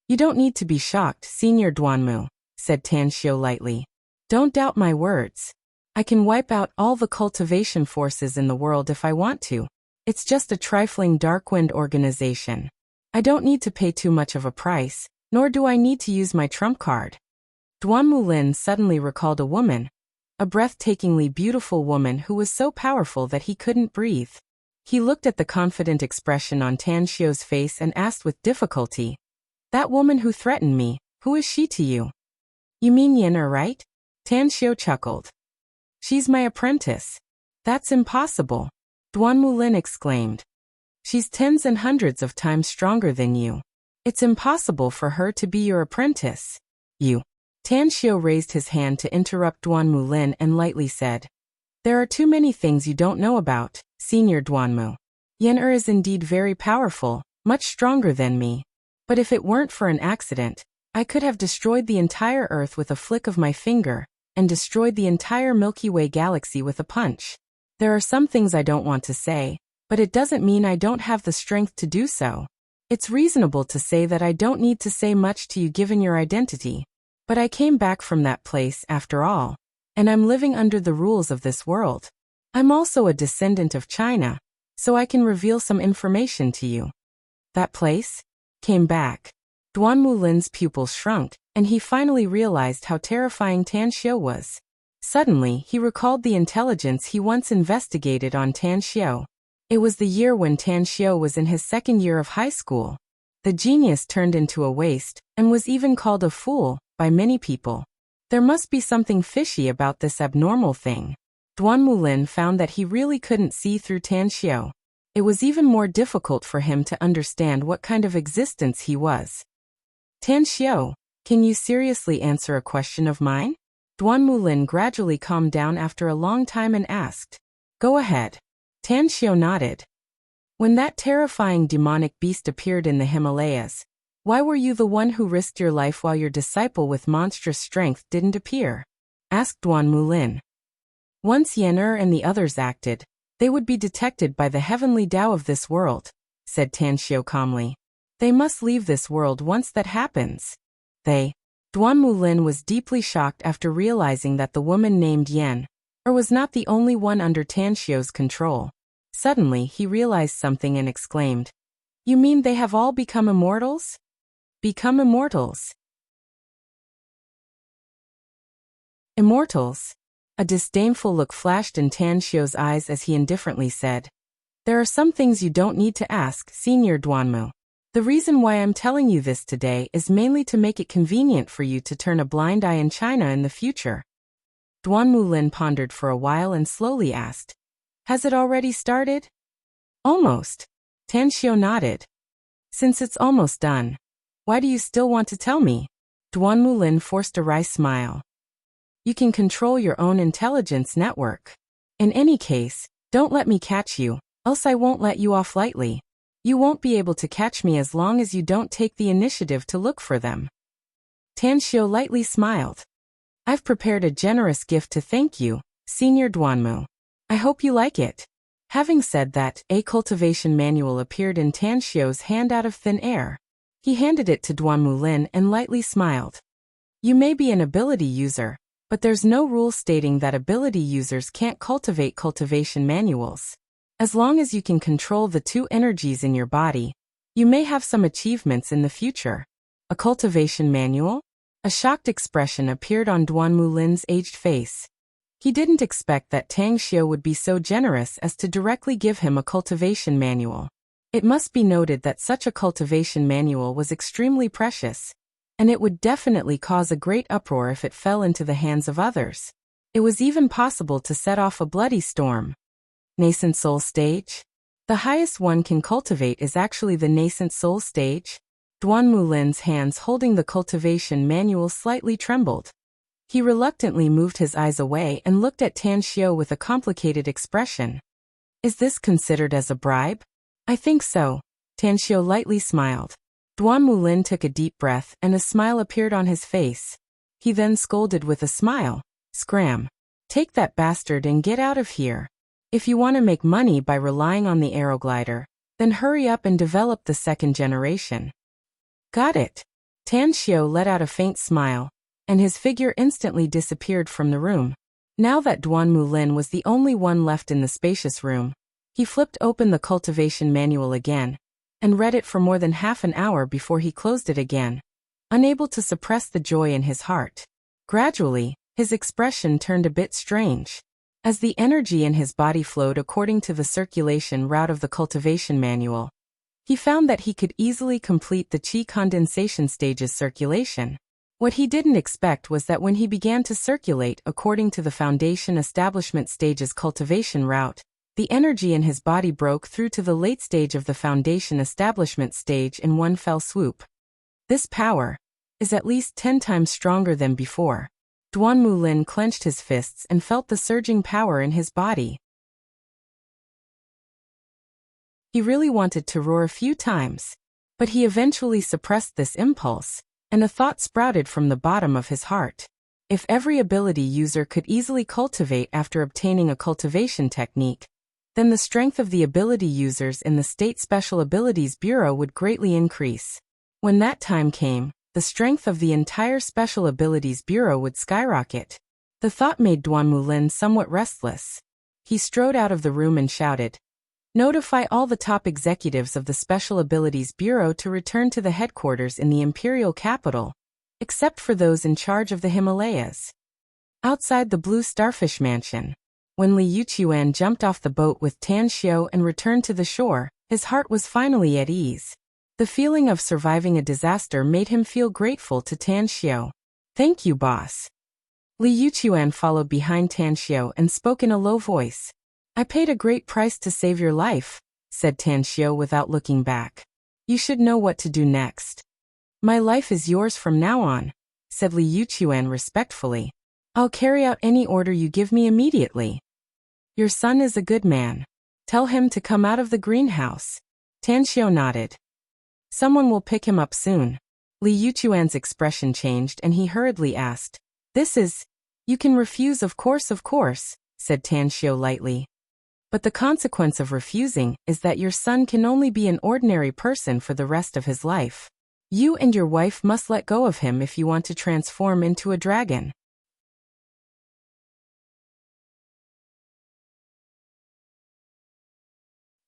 You don't need to be shocked, Senior Duanmu, said Tan Xiao lightly. Don't doubt my words. I can wipe out all the cultivation forces in the world if I want to. It's just a trifling Darkwind organization. I don't need to pay too much of a price, nor do I need to use my trump card. Duan Mulin suddenly recalled a woman, a breathtakingly beautiful woman who was so powerful that he couldn't breathe. He looked at the confident expression on Tan Xiao's face and asked with difficulty, "That woman who threatened me, who is she to you?" "You mean Yin, right?" Tan Xiao chuckled. "She's my apprentice." "That's impossible," Duan Mulin exclaimed. "She's tens and hundreds of times stronger than you. It's impossible for her to be your apprentice." "You." Tan Xiao raised his hand to interrupt Duan Mulin and lightly said, "There are too many things you don't know about, Senior Duanmu. Yen is indeed very powerful, much stronger than me. But if it weren't for an accident, I could have destroyed the entire Earth with a flick of my finger, and destroyed the entire Milky Way galaxy with a punch. There are some things I don't want to say, but it doesn't mean I don't have the strength to do so. It's reasonable to say that I don't need to say much to you given your identity. But I came back from that place after all, and I'm living under the rules of this world. I'm also a descendant of China, so I can reveal some information to you." "That place?" "Came back." Duan Mulin's pupils shrunk, and he finally realized how terrifying Tan Xiao was. Suddenly, he recalled the intelligence he once investigated on Tan Xiao. It was the year when Tan Xiao was in his second year of high school. The genius turned into a waste, and was even called a fool by many people. There must be something fishy about this abnormal thing. Duan Mulin found that he really couldn't see through Tan Xiao. It was even more difficult for him to understand what kind of existence he was. "Tan Xiao, can you seriously answer a question of mine?" Duan Mulin gradually calmed down after a long time and asked. "Go ahead." Tan Xiao nodded. "When that terrifying demonic beast appeared in the Himalayas, why were you the one who risked your life while your disciple with monstrous strength didn't appear?" asked Duan Mulin. "Once Yan'er and the others acted, they would be detected by the heavenly Tao of this world," said Tan Xiao calmly. "They must leave this world once that happens." "They?" Duan Mulin was deeply shocked after realizing that the woman named Yan was not the only one under Tan Xiao's control. Suddenly, he realized something and exclaimed, "You mean they have all become immortals?" "Become immortals?" "Immortals?" A disdainful look flashed in Tan Xiao's eyes as he indifferently said, "There are some things you don't need to ask, Senior Duanmu. The reason why I'm telling you this today is mainly to make it convenient for you to turn a blind eye in China in the future." Duan Mulin pondered for a while and slowly asked, "Has it already started?" "Almost." Tan Xiao nodded. "Since it's almost done, why do you still want to tell me?" Duan Mulin forced a wry smile. "You can control your own intelligence network. In any case, don't let me catch you, else I won't let you off lightly. You won't be able to catch me as long as you don't take the initiative to look for them." Tan Xiao lightly smiled. "I've prepared a generous gift to thank you, Senior Duanmu. I hope you like it." Having said that, a cultivation manual appeared in Tan Xiao's hand out of thin air. He handed it to Duan Mulin and lightly smiled. "You may be an ability user, but there's no rule stating that ability users can't cultivate cultivation manuals. As long as you can control the two energies in your body, you may have some achievements in the future." "A cultivation manual?" A shocked expression appeared on Duan Mulin's aged face. He didn't expect that Tang Xiao would be so generous as to directly give him a cultivation manual. It must be noted that such a cultivation manual was extremely precious, and it would definitely cause a great uproar if it fell into the hands of others. It was even possible to set off a bloody storm. Nascent soul stage? The highest one can cultivate is actually the nascent soul stage. Duan Mulin's hands holding the cultivation manual slightly trembled. He reluctantly moved his eyes away and looked at Tan Xiao with a complicated expression. Is this considered as a bribe? I think so. Tan Xiao lightly smiled. Duan Mulin took a deep breath and a smile appeared on his face. He then scolded with a smile. Scram. Take that bastard and get out of here. If you want to make money by relying on the aeroglider, then hurry up and develop the second generation. Got it. Tan Xiao let out a faint smile, and his figure instantly disappeared from the room. Now that Duan Mulin was the only one left in the spacious room, he flipped open the cultivation manual again, and read it for more than half an hour before he closed it again, unable to suppress the joy in his heart. Gradually, his expression turned a bit strange. As the energy in his body flowed according to the circulation route of the cultivation manual, he found that he could easily complete the qi condensation stage's circulation. What he didn't expect was that when he began to circulate according to the foundation establishment stage's cultivation route, the energy in his body broke through to the late stage of the foundation establishment stage in one fell swoop. This power is at least 10 times stronger than before. Duan Mulin clenched his fists and felt the surging power in his body. He really wanted to roar a few times, but he eventually suppressed this impulse, and a thought sprouted from the bottom of his heart. If every ability user could easily cultivate after obtaining a cultivation technique, then the strength of the ability users in the State Special Abilities Bureau would greatly increase. When that time came, the strength of the entire Special Abilities Bureau would skyrocket. The thought made Duan Mulin somewhat restless. He strode out of the room and shouted, "Notify all the top executives of the Special Abilities Bureau to return to the headquarters in the imperial capital, except for those in charge of the Himalayas." Outside the Blue Starfish Mansion, when Li Yuchuan jumped off the boat with Tan Xiao and returned to the shore, his heart was finally at ease. The feeling of surviving a disaster made him feel grateful to Tan Xiao. "Thank you, boss." Li Yuchuan followed behind Tan Xiao and spoke in a low voice. "I paid a great price to save your life," said Tan Xiao without looking back. "You should know what to do next." "My life is yours from now on," said Li Yuchuan respectfully. "I'll carry out any order you give me immediately." "Your son is a good man. Tell him to come out of the greenhouse." Tan Xiao nodded. "Someone will pick him up soon." Li Yuchuan's expression changed and he hurriedly asked, "This is—" "You can refuse, of course," said Tan Xiao lightly. "But the consequence of refusing is that your son can only be an ordinary person for the rest of his life. You and your wife must let go of him if you want to transform into a dragon."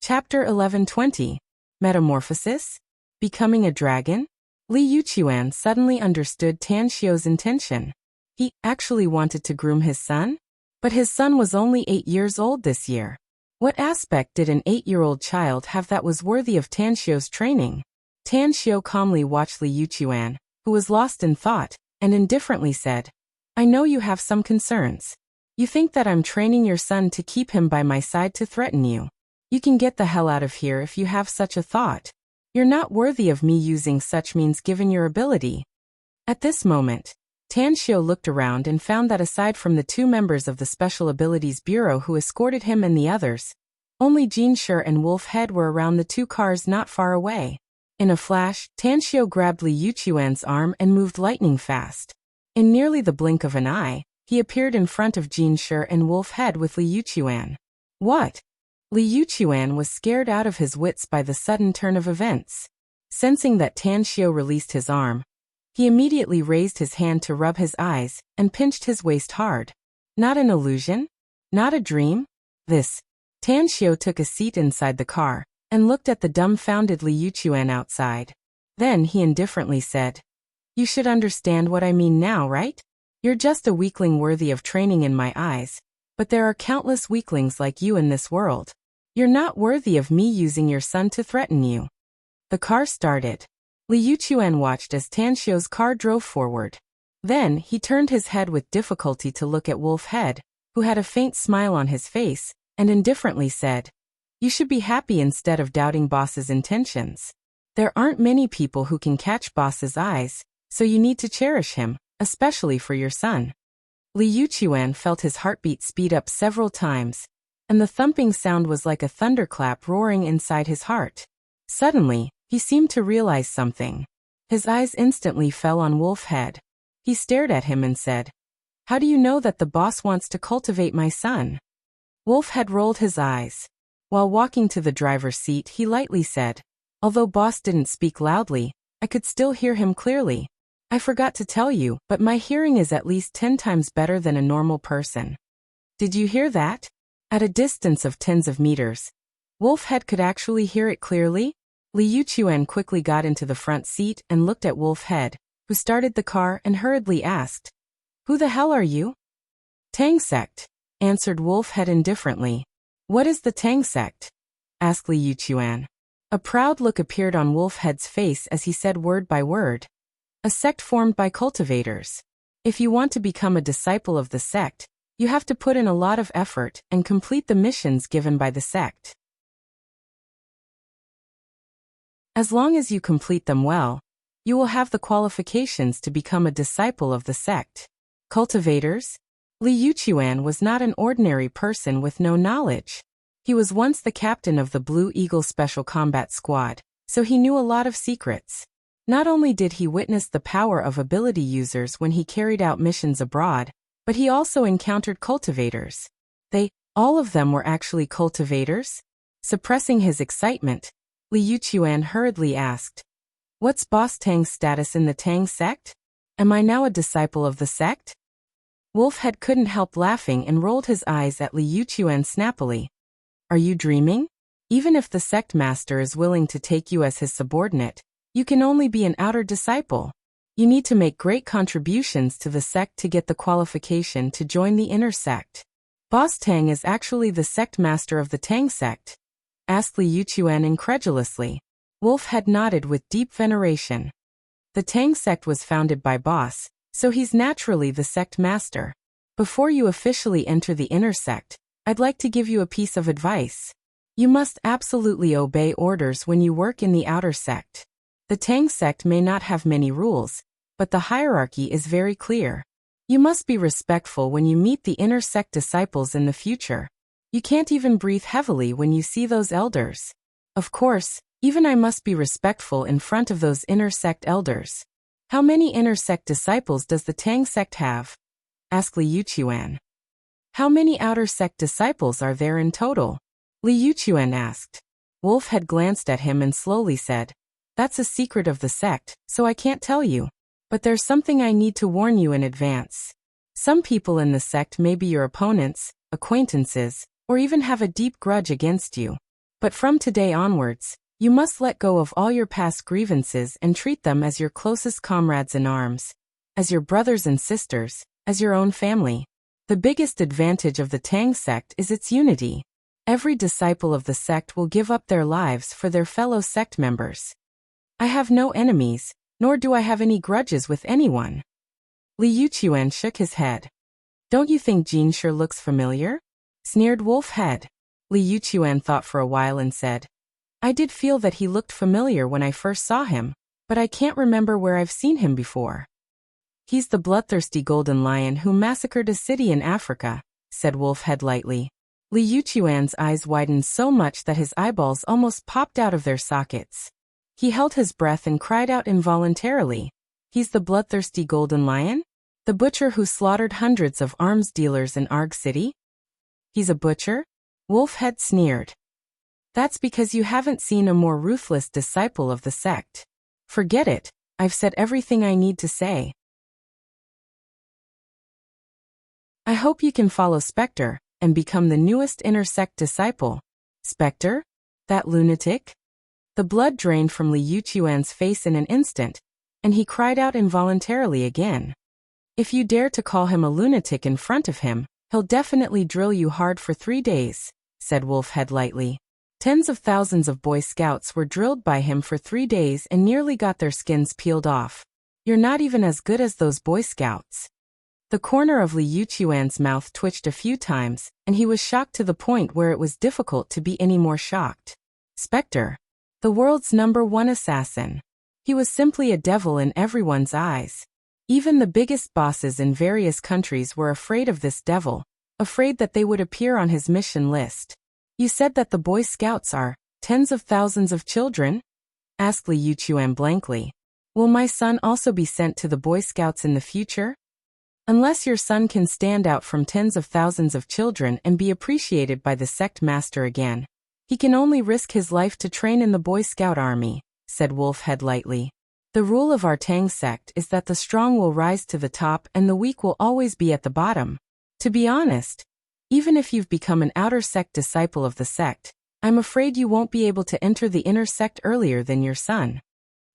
Chapter 1120. Metamorphosis? Becoming a dragon? Li Yuchuan suddenly understood Tan Xiao's intention. He actually wanted to groom his son? But his son was only 8 years old this year. What aspect did an 8-year-old child have that was worthy of Tan Xiao's training? Tan Xiao calmly watched Li Yuchuan, who was lost in thought, and indifferently said, "I know you have some concerns. You think that I'm training your son to keep him by my side to threaten you. You can get the hell out of here if you have such a thought. You're not worthy of me using such means given your ability." At this moment, Tan Xiao looked around and found that aside from the 2 members of the Special Abilities Bureau who escorted him and the others, only Jin Shi and Wolf Head were around the 2 cars not far away. In a flash, Tan Xiao grabbed Li Yuchuan's arm and moved lightning fast. In nearly the blink of an eye, he appeared in front of Jin Shi and Wolf Head with Li Yuchuan. "What?" Li Yuchuan was scared out of his wits by the sudden turn of events. Sensing that Tan Xiao released his arm, he immediately raised his hand to rub his eyes and pinched his waist hard. Not an illusion? Not a dream? This. Tan Xiao took a seat inside the car and looked at the dumbfounded Li Yuchuan outside. Then he indifferently said, "You should understand what I mean now, right? You're just a weakling worthy of training in my eyes, but there are countless weaklings like you in this world. You're not worthy of me using your son to threaten you. The car started. Li Yuchuan watched as Tan Xiu's car drove forward. Then, he turned his head with difficulty to look at Wolf Head, who had a faint smile on his face, and indifferently said, "You should be happy instead of doubting boss's intentions. There aren't many people who can catch boss's eyes, so you need to cherish him, especially for your son." Li Yuchuan felt his heartbeat speed up several times, and the thumping sound was like a thunderclap roaring inside his heart. Suddenly, he seemed to realize something. His eyes instantly fell on Wolf Head. He stared at him and said, "How do you know that the boss wants to cultivate my son?" Wolf Head rolled his eyes. While walking to the driver's seat, he lightly said, "Although boss didn't speak loudly, I could still hear him clearly. I forgot to tell you, but my hearing is at least 10 times better than a normal person." Did you hear that? At a distance of tens of meters, Wolf Head could actually hear it clearly. Li Yuchuan quickly got into the front seat and looked at Wolf Head, who started the car and hurriedly asked, "Who the hell are you?" "Tang sect," answered Wolf Head indifferently. "What is the Tang sect?" asked Li Yuchuan. A proud look appeared on Wolf Head's face as he said word by word. "A sect formed by cultivators. If you want to become a disciple of the sect, you have to put in a lot of effort and complete the missions given by the sect. As long as you complete them well, you will have the qualifications to become a disciple of the sect." Cultivators? Li Yuchuan was not an ordinary person with no knowledge. He was once the captain of the Blue Eagle Special Combat Squad, so he knew a lot of secrets. Not only did he witness the power of ability users when he carried out missions abroad, but he also encountered cultivators. All of them were actually cultivators? Suppressing his excitement, Li Yuchuan hurriedly asked, "What's Boss Tang's status in the Tang sect? Am I now a disciple of the sect?" Wolf Head couldn't help laughing and rolled his eyes at Li Yuchuan snappily. "Are you dreaming? Even if the sect master is willing to take you as his subordinate, you can only be an outer disciple. You need to make great contributions to the sect to get the qualification to join the inner sect." "Boss Tang is actually the sect master of the Tang sect?" asked Li Yuchuan incredulously. Wolf Head nodded with deep veneration. "The Tang sect was founded by Boss, so he's naturally the sect master. Before you officially enter the inner sect, I'd like to give you a piece of advice. You must absolutely obey orders when you work in the outer sect. The Tang sect may not have many rules, but the hierarchy is very clear. You must be respectful when you meet the inner sect disciples in the future. You can't even breathe heavily when you see those elders. Of course, even I must be respectful in front of those inner sect elders." "How many inner sect disciples does the Tang sect have?" asked Li Yuchuan. "How many outer sect disciples are there in total?" Li Yuchuan asked. Wolf Head glanced at him and slowly said, "That's a secret of the sect, so I can't tell you. But there's something I need to warn you in advance. Some people in the sect may be your opponents, acquaintances, or even have a deep grudge against you. But from today onwards, you must let go of all your past grievances and treat them as your closest comrades in arms, as your brothers and sisters, as your own family. The biggest advantage of the Tang sect is its unity. Every disciple of the sect will give up their lives for their fellow sect members. I have no enemies, nor do I have any grudges with anyone." Li Yuchuan shook his head. "Don't you think Jin sure looks familiar?" sneered Wolf Head. Li Yuchuan thought for a while and said, "I did feel that he looked familiar when I first saw him, but I can't remember where I've seen him before." "He's the bloodthirsty golden lion who massacred a city in Africa," said Wolf Head lightly. Li Yuchuan's eyes widened so much that his eyeballs almost popped out of their sockets. He held his breath and cried out involuntarily, "He's the bloodthirsty golden lion? The butcher who slaughtered hundreds of arms dealers in Arg City? He's a butcher?" Wolf Head sneered. "That's because you haven't seen a more ruthless disciple of the sect. Forget it, I've said everything I need to say. I hope you can follow Spectre and become the newest inner sect disciple." "Spectre? That lunatic?" The blood drained from Li Yuchuan's face in an instant, and he cried out involuntarily again. "If you dare to call him a lunatic in front of him, he'll definitely drill you hard for 3 days," said Wolf Head lightly. Tens of thousands of Boy Scouts were drilled by him for 3 days and nearly got their skins peeled off. You're not even as good as those Boy Scouts. The corner of Li Yuchuan's mouth twitched a few times, and he was shocked to the point where it was difficult to be any more shocked. Spectre. The world's #1 assassin. He was simply a devil in everyone's eyes. Even the biggest bosses in various countries were afraid of this devil, afraid that they would appear on his mission list. You said that the Boy Scouts are tens of thousands of children? Asked Li Yuchuan blankly. Will my son also be sent to the Boy Scouts in the future? Unless your son can stand out from tens of thousands of children and be appreciated by the sect master again, he can only risk his life to train in the Boy Scout army, said Wolfhead lightly. The rule of our Tang sect is that the strong will rise to the top and the weak will always be at the bottom. To be honest, even if you've become an outer sect disciple of the sect, I'm afraid you won't be able to enter the inner sect earlier than your son.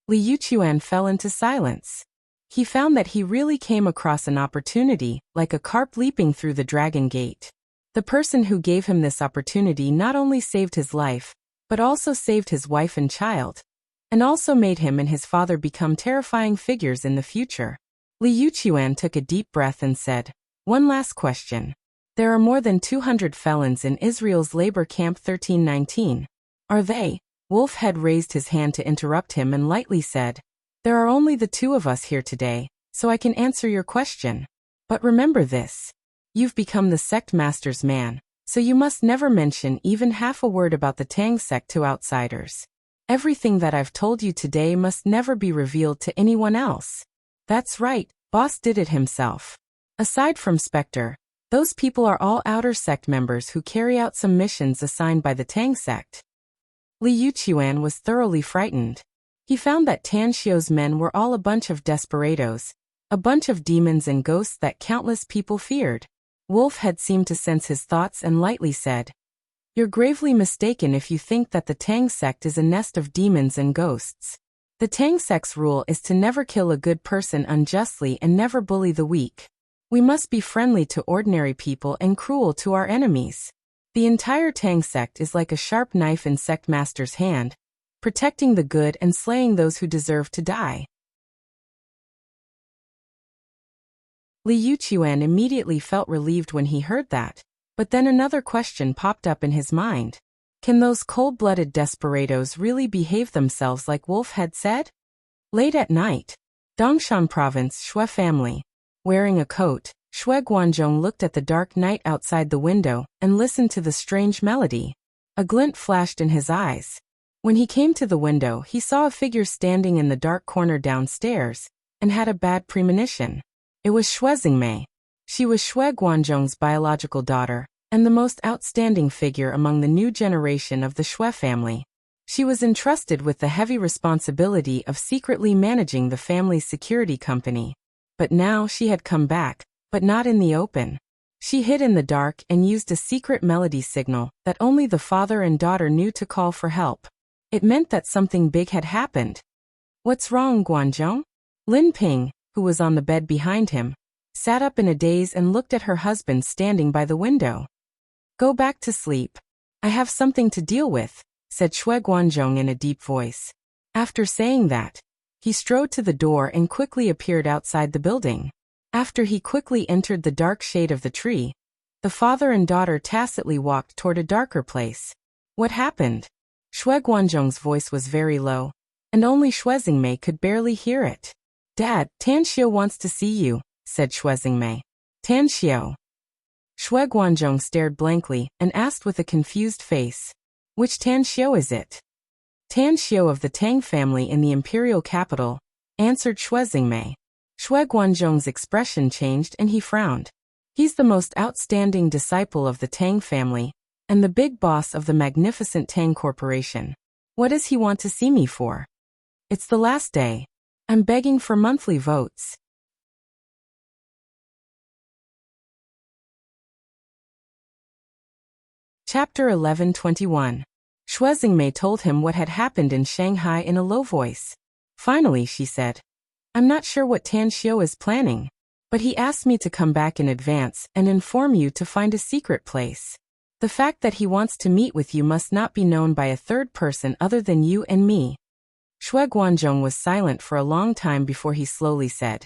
Li Yuchuan fell into silence. He found that he really came across an opportunity, like a carp leaping through the dragon gate. The person who gave him this opportunity not only saved his life, but also saved his wife and child, and also made him and his father become terrifying figures in the future. Li Yuchuan took a deep breath and said, "One last question. There are more than 200 felons in Israel's labor camp 1319. Are they?" Wolfhead raised his hand to interrupt him and lightly said, "There are only the 2 of us here today, so I can answer your question. But remember this. You've become the sect master's man, so you must never mention even half a word about the Tang sect to outsiders. Everything that I've told you today must never be revealed to anyone else." That's right, boss did it himself. Aside from Spectre, those people are all outer sect members who carry out some missions assigned by the Tang sect. Li Yuchuan was thoroughly frightened. He found that Tan Xiu's men were all a bunch of desperados, a bunch of demons and ghosts that countless people feared. Wolf had seemed to sense his thoughts and lightly said, "You're gravely mistaken if you think that the Tang sect is a nest of demons and ghosts. The Tang sect's rule is to never kill a good person unjustly and never bully the weak. We must be friendly to ordinary people and cruel to our enemies. The entire Tang sect is like a sharp knife in sect master's hand, protecting the good and slaying those who deserve to die." Li Yuchuan immediately felt relieved when he heard that, but then another question popped up in his mind. Can those cold-blooded desperados really behave themselves like Wolf had said? Late at night, Dongshan Province, Shui family. Wearing a coat, Shui Guanzhong looked at the dark night outside the window and listened to the strange melody. A glint flashed in his eyes. When he came to the window, he saw a figure standing in the dark corner downstairs, and had a bad premonition. It was Shui Xingmei. She was Shui Guanzhong's biological daughter, and the most outstanding figure among the new generation of the Shui family. She was entrusted with the heavy responsibility of secretly managing the family's security company. But now she had come back, but not in the open. She hid in the dark and used a secret melody signal that only the father and daughter knew to call for help. It meant that something big had happened. "What's wrong, Guanzhong?" Lin Ping, who was on the bed behind him, sat up in a daze and looked at her husband standing by the window. "Go back to sleep. I have something to deal with," said Shui Guanzhong in a deep voice. After saying that, he strode to the door and quickly appeared outside the building. After he quickly entered the dark shade of the tree, the father and daughter tacitly walked toward a darker place. "What happened?" Shui Guanzhong's voice was very low, and only Shui Xingmei could barely hear it. "Dad, Tan Xiu wants to see you," said Shui Xingmei. "Tan Xiu?" Shui Guanzhong stared blankly and asked with a confused face, "Which Tan Xiu is it?" "Tan Xiu of the Tang family in the imperial capital," answered Shui Xingmei. Shui Guanzhong's expression changed and he frowned. "He's the most outstanding disciple of the Tang family, and the big boss of the magnificent Tang Corporation. What does he want to see me for? It's the last day. I'm begging for monthly votes." Chapter 11:21. Shui Xingmei told him what had happened in Shanghai in a low voice. Finally, she said, "I'm not sure what Tan Xiu is planning, but he asked me to come back in advance and inform you to find a secret place. The fact that he wants to meet with you must not be known by a third person other than you and me. Shui Guanzhong was silent for a long time before he slowly said,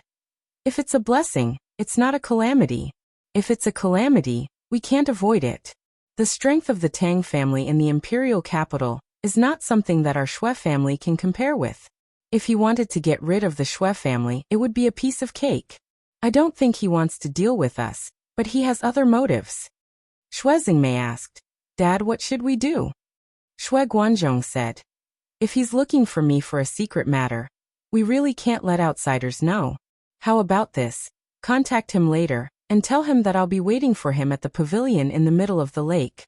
"If it's a blessing, it's not a calamity. If it's a calamity, we can't avoid it. The strength of the Tang family in the imperial capital is not something that our Shui family can compare with. If he wanted to get rid of the Shui family, it would be a piece of cake. I don't think he wants to deal with us, but he has other motives." Shui Xingmei asked, "Dad, what should we do?" Shui Guanzhong said, "If he's looking for me for a secret matter, we really can't let outsiders know. How about this? Contact him later, and tell him that I'll be waiting for him at the pavilion in the middle of the lake."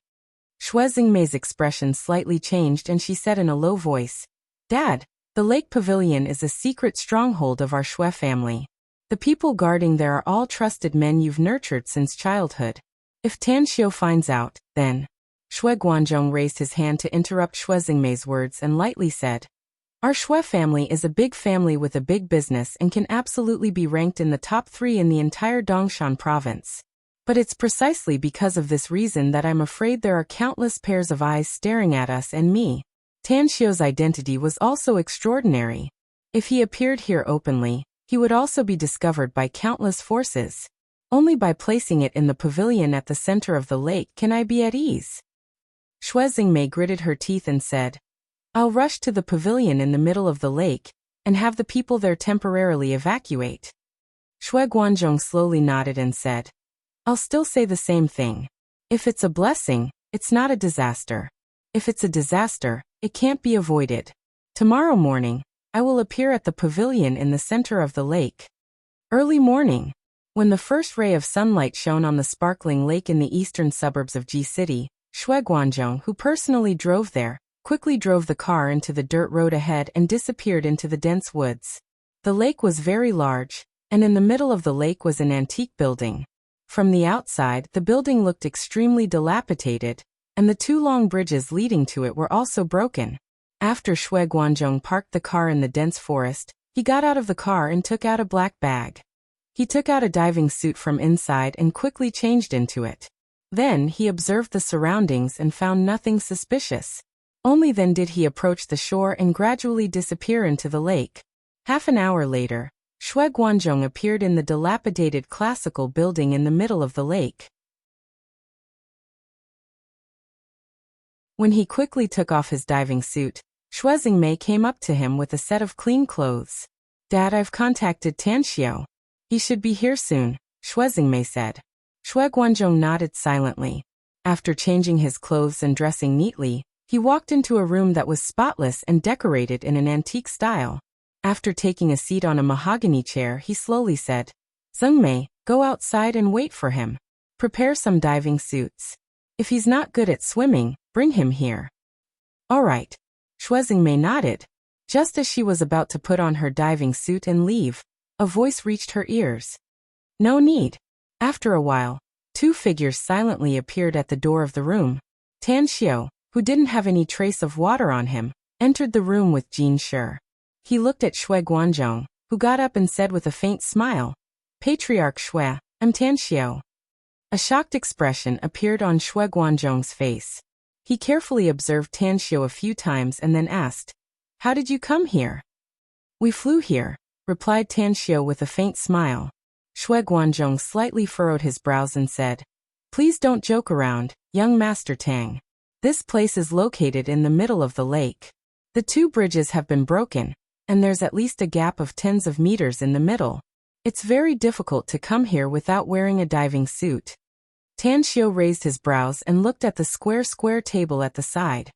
Shui Xingmei's expression slightly changed and she said in a low voice, "Dad, the lake pavilion is a secret stronghold of our Shui family. The people guarding there are all trusted men you've nurtured since childhood. If Tan Xiu finds out, then—" Shui Guanzhong raised his hand to interrupt Shui Xingmei's words and lightly said, "Our Shui family is a big family with a big business and can absolutely be ranked in the top 3 in the entire Dongshan province. But it's precisely because of this reason that I'm afraid there are countless pairs of eyes staring at us and me." Tan Xiu's identity was also extraordinary. If he appeared here openly, he would also be discovered by countless forces. Only by placing it in the pavilion at the center of the lake can I be at ease. Shui Xingmei gritted her teeth and said, "I'll rush to the pavilion in the middle of the lake and have the people there temporarily evacuate." Shui Guanzhong slowly nodded and said, "I'll still say the same thing. If it's a blessing, it's not a disaster. If it's a disaster, it can't be avoided. Tomorrow morning, I will appear at the pavilion in the center of the lake." Early morning, when the first ray of sunlight shone on the sparkling lake in the eastern suburbs of Ji City, Shui Guanzhong, who personally drove there, quickly drove the car into the dirt road ahead and disappeared into the dense woods. The lake was very large, and in the middle of the lake was an antique building. From the outside, the building looked extremely dilapidated, and the 2 long bridges leading to it were also broken. After Shui Guanzhong parked the car in the dense forest, he got out of the car and took out a black bag. He took out a diving suit from inside and quickly changed into it. Then he observed the surroundings and found nothing suspicious. Only then did he approach the shore and gradually disappear into the lake. Half an hour later, Shui Guanzhong appeared in the dilapidated classical building in the middle of the lake. When he quickly took off his diving suit, Shui Xingmei came up to him with a set of clean clothes. "Dad, I've contacted Tan Xiu. He should be here soon," Shui Xingmei said. Shui Guanzhong nodded silently. After changing his clothes and dressing neatly, he walked into a room that was spotless and decorated in an antique style. After taking a seat on a mahogany chair, he slowly said, "Xingmei, go outside and wait for him. Prepare some diving suits. If he's not good at swimming, bring him here." "All right." Shui Xingmei nodded. Just as she was about to put on her diving suit and leave, a voice reached her ears. "No need." After a while, 2 figures silently appeared at the door of the room. Tan Xiu, who didn't have any trace of water on him, entered the room with Jin Shi. He looked at Shui Guanzhong, who got up and said with a faint smile, "Patriarch Shui, I'm Tan Xiu." A shocked expression appeared on Shui Guanzhong's face. He carefully observed Tan Xiu a few times and then asked, "How did you come here?" "We flew here," replied Tan Xiu with a faint smile. Shui Guanzhong slightly furrowed his brows and said, "Please don't joke around, young Master Tang. This place is located in the middle of the lake. The 2 bridges have been broken, and there's at least a gap of tens of meters in the middle. It's very difficult to come here without wearing a diving suit." Tan Xiu raised his brows and looked at the square table at the side.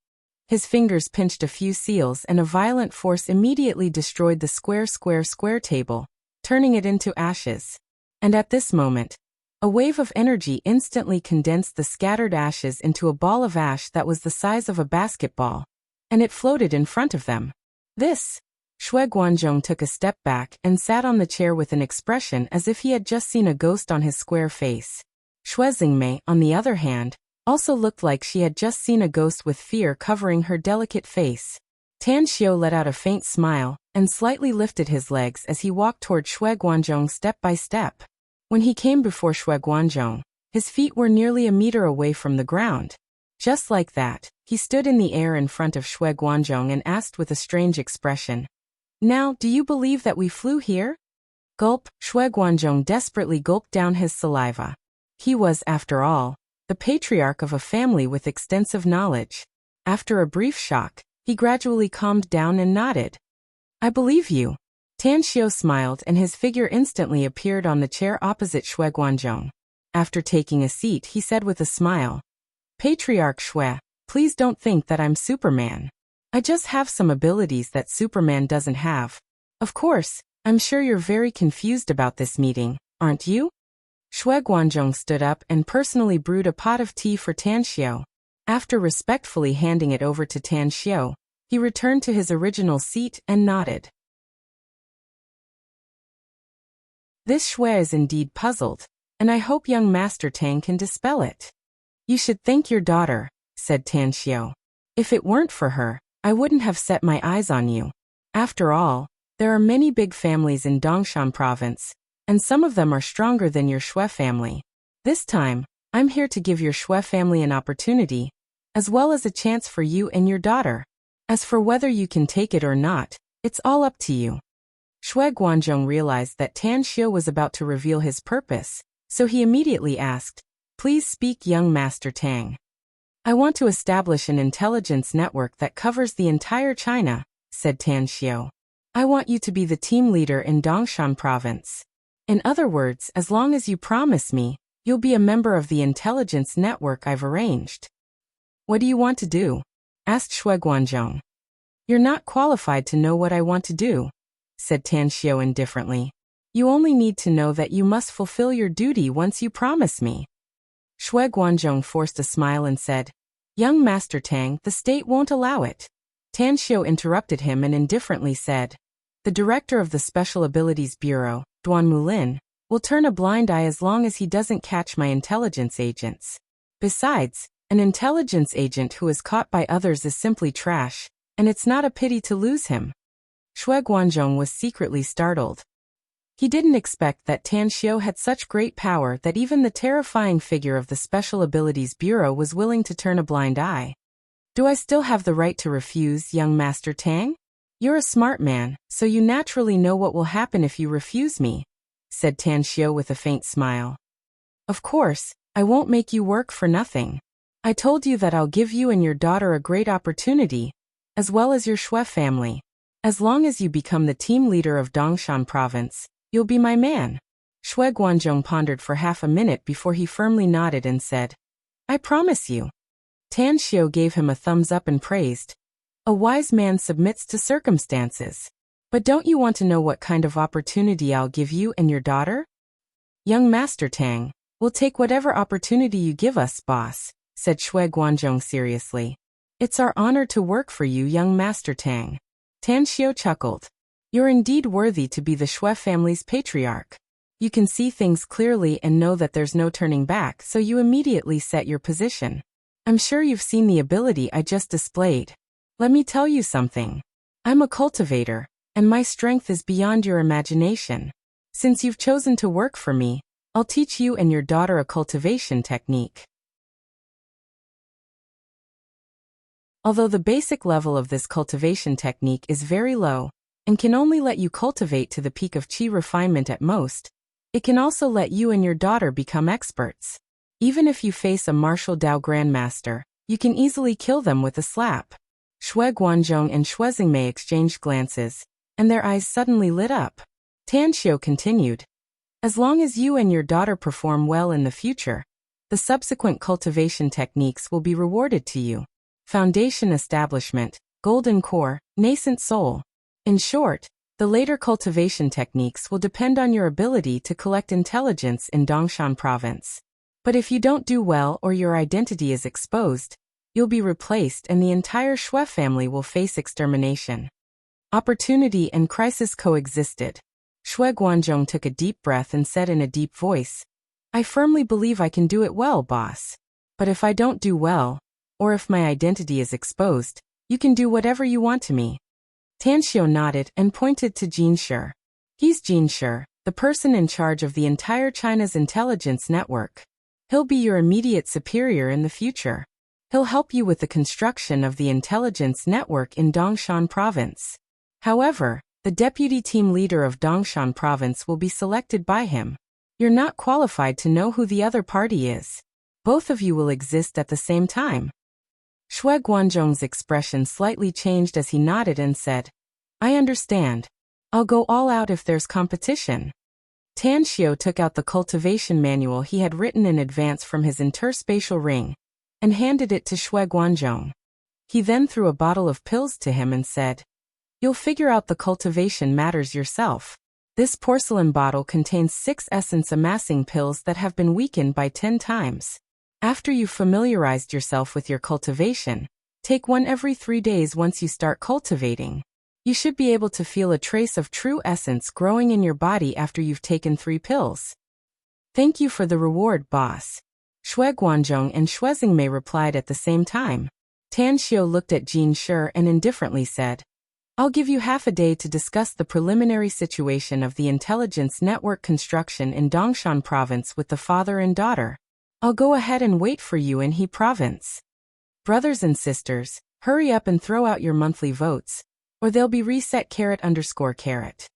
His fingers pinched a few seals and a violent force immediately destroyed the square table, turning it into ashes. And at this moment, a wave of energy instantly condensed the scattered ashes into a ball of ash that was the size of a basketball, and it floated in front of them. "This." Shui Guanzhong took a step back and sat on the chair with an expression as if he had just seen a ghost on his square face. Shui Xingmei, on the other hand, also looked like she had just seen a ghost with fear covering her delicate face. Tan Xiu let out a faint smile and slightly lifted his legs as he walked toward Shui Guanzhong step by step. When he came before Shui Guanzhong, his feet were nearly a meter away from the ground. Just like that, he stood in the air in front of Shui Guanzhong and asked with a strange expression, "Now, do you believe that we flew here?" Gulp, Shui Guanzhong desperately gulped down his saliva. He was, after all, the patriarch of a family with extensive knowledge. After a brief shock, he gradually calmed down and nodded. "I believe you." Tan Xiao smiled and his figure instantly appeared on the chair opposite Shui Guanzhong. After taking a seat, he said with a smile, "Patriarch Shui, please don't think that I'm Superman. I just have some abilities that Superman doesn't have. Of course, I'm sure you're very confused about this meeting, aren't you?" Shui Guanzhong stood up and personally brewed a pot of tea for Tan Xiao. After respectfully handing it over to Tan Xiao, he returned to his original seat and nodded. This Shui is indeed puzzled, and I hope young Master Tang can dispel it. "You should thank your daughter," said Tan Xiao. "If it weren't for her, I wouldn't have set my eyes on you. After all, there are many big families in Dongshan province, and some of them are stronger than your Shui family. This time, I'm here to give your Shui family an opportunity, as well as a chance for you and your daughter. As for whether you can take it or not, it's all up to you." Shui Guanzhong realized that Tan Xiao was about to reveal his purpose, so he immediately asked, "Please speak, young Master Tang." "I want to establish an intelligence network that covers the entire China," said Tan Xiao. "I want you to be the team leader in Dongshan province. In other words, as long as you promise me, you'll be a member of the intelligence network I've arranged." "What do you want to do?" asked Shui Guanzhong. "You're not qualified to know what I want to do," said Tan Xiao indifferently. "You only need to know that you must fulfill your duty once you promise me." Shui Guanzhong forced a smile and said, "Young Master Tang, the state won't allow it." Tan Xiao interrupted him and indifferently said, "The director of the Special Abilities Bureau, Duan Mulin, will turn a blind eye as long as he doesn't catch my intelligence agents. Besides, an intelligence agent who is caught by others is simply trash, and it's not a pity to lose him." Shui Guanzhong was secretly startled. He didn't expect that Tan Xiao had such great power that even the terrifying figure of the Special Abilities Bureau was willing to turn a blind eye. "Do I still have the right to refuse, young Master Tang? You're a smart man, so you naturally know what will happen if you refuse me," said Tan Xiao with a faint smile. "Of course, I won't make you work for nothing. I told you that I'll give you and your daughter a great opportunity, as well as your Shui family. As long as you become the team leader of Dongshan province, you'll be my man." Shui Guanzhong pondered for half a minute before he firmly nodded and said, "I promise you." Tan Xiao gave him a thumbs up and praised, "A wise man submits to circumstances. But don't you want to know what kind of opportunity I'll give you and your daughter?" "Young Master Tang, we'll take whatever opportunity you give us, boss," said Shui Guanzhong seriously. "It's our honor to work for you, young Master Tang." Tan Xiao chuckled. "You're indeed worthy to be the Shui family's patriarch. You can see things clearly and know that there's no turning back, so you immediately set your position. I'm sure you've seen the ability I just displayed. Let me tell you something. I'm a cultivator, and my strength is beyond your imagination. Since you've chosen to work for me, I'll teach you and your daughter a cultivation technique." Although the basic level of this cultivation technique is very low, and can only let you cultivate to the peak of qi refinement at most, it can also let you and your daughter become experts. Even if you face a martial Dao grandmaster, you can easily kill them with a slap. Shui Guanzhong and Shui Xingmei exchanged glances, and their eyes suddenly lit up. Tan Xiao continued, "As long as you and your daughter perform well in the future, the subsequent cultivation techniques will be rewarded to you. Foundation establishment, golden core, nascent soul. In short, the later cultivation techniques will depend on your ability to collect intelligence in Dongshan province. But if you don't do well or your identity is exposed, you'll be replaced and the entire Shui family will face extermination." Opportunity and crisis coexisted. Shui Guanzhong took a deep breath and said in a deep voice, "I firmly believe I can do it well, boss. But if I don't do well, or if my identity is exposed, you can do whatever you want to me." Tan Xiao nodded and pointed to Jin Shi. "He's Jin Shi, the person in charge of the entire China's intelligence network. He'll be your immediate superior in the future. He'll help you with the construction of the intelligence network in Dongshan Province. However, the deputy team leader of Dongshan Province will be selected by him. You're not qualified to know who the other party is. Both of you will exist at the same time. Shui Guanzhong's expression slightly changed as he nodded and said, I understand. I'll go all out if there's competition. Tan Xiao took out the cultivation manual he had written in advance from his interspatial ring and handed it to Shui Guanzhong. He then threw a bottle of pills to him and said, You'll figure out the cultivation matters yourself. This porcelain bottle contains 6 essence amassing pills that have been weakened by 10 times. After you've familiarized yourself with your cultivation, take one every 3 days once you start cultivating. You should be able to feel a trace of true essence growing in your body after you've taken 3 pills. Thank you for the reward, boss. Shui Guanzhong and Shui Xingmei replied at the same time. Tan Xiao looked at Jin Shi and indifferently said, I'll give you half a day to discuss the preliminary situation of the intelligence network construction in Dongshan Province with the father and daughter. I'll go ahead and wait for you in He Province. Brothers and sisters, hurry up and throw out your monthly votes, or they'll be reset _.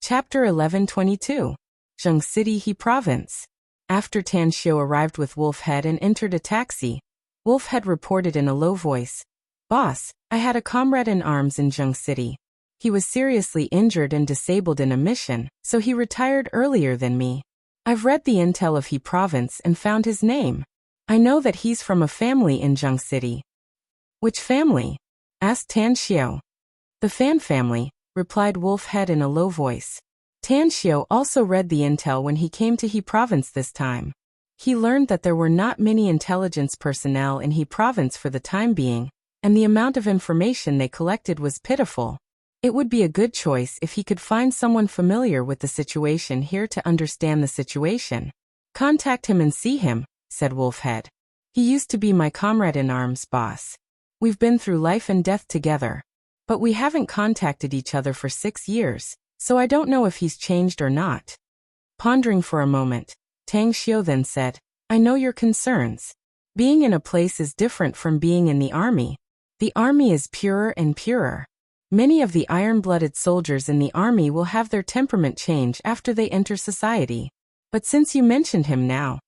Chapter 1122. Zheng City, He Province. After Tan Xiao arrived with Wolfhead and entered a taxi, Wolfhead reported in a low voice, Boss, I had a comrade in arms in Zheng City. He was seriously injured and disabled in a mission, so he retired earlier than me. I've read the intel of He Province and found his name. I know that he's from a family in Zheng City. Which family? Asked Tan Xiao. The Fan family, replied Wolfhead in a low voice. Tan Xiao also read the intel when he came to He Province this time. He learned that there were not many intelligence personnel in He Province for the time being, and the amount of information they collected was pitiful. It would be a good choice if he could find someone familiar with the situation here to understand the situation. Contact him and see him, said Wolfhead. He used to be my comrade in arms, boss. We've been through life and death together. But we haven't contacted each other for 6 years, so I don't know if he's changed or not. Pondering for a moment, Tang Xiao then said, I know your concerns. Being in a place is different from being in the army. The army is purer and purer. Many of the iron-blooded soldiers in the army will have their temperament change after they enter society. But since you mentioned him now,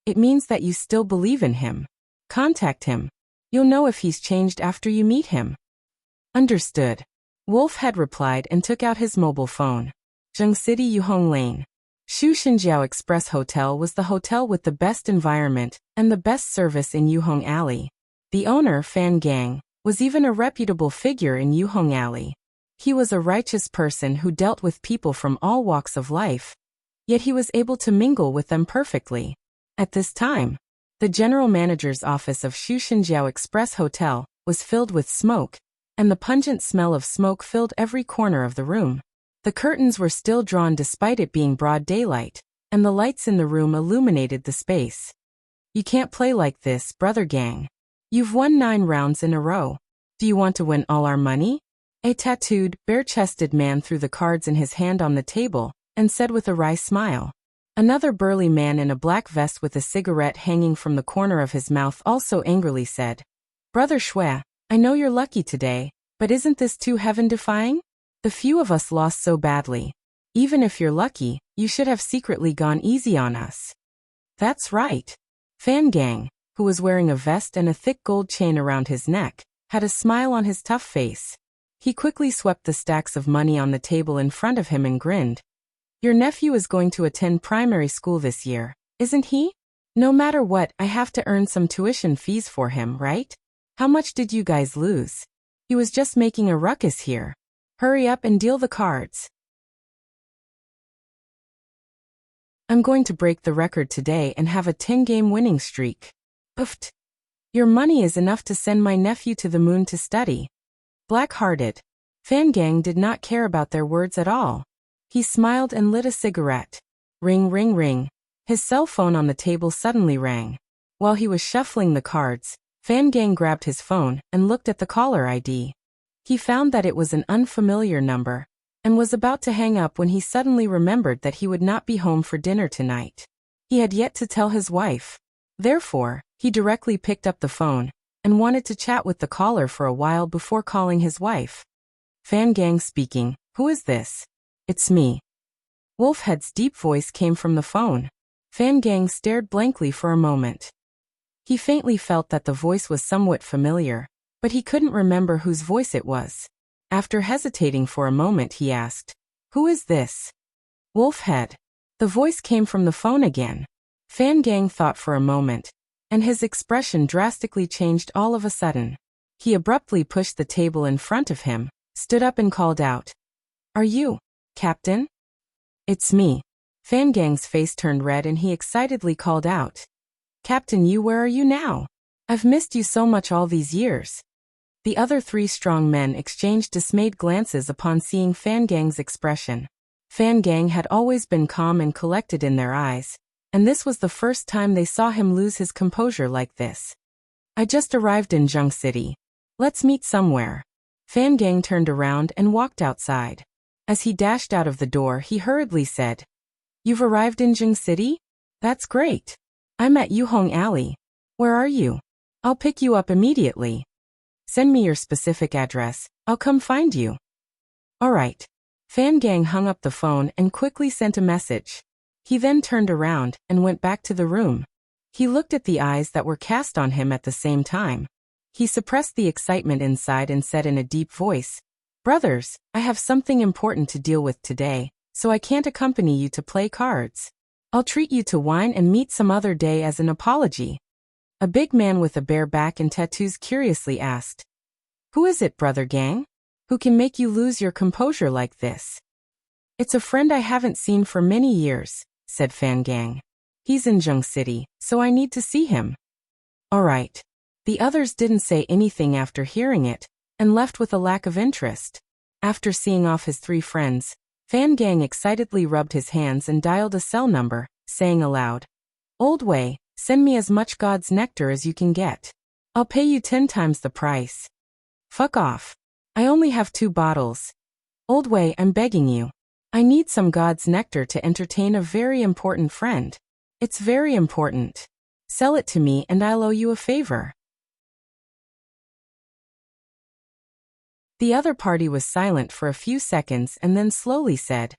it means that you still believe in him. Contact him. You'll know if he's changed after you meet him. Understood. Wolf had replied and took out his mobile phone. Zheng City, Yuhong Lane. Shu Xinjiao Express Hotel was the hotel with the best environment and the best service in Yuhong Alley. The owner, Fan Gang, was even a reputable figure in Yuhong Alley. He was a righteous person who dealt with people from all walks of life, yet he was able to mingle with them perfectly. At this time, the general manager's office of Shu Xinjiao Express Hotel was filled with smoke, and the pungent smell of smoke filled every corner of the room. The curtains were still drawn despite it being broad daylight, and the lights in the room illuminated the space. You can't play like this, brother Gang. You've won 9 rounds in a row. Do you want to win all our money? A tattooed, bare-chested man threw the cards in his hand on the table and said with a wry smile. Another burly man in a black vest with a cigarette hanging from the corner of his mouth also angrily said, Brother Shui, I know you're lucky today, but isn't this too heaven-defying? The few of us lost so badly. Even if you're lucky, you should have secretly gone easy on us. That's right. Fan Gang, who was wearing a vest and a thick gold chain around his neck, had a smile on his tough face. He quickly swept the stacks of money on the table in front of him and grinned. Your nephew is going to attend primary school this year, isn't he? No matter what, I have to earn some tuition fees for him, right? How much did you guys lose? He was just making a ruckus here. Hurry up and deal the cards. I'm going to break the record today and have a 10-game winning streak. Oofed. Your money is enough to send my nephew to the moon to study. Black-hearted. Fan Gang did not care about their words at all. He smiled and lit a cigarette. Ring, ring, ring. His cell phone on the table suddenly rang. While he was shuffling the cards, Fan Gang grabbed his phone and looked at the caller ID. He found that it was an unfamiliar number, and was about to hang up when he suddenly remembered that he would not be home for dinner tonight. He had yet to tell his wife. Therefore, he directly picked up the phone and wanted to chat with the caller for a while before calling his wife. Fan Gang speaking. Who is this? It's me. Wolfhead's deep voice came from the phone. Fan Gang stared blankly for a moment. He faintly felt that the voice was somewhat familiar, but he couldn't remember whose voice it was. After hesitating for a moment, he asked, "Who is this?" Wolfhead. The voice came from the phone again. Fan Gang thought for a moment, and his expression drastically changed all of a sudden. He abruptly pushed the table in front of him, stood up and called out, "Are you, Captain?" "It's me." Fan Gang's face turned red and he excitedly called out, "Captain, where are you now? I've missed you so much all these years." The other three strong men exchanged dismayed glances upon seeing Fan Gang's expression. Fan Gang had always been calm and collected in their eyes, and this was the first time they saw him lose his composure like this. "I just arrived in Jung City. Let's meet somewhere." Fan Gang turned around and walked outside. As he dashed out of the door, he hurriedly said, "You've arrived in Jung City? That's great. I'm at Yuhong Alley. Where are you? I'll pick you up immediately. Send me your specific address. I'll come find you." "All right." Fan Gang hung up the phone and quickly sent a message. He then turned around and went back to the room. He looked at the eyes that were cast on him at the same time. He suppressed the excitement inside and said in a deep voice, "Brothers, I have something important to deal with today, so I can't accompany you to play cards. I'll treat you to wine and meet some other day as an apology." A big man with a bare back and tattoos curiously asked, "Who is it, Brother Gang? Who can make you lose your composure like this?" "It's a friend I haven't seen for many years," said Fan Gang. "He's in Jung City, so I need to see him." "All right." The others didn't say anything after hearing it, and left with a lack of interest. After seeing off his three friends, Fan Gang excitedly rubbed his hands and dialed a cell number, saying aloud, "Old Wei, send me as much God's nectar as you can get. I'll pay you 10 times the price." "Fuck off. I only have 2 bottles. Old Wei, I'm begging you. I need some God's nectar to entertain a very important friend. It's very important. Sell it to me and I'll owe you a favor." The other party was silent for a few seconds and then slowly said,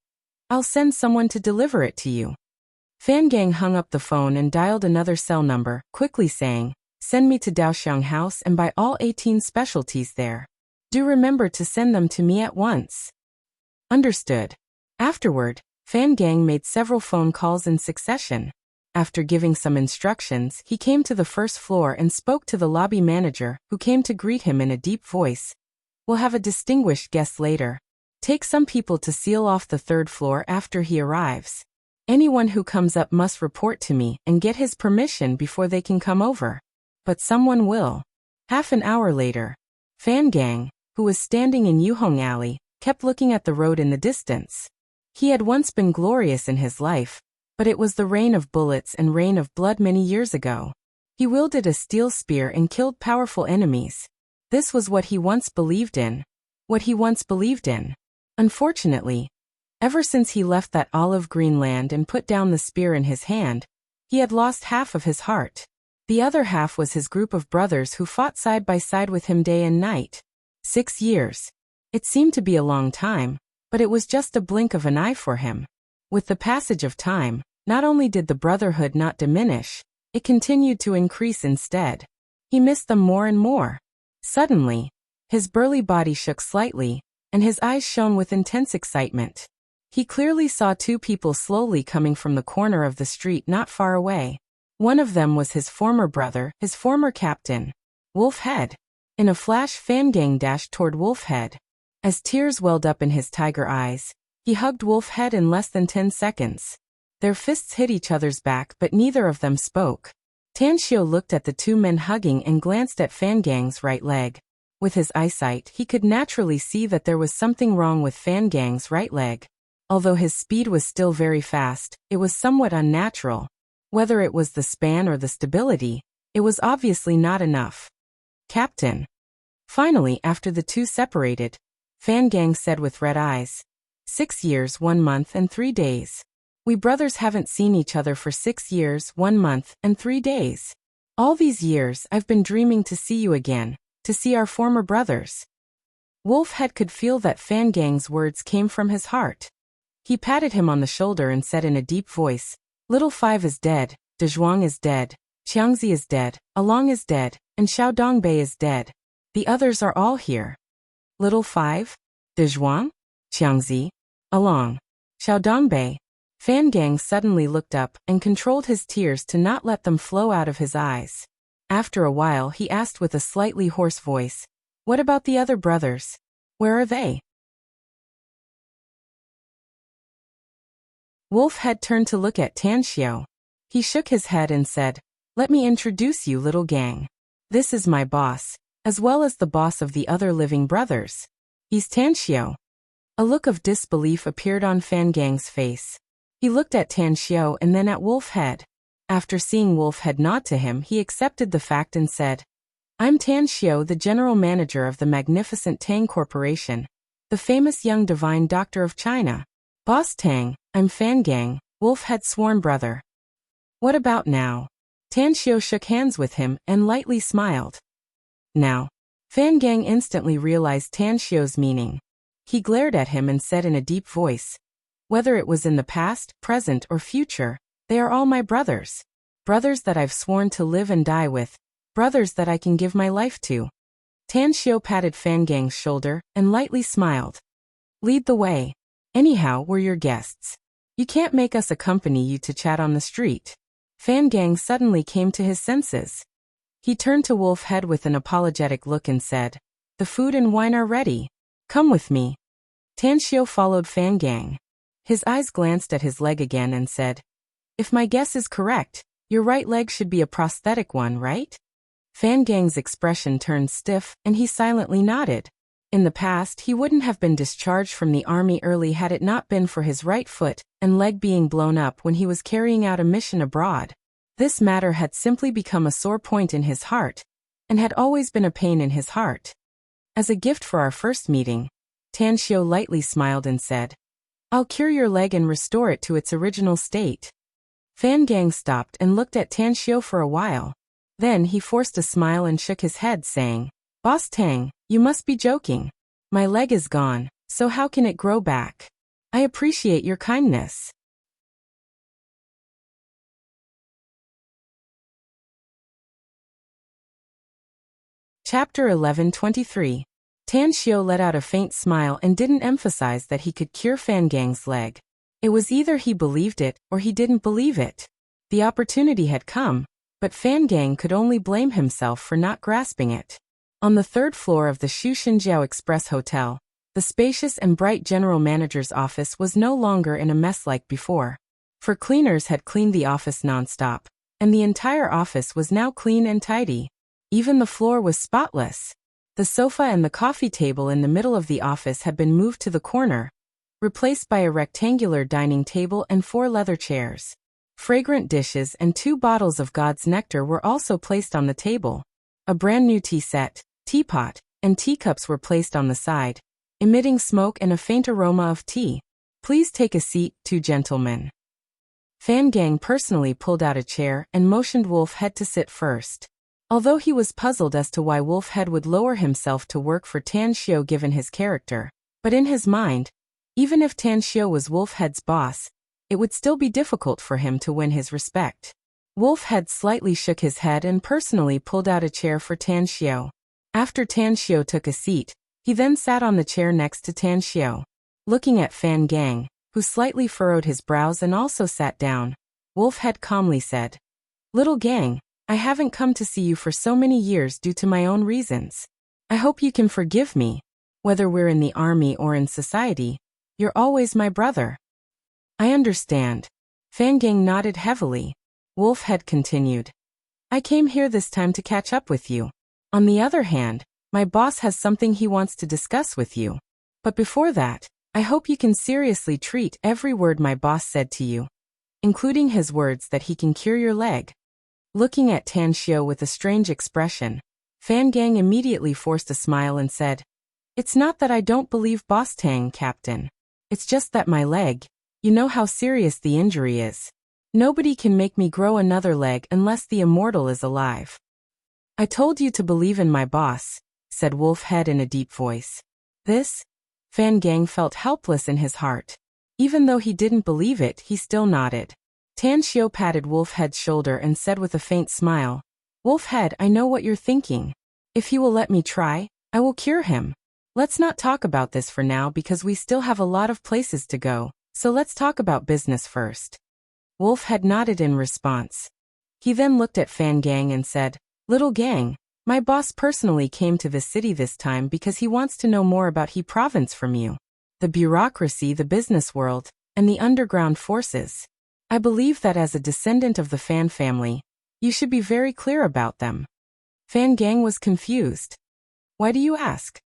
"I'll send someone to deliver it to you." Fan Gang hung up the phone and dialed another cell number, quickly saying, "Send me to Daoxiang House and buy all 18 specialties there. Do remember to send them to me at once." "Understood." Afterward, Fan Gang made several phone calls in succession. After giving some instructions, he came to the first floor and spoke to the lobby manager, who came to greet him in a deep voice. "We'll have a distinguished guest later. Take some people to seal off the 3rd floor after he arrives. Anyone who comes up must report to me and get his permission before they can come over. But someone will." Half an hour later, Fan Gang, who was standing in Yuhong Alley, kept looking at the road in the distance. He had once been glorious in his life, but it was the rain of bullets and rain of blood many years ago. He wielded a steel spear and killed powerful enemies. This was what he once believed in. What he once believed in. Unfortunately, ever since he left that olive green land and put down the spear in his hand, he had lost half of his heart. The other half was his group of brothers who fought side by side with him day and night. 6 years. It seemed to be a long time, but it was just a blink of an eye for him. With the passage of time, not only did the brotherhood not diminish, it continued to increase instead. He missed them more and more. Suddenly, his burly body shook slightly, and his eyes shone with intense excitement. He clearly saw 2 people slowly coming from the corner of the street not far away. One of them was his former brother, his former captain, Wolfhead. In a flash, Fan Gang dashed toward Wolfhead. As tears welled up in his tiger eyes, he hugged Wolfhead in less than 10 seconds. Their fists hit each other's back, but neither of them spoke. Tanxiu looked at the 2 men hugging and glanced at Fan Gang's right leg. With his eyesight, he could naturally see that there was something wrong with Fan Gang's right leg. Although his speed was still very fast, it was somewhat unnatural. Whether it was the span or the stability, it was obviously not enough. "Captain." Finally, after the 2 separated, Fan Gang said with red eyes, 6 years, 1 month and 3 days. We brothers haven't seen each other for 6 years, 1 month and 3 days. All these years I've been dreaming to see you again, to see our former brothers. Wolfhead could feel that Fan Gang's words came from his heart. He patted him on the shoulder and said in a deep voice, Little Five is dead, Dezhuang is dead, Qiangzi is dead, Along is dead, and Xiaodongbei is dead. The others are all here. Little Five? Dezhuang? Qiangzi? Along? Xiaodongbei? Fan Gang suddenly looked up and controlled his tears to not let them flow out of his eyes. After a while he asked with a slightly hoarse voice, What about the other brothers? Where are they? Wolfhead turned to look at Tan Xiao. He shook his head and said, Let me introduce you, little gang. This is my boss, as well as the boss of the other living brothers. He's Tan Xiao. A look of disbelief appeared on Fan Gang's face. He looked at Tan Xiao and then at Wolfhead. After seeing Wolfhead nod to him, he accepted the fact and said, I'm Tan Xiao, the general manager of the magnificent Tang Corporation, the famous young divine doctor of China. Boss Tang, I'm Fan Gang, Wolfhead's sworn brother. What about now? Tan Xiao shook hands with him and lightly smiled. Now. Fan Gang instantly realized Tan Xiao's meaning. He glared at him and said in a deep voice, Whether it was in the past, present, or future, they are all my brothers. Brothers that I've sworn to live and die with. Brothers that I can give my life to. Tan Xiao patted Fan Gang's shoulder and lightly smiled. Lead the way. Anyhow, we're your guests. You can't make us accompany you to chat on the street. Fan Gang suddenly came to his senses. He turned to Wolfhead with an apologetic look and said, The food and wine are ready. Come with me. Tan Xiao followed Fan Gang. His eyes glanced at his leg again and said, If my guess is correct, your right leg should be a prosthetic one, right? Fan Gang's expression turned stiff and he silently nodded. In the past, he wouldn't have been discharged from the army early had it not been for his right foot and leg being blown up when he was carrying out a mission abroad. This matter had simply become a sore point in his heart, and had always been a pain in his heart. As a gift for our first meeting, Tan Xiao lightly smiled and said, I'll cure your leg and restore it to its original state. Fan Gang stopped and looked at Tan Xiao for a while. Then he forced a smile and shook his head, saying, Boss Tang, you must be joking. My leg is gone, so how can it grow back? I appreciate your kindness. Chapter 11:23. Tan Xiao let out a faint smile and didn't emphasize that he could cure Fan Gang's leg. It was either he believed it or he didn't believe it. The opportunity had come, but Fan Gang could only blame himself for not grasping it. On the 3rd floor of the Shushenjiao Express Hotel, the spacious and bright general manager's office was no longer in a mess like before. For cleaners had cleaned the office nonstop, and the entire office was now clean and tidy. Even the floor was spotless. The sofa and the coffee table in the middle of the office had been moved to the corner, replaced by a rectangular dining table and 4 leather chairs. Fragrant dishes and 2 bottles of God's nectar were also placed on the table. A brand new tea set, teapot, and teacups were placed on the side, emitting smoke and a faint aroma of tea. Please take a seat, 2 gentlemen. Fan Gang personally pulled out a chair and motioned Wolfhead to sit first. Although he was puzzled as to why Wolfhead would lower himself to work for Tan Xiao given his character, but in his mind, even if Tan Xiao was Wolfhead's boss, it would still be difficult for him to win his respect. Wolfhead slightly shook his head and personally pulled out a chair for Tan Xiao. After Tan Xiao took a seat, he then sat on the chair next to Tan Xiao. Looking at Fan Gang, who slightly furrowed his brows and also sat down, Wolfhead calmly said, Little gang, I haven't come to see you for so many years due to my own reasons. I hope you can forgive me. Whether we're in the army or in society, you're always my brother. I understand. Fan Gang nodded heavily. Wolfhead continued. I came here this time to catch up with you. On the other hand, my boss has something he wants to discuss with you. But before that, I hope you can seriously treat every word my boss said to you, including his words that he can cure your leg. Looking at Tan Xiao with a strange expression, Fan Gang immediately forced a smile and said, It's not that I don't believe Boss Tang, Captain. It's just that my leg, you know how serious the injury is. Nobody can make me grow another leg unless the Immortal is alive. I told you to believe in my boss, said Wolfhead in a deep voice. This? Fan Gang felt helpless in his heart. Even though he didn't believe it, he still nodded. Tan Xiao patted Wolfhead's shoulder and said with a faint smile, Wolfhead, I know what you're thinking. If he will let me try, I will cure him. Let's not talk about this for now because we still have a lot of places to go, so let's talk about business first. Wolfhead nodded in response. He then looked at Fan Gang and said, Little gang, my boss personally came to this city this time because he wants to know more about He province from you. The bureaucracy, the business world, and the underground forces. I believe that as a descendant of the Fan family, you should be very clear about them. Fan Gang was confused. Why do you ask?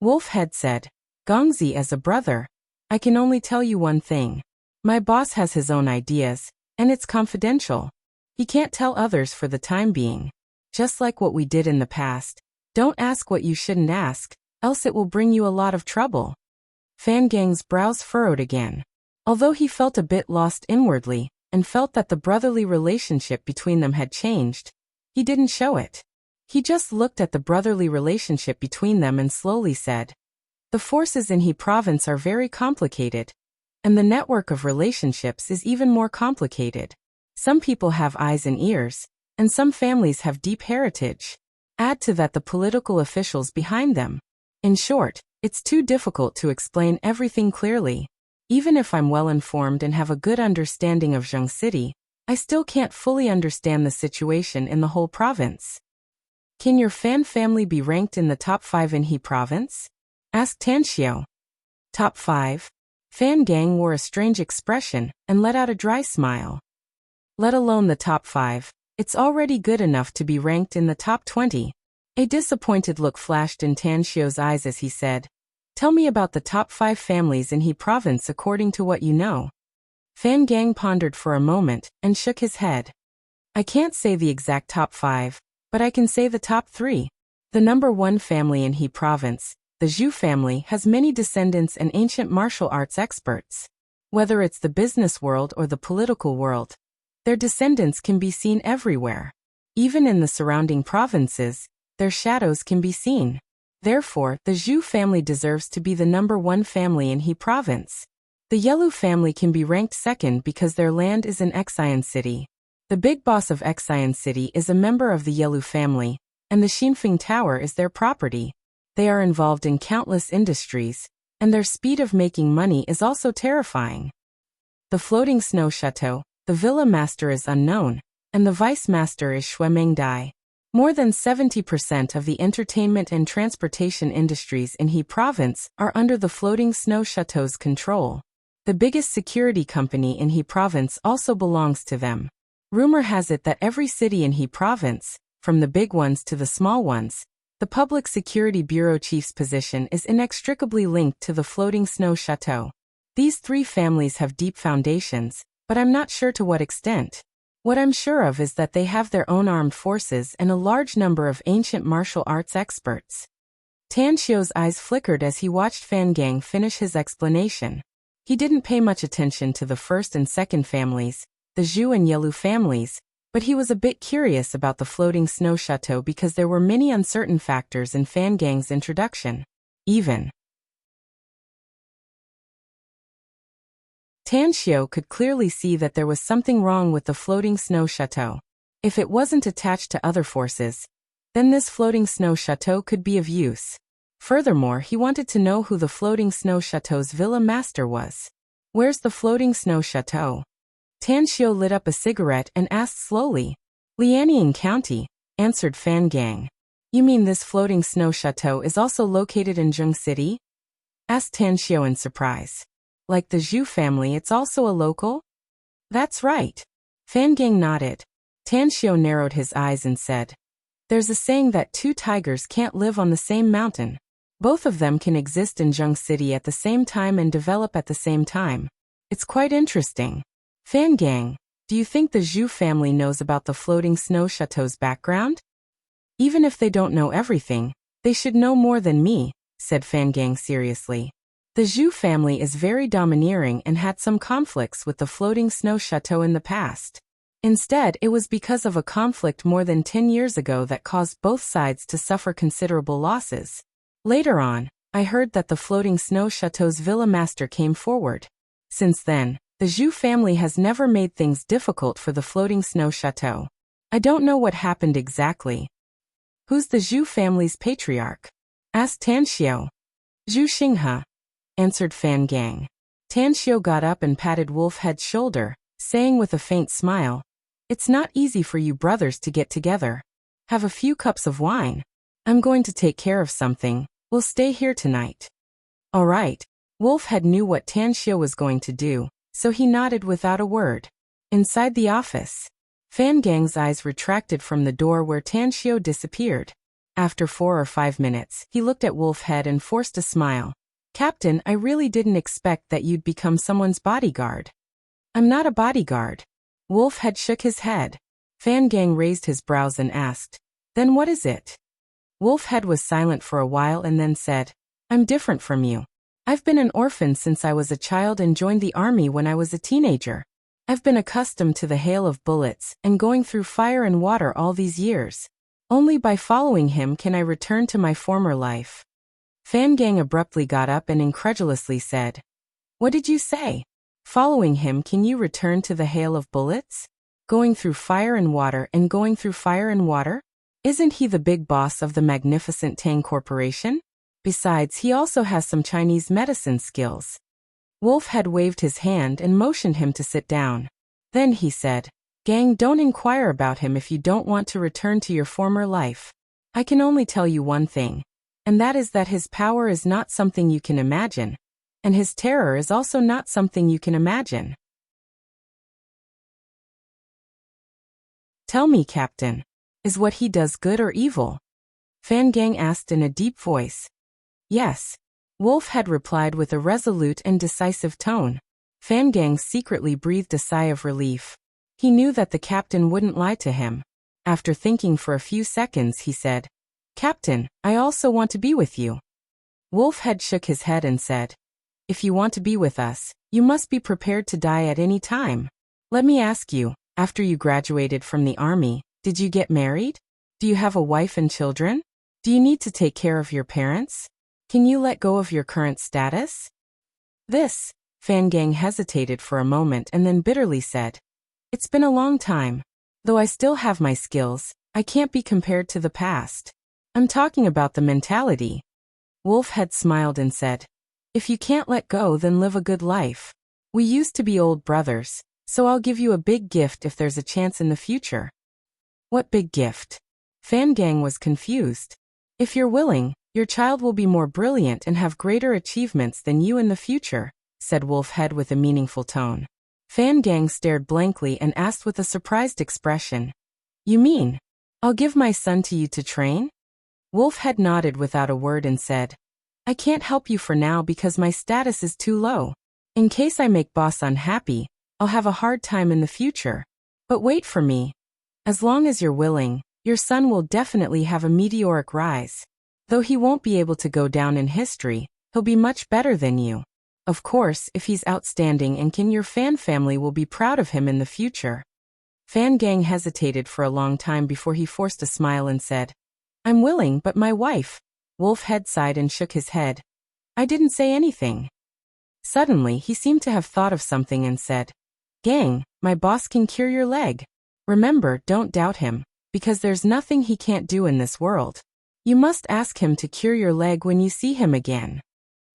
Wolfhead said, Gongzi, as a brother, I can only tell you one thing. My boss has his own ideas, and it's confidential. He can't tell others for the time being. Just like what we did in the past, don't ask what you shouldn't ask, else it will bring you a lot of trouble. Fan Gang's brows furrowed again. Although he felt a bit lost inwardly, and felt that the brotherly relationship between them had changed, he didn't show it. He just looked at the brotherly relationship between them and slowly said, The forces in He province are very complicated, and the network of relationships is even more complicated. Some people have eyes and ears, and some families have deep heritage. Add to that the political officials behind them. In short, it's too difficult to explain everything clearly. Even if I'm well informed and have a good understanding of Zheng City, I still can't fully understand the situation in the whole province. Can your Fan family be ranked in the top 5 in He province? Asked Tan Xiao. Top 5? Fan Gang wore a strange expression and let out a dry smile. Let alone the top 5, it's already good enough to be ranked in the top 20. A disappointed look flashed in Tan Xiao's eyes as he said, Tell me about the top 5 families in He province according to what you know. Fan Gang pondered for a moment and shook his head. I can't say the exact top 5, but I can say the top 3. The number 1 family in He province, the Zhu family, has many descendants and ancient martial arts experts. Whether it's the business world or the political world, their descendants can be seen everywhere. Even in the surrounding provinces, their shadows can be seen. Therefore, the Zhu family deserves to be the number 1 family in He province. The Yelu family can be ranked second because their land is in Xian City. The big boss of Xian City is a member of the Yelu family, and the Xinfeng Tower is their property. They are involved in countless industries, and their speed of making money is also terrifying. The floating snow chateau, the villa master is unknown, and the vice master is Xuemeng Dai. More than 70% of the entertainment and transportation industries in He province are under the floating snow chateau's control. The biggest security company in He province also belongs to them. Rumor has it that every city in He province, from the big ones to the small ones, the Public Security Bureau chief's position is inextricably linked to the floating snow chateau. These 3 families have deep foundations, but I'm not sure to what extent. What I'm sure of is that they have their own armed forces and a large number of ancient martial arts experts. Tan Xiao's eyes flickered as he watched Fan Gang finish his explanation. He didn't pay much attention to the first and second families, the Zhu and Yelu families, but he was a bit curious about the floating snow chateau because there were many uncertain factors in Fan Gang's introduction. Even Tan Xiao could clearly see that there was something wrong with the floating snow chateau. If it wasn't attached to other forces, then this floating snow chateau could be of use. Furthermore, he wanted to know who the floating snow chateau's villa master was. Where's the floating snow chateau? Tan Xiao lit up a cigarette and asked slowly. Lianying County, answered Fan Gang. You mean this floating snow chateau is also located in Zheng City? Asked Tan Xiao in surprise. Like the Zhu family, it's also a local? That's right. Fan Gang nodded. Tan Xiao narrowed his eyes and said, There's a saying that 2 tigers can't live on the same mountain. Both of them can exist in Zheng City at the same time and develop at the same time. It's quite interesting. Fan Gang, do you think the Zhu family knows about the floating snow chateau's background? Even if they don't know everything, they should know more than me, said Fan Gang seriously. The Zhu family is very domineering and had some conflicts with the floating snow chateau in the past. Instead, it was because of a conflict more than 10 years ago that caused both sides to suffer considerable losses. Later on, I heard that the floating snow chateau's villa master came forward. Since then, the Zhu family has never made things difficult for the floating snow chateau. I don't know what happened exactly. Who's the Zhu family's patriarch? Asked Tan Xiao. Zhu Xinghe, answered Fan Gang. Tan Xiao got up and patted Wolfhead's shoulder, saying with a faint smile, "It's not easy for you brothers to get together. Have a few cups of wine. I'm going to take care of something. We'll stay here tonight." All right. Wolfhead knew what Tan Xiao was going to do, so he nodded without a word. Inside the office, Fan Gang's eyes retracted from the door where Tan Xiao disappeared. After 4 or 5 minutes, he looked at Wolfhead and forced a smile. "Captain, I really didn't expect that you'd become someone's bodyguard." "I'm not a bodyguard." Wolfhead shook his head. Fan Gang raised his brows and asked, "Then what is it?" Wolfhead was silent for a while and then said, "I'm different from you. I've been an orphan since I was a child and joined the army when I was a teenager. I've been accustomed to the hail of bullets and going through fire and water all these years. Only by following him can I return to my former life." Fan Gang abruptly got up and incredulously said, "What did you say? Following him can you return to the hail of bullets? Going through fire and water and going through fire and water? Isn't he the big boss of the magnificent Tang Corporation? Besides, he also has some Chinese medicine skills." Wolfhead waved his hand and motioned him to sit down. Then he said, "Gang, don't inquire about him if you don't want to return to your former life. I can only tell you one thing, and that is that his power is not something you can imagine, and his terror is also not something you can imagine." "Tell me, Captain, is what he does good or evil?" Fan Gang asked in a deep voice. "Yes," Wolfhead replied with a resolute and decisive tone. Fan Gang secretly breathed a sigh of relief. He knew that the captain wouldn't lie to him. After thinking for a few seconds, he said, "Captain, I also want to be with you." Wolfhead shook his head and said, "If you want to be with us, you must be prepared to die at any time. Let me ask you, after you graduated from the army, did you get married? Do you have a wife and children? Do you need to take care of your parents? Can you let go of your current status?" "This," Fan Gang hesitated for a moment and then bitterly said, "It's been a long time. Though I still have my skills, I can't be compared to the past. I'm talking about the mentality." Wolfhead smiled and said, "If you can't let go, then live a good life. We used to be old brothers, so I'll give you a big gift if there's a chance in the future." "What big gift?" Fan Gang was confused. "If you're willing, your child will be more brilliant and have greater achievements than you in the future," said Wolfhead with a meaningful tone. Fan Gang stared blankly and asked with a surprised expression, "You mean, I'll give my son to you to train?" Wolfhead nodded without a word and said, "I can't help you for now because my status is too low. In case I make boss unhappy, I'll have a hard time in the future. But wait for me. As long as you're willing, your son will definitely have a meteoric rise. Though he won't be able to go down in history, he'll be much better than you. Of course, if he's outstanding and your Fan family will be proud of him in the future." Fan Gang hesitated for a long time before he forced a smile and said, "I'm willing, but my wife." Wolfhead sighed and shook his head. "I didn't say anything." Suddenly, he seemed to have thought of something and said, "Gang, my boss can cure your leg. Remember, don't doubt him, because there's nothing he can't do in this world. You must ask him to cure your leg when you see him again.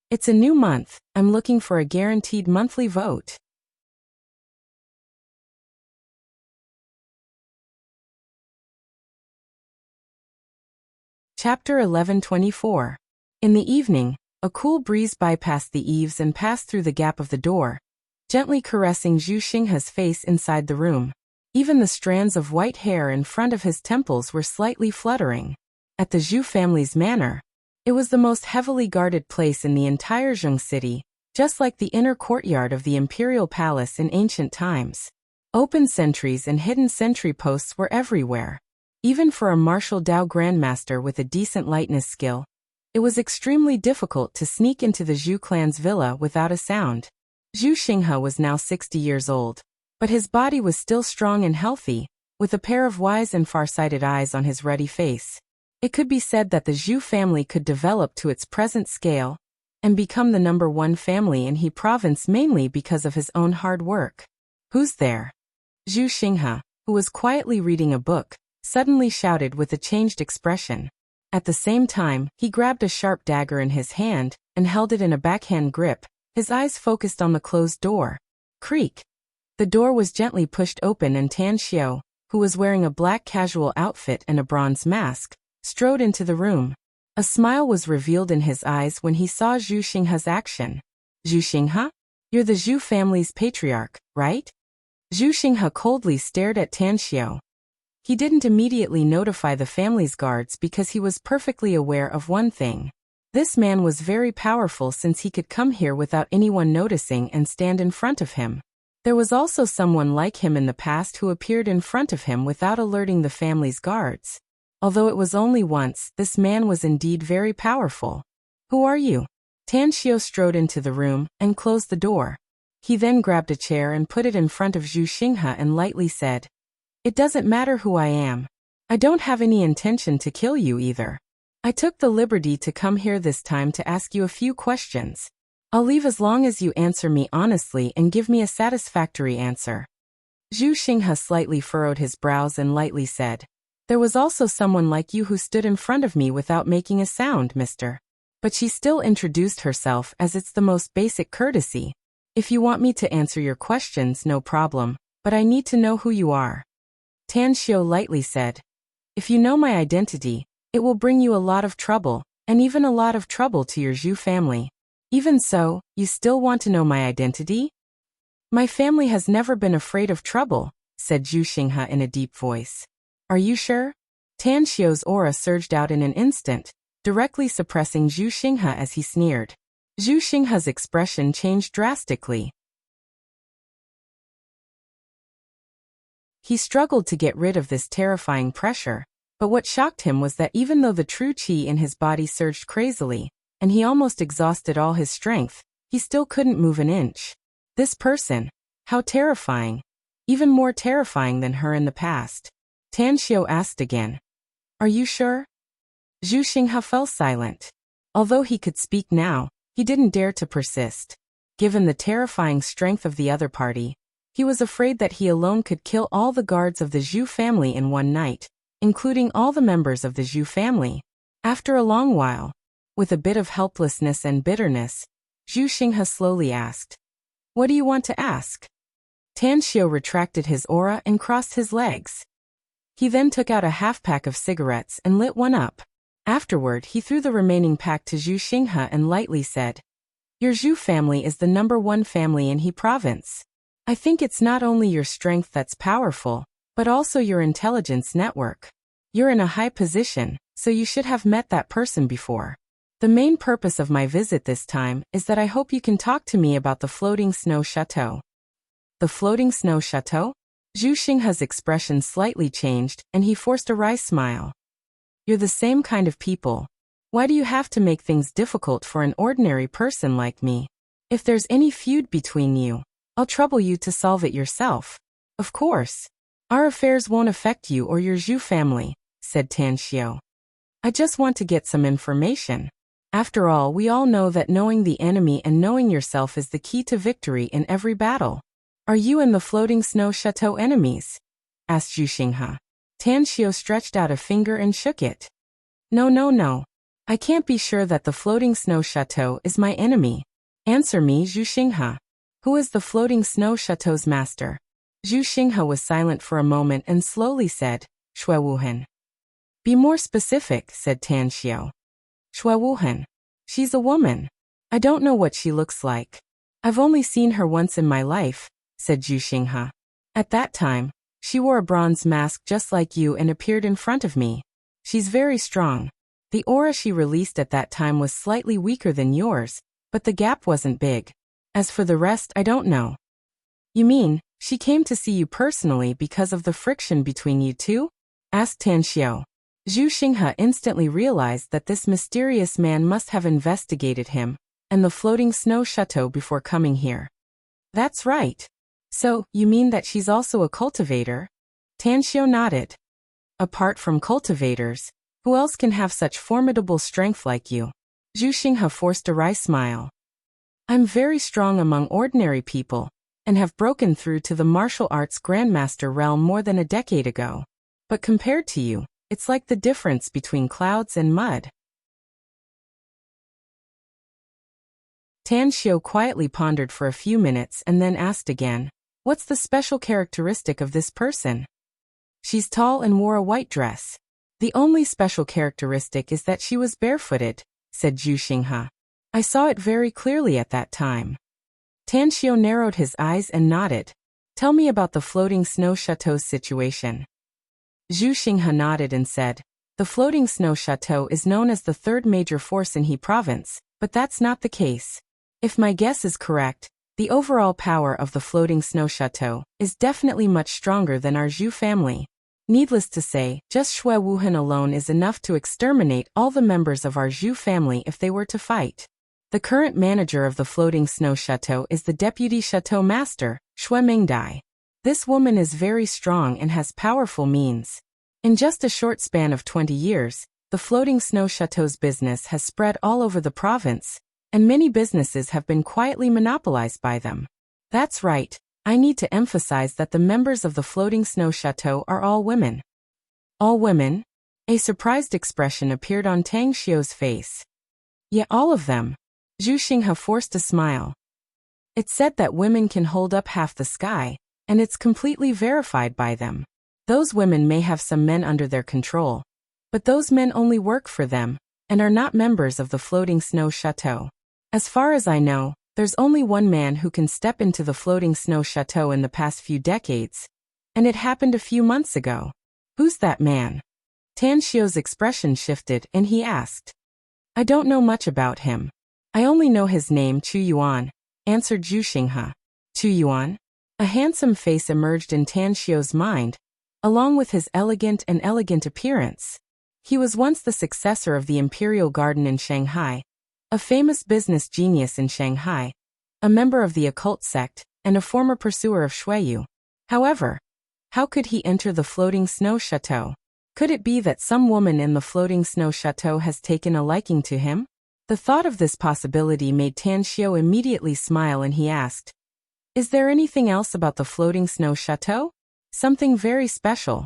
It's a new month. I'm looking for a guaranteed monthly vote." Chapter 1124. In the evening, a cool breeze bypassed the eaves and passed through the gap of the door, gently caressing Zhu Xinghe's face inside the room. Even the strands of white hair in front of his temples were slightly fluttering. At the Zhu family's manor, it was the most heavily guarded place in the entire Zheng city, just like the inner courtyard of the imperial palace in ancient times. Open sentries and hidden sentry posts were everywhere. Even for a martial Dao grandmaster with a decent lightness skill, It was extremely difficult to sneak into the Zhu clan's villa without a sound. Zhu Xinghe was now 60 years old, but his body was still strong and healthy, with a pair of wise and far-sighted eyes on his ruddy face. It could be said that the Zhu family could develop to its present scale and become the #1 family in He province mainly because of his own hard work. Who's there? Zhu Xinghe, who was quietly reading a book, suddenly shouted with a changed expression. At the same time, he grabbed a sharp dagger in his hand and held it in a backhand grip, his eyes focused on the closed door. Creak. The door was gently pushed open and Tan Xiao, who was wearing a black casual outfit and a bronze mask, strode into the room. A smile was revealed in his eyes when he saw Zhu Xinghe's action. Zhu Xinghe? You're the Zhu family's patriarch, right? Zhu Xinghe coldly stared at Tan Xiao. He didn't immediately notify the family's guards because he was perfectly aware of one thing. This man was very powerful since he could come here without anyone noticing and stand in front of him. There was also someone like him in the past who appeared in front of him without alerting the family's guards. Although it was only once, this man was indeed very powerful. Who are you? Tan Xiao strode into the room and closed the door. He then grabbed a chair and put it in front of Zhu Xinghe and lightly said, "It doesn't matter who I am. I don't have any intention to kill you either. I took the liberty to come here this time to ask you a few questions. I'll leave as long as you answer me honestly and give me a satisfactory answer." Zhu Xinghe slightly furrowed his brows and lightly said, "There was also someone like you who stood in front of me without making a sound, mister." But she still introduced herself as it's the most basic courtesy. "If you want me to answer your questions, no problem, but I need to know who you are." Tan Xiao lightly said, "If you know my identity, it will bring you a lot of trouble, and even a lot of trouble to your Zhu family. Even so, you still want to know my identity?" "My family has never been afraid of trouble," said Zhu Xinghe in a deep voice. "Are you sure?" Tan Xiao's aura surged out in an instant, directly suppressing Zhu Xinghe as he sneered. Zhu Xinghe's expression changed drastically. He struggled to get rid of this terrifying pressure, but what shocked him was that even though the true qi in his body surged crazily, and he almost exhausted all his strength, he still couldn't move an inch. This person, how terrifying, even more terrifying than her in the past. Tan Xiao asked again, "Are you sure?" Zhu Xinghe fell silent. Although he could speak now, he didn't dare to persist. Given the terrifying strength of the other party, he was afraid that he alone could kill all the guards of the Zhu family in one night, including all the members of the Zhu family. After a long while, with a bit of helplessness and bitterness, Zhu Xinghe slowly asked, "What do you want to ask?" Tan Xiao retracted his aura and crossed his legs. He then took out a half-pack of cigarettes and lit one up. Afterward, he threw the remaining pack to Zhu Xinghe and lightly said, "Your Zhu family is the #1 family in He province. I think it's not only your strength that's powerful, but also your intelligence network. You're in a high position, so you should have met that person before. The main purpose of my visit this time is that I hope you can talk to me about the floating snow chateau." The floating snow chateau? Zhu Xinghe's expression slightly changed, and he forced a wry smile. "You're the same kind of people. Why do you have to make things difficult for an ordinary person like me? If there's any feud between you, I'll trouble you to solve it yourself. Of course. Our affairs won't affect you or your Zhu family," said Tan Xiao. "I just want to get some information. After all, we all know that knowing the enemy and knowing yourself is the key to victory in every battle. Are you and the floating snow chateau enemies?" asked Zhu Xinghe. Tan Xiao stretched out a finger and shook it. No. I can't be sure that the floating snow chateau is my enemy. Answer me, Zhu Xinghe. Who is the floating snow chateau's master?" Zhu Xinghe was silent for a moment and slowly said, "Shui Wuhan." "Be more specific," said Tan Xiao. "Shui Wuhan. She's a woman. I don't know what she looks like. I've only seen her once in my life," said Zhu Xinghe. "At that time, she wore a bronze mask just like you and appeared in front of me. She's very strong. The aura she released at that time was slightly weaker than yours, but the gap wasn't big. As for the rest, I don't know." "You mean, she came to see you personally because of the friction between you two?" asked Tan Xiao. Zhu Xinghe instantly realized that this mysterious man must have investigated him and the floating snow chateau before coming here. That's right. So, you mean that she's also a cultivator? Tanxiu nodded. Apart from cultivators, who else can have such formidable strength like you? Zhu Xinghe forced a wry smile. I'm very strong among ordinary people, and have broken through to the martial arts grandmaster realm more than a decade ago. But compared to you, it's like the difference between clouds and mud. Tanxiu quietly pondered for a few minutes and then asked again, what's the special characteristic of this person? She's tall and wore a white dress. The only special characteristic is that she was barefooted, said Zhu Xinghe. I saw it very clearly at that time. Tanxiu narrowed his eyes and nodded. Tell me about the floating snow chateau's situation. Zhu Xinghe nodded and said, the floating snow chateau is known as the third major force in He province, but that's not the case. If my guess is correct, the overall power of the floating snow chateau is definitely much stronger than our Zhu family. Needless to say, just Shui Wuhan alone is enough to exterminate all the members of our Zhu family if they were to fight. The current manager of the floating snow chateau is the deputy chateau master, Shui Mingdai. This woman is very strong and has powerful means. In just a short span of 20 years, the floating snow chateau's business has spread all over the province, and many businesses have been quietly monopolized by them. That's right, I need to emphasize that the members of the floating snow chateau are all women. All women? A surprised expression appeared on Tang Xiu's face. Yeah, all of them. Zhu Xinghe forced a smile. It's said that women can hold up half the sky, and it's completely verified by them. Those women may have some men under their control, but those men only work for them, and are not members of the floating snow chateau. As far as I know, there's only one man who can step into the floating snow chateau in the past few decades, and it happened a few months ago. Who's that man? Tanxiu's expression shifted and he asked. I don't know much about him. I only know his name, Chu Yuan, answered Zhu Xinghe. Chu Yuan? A handsome face emerged in Tanxiu's mind, along with his elegant appearance. He was once the successor of the Imperial Garden in Shanghai, a famous business genius in Shanghai, a member of the occult sect, and a former pursuer of Shuiyu. However, how could he enter the floating snow chateau? Could it be that some woman in the floating snow chateau has taken a liking to him? The thought of this possibility made Tanxiu immediately smile and he asked, is there anything else about the floating snow chateau? Something very special.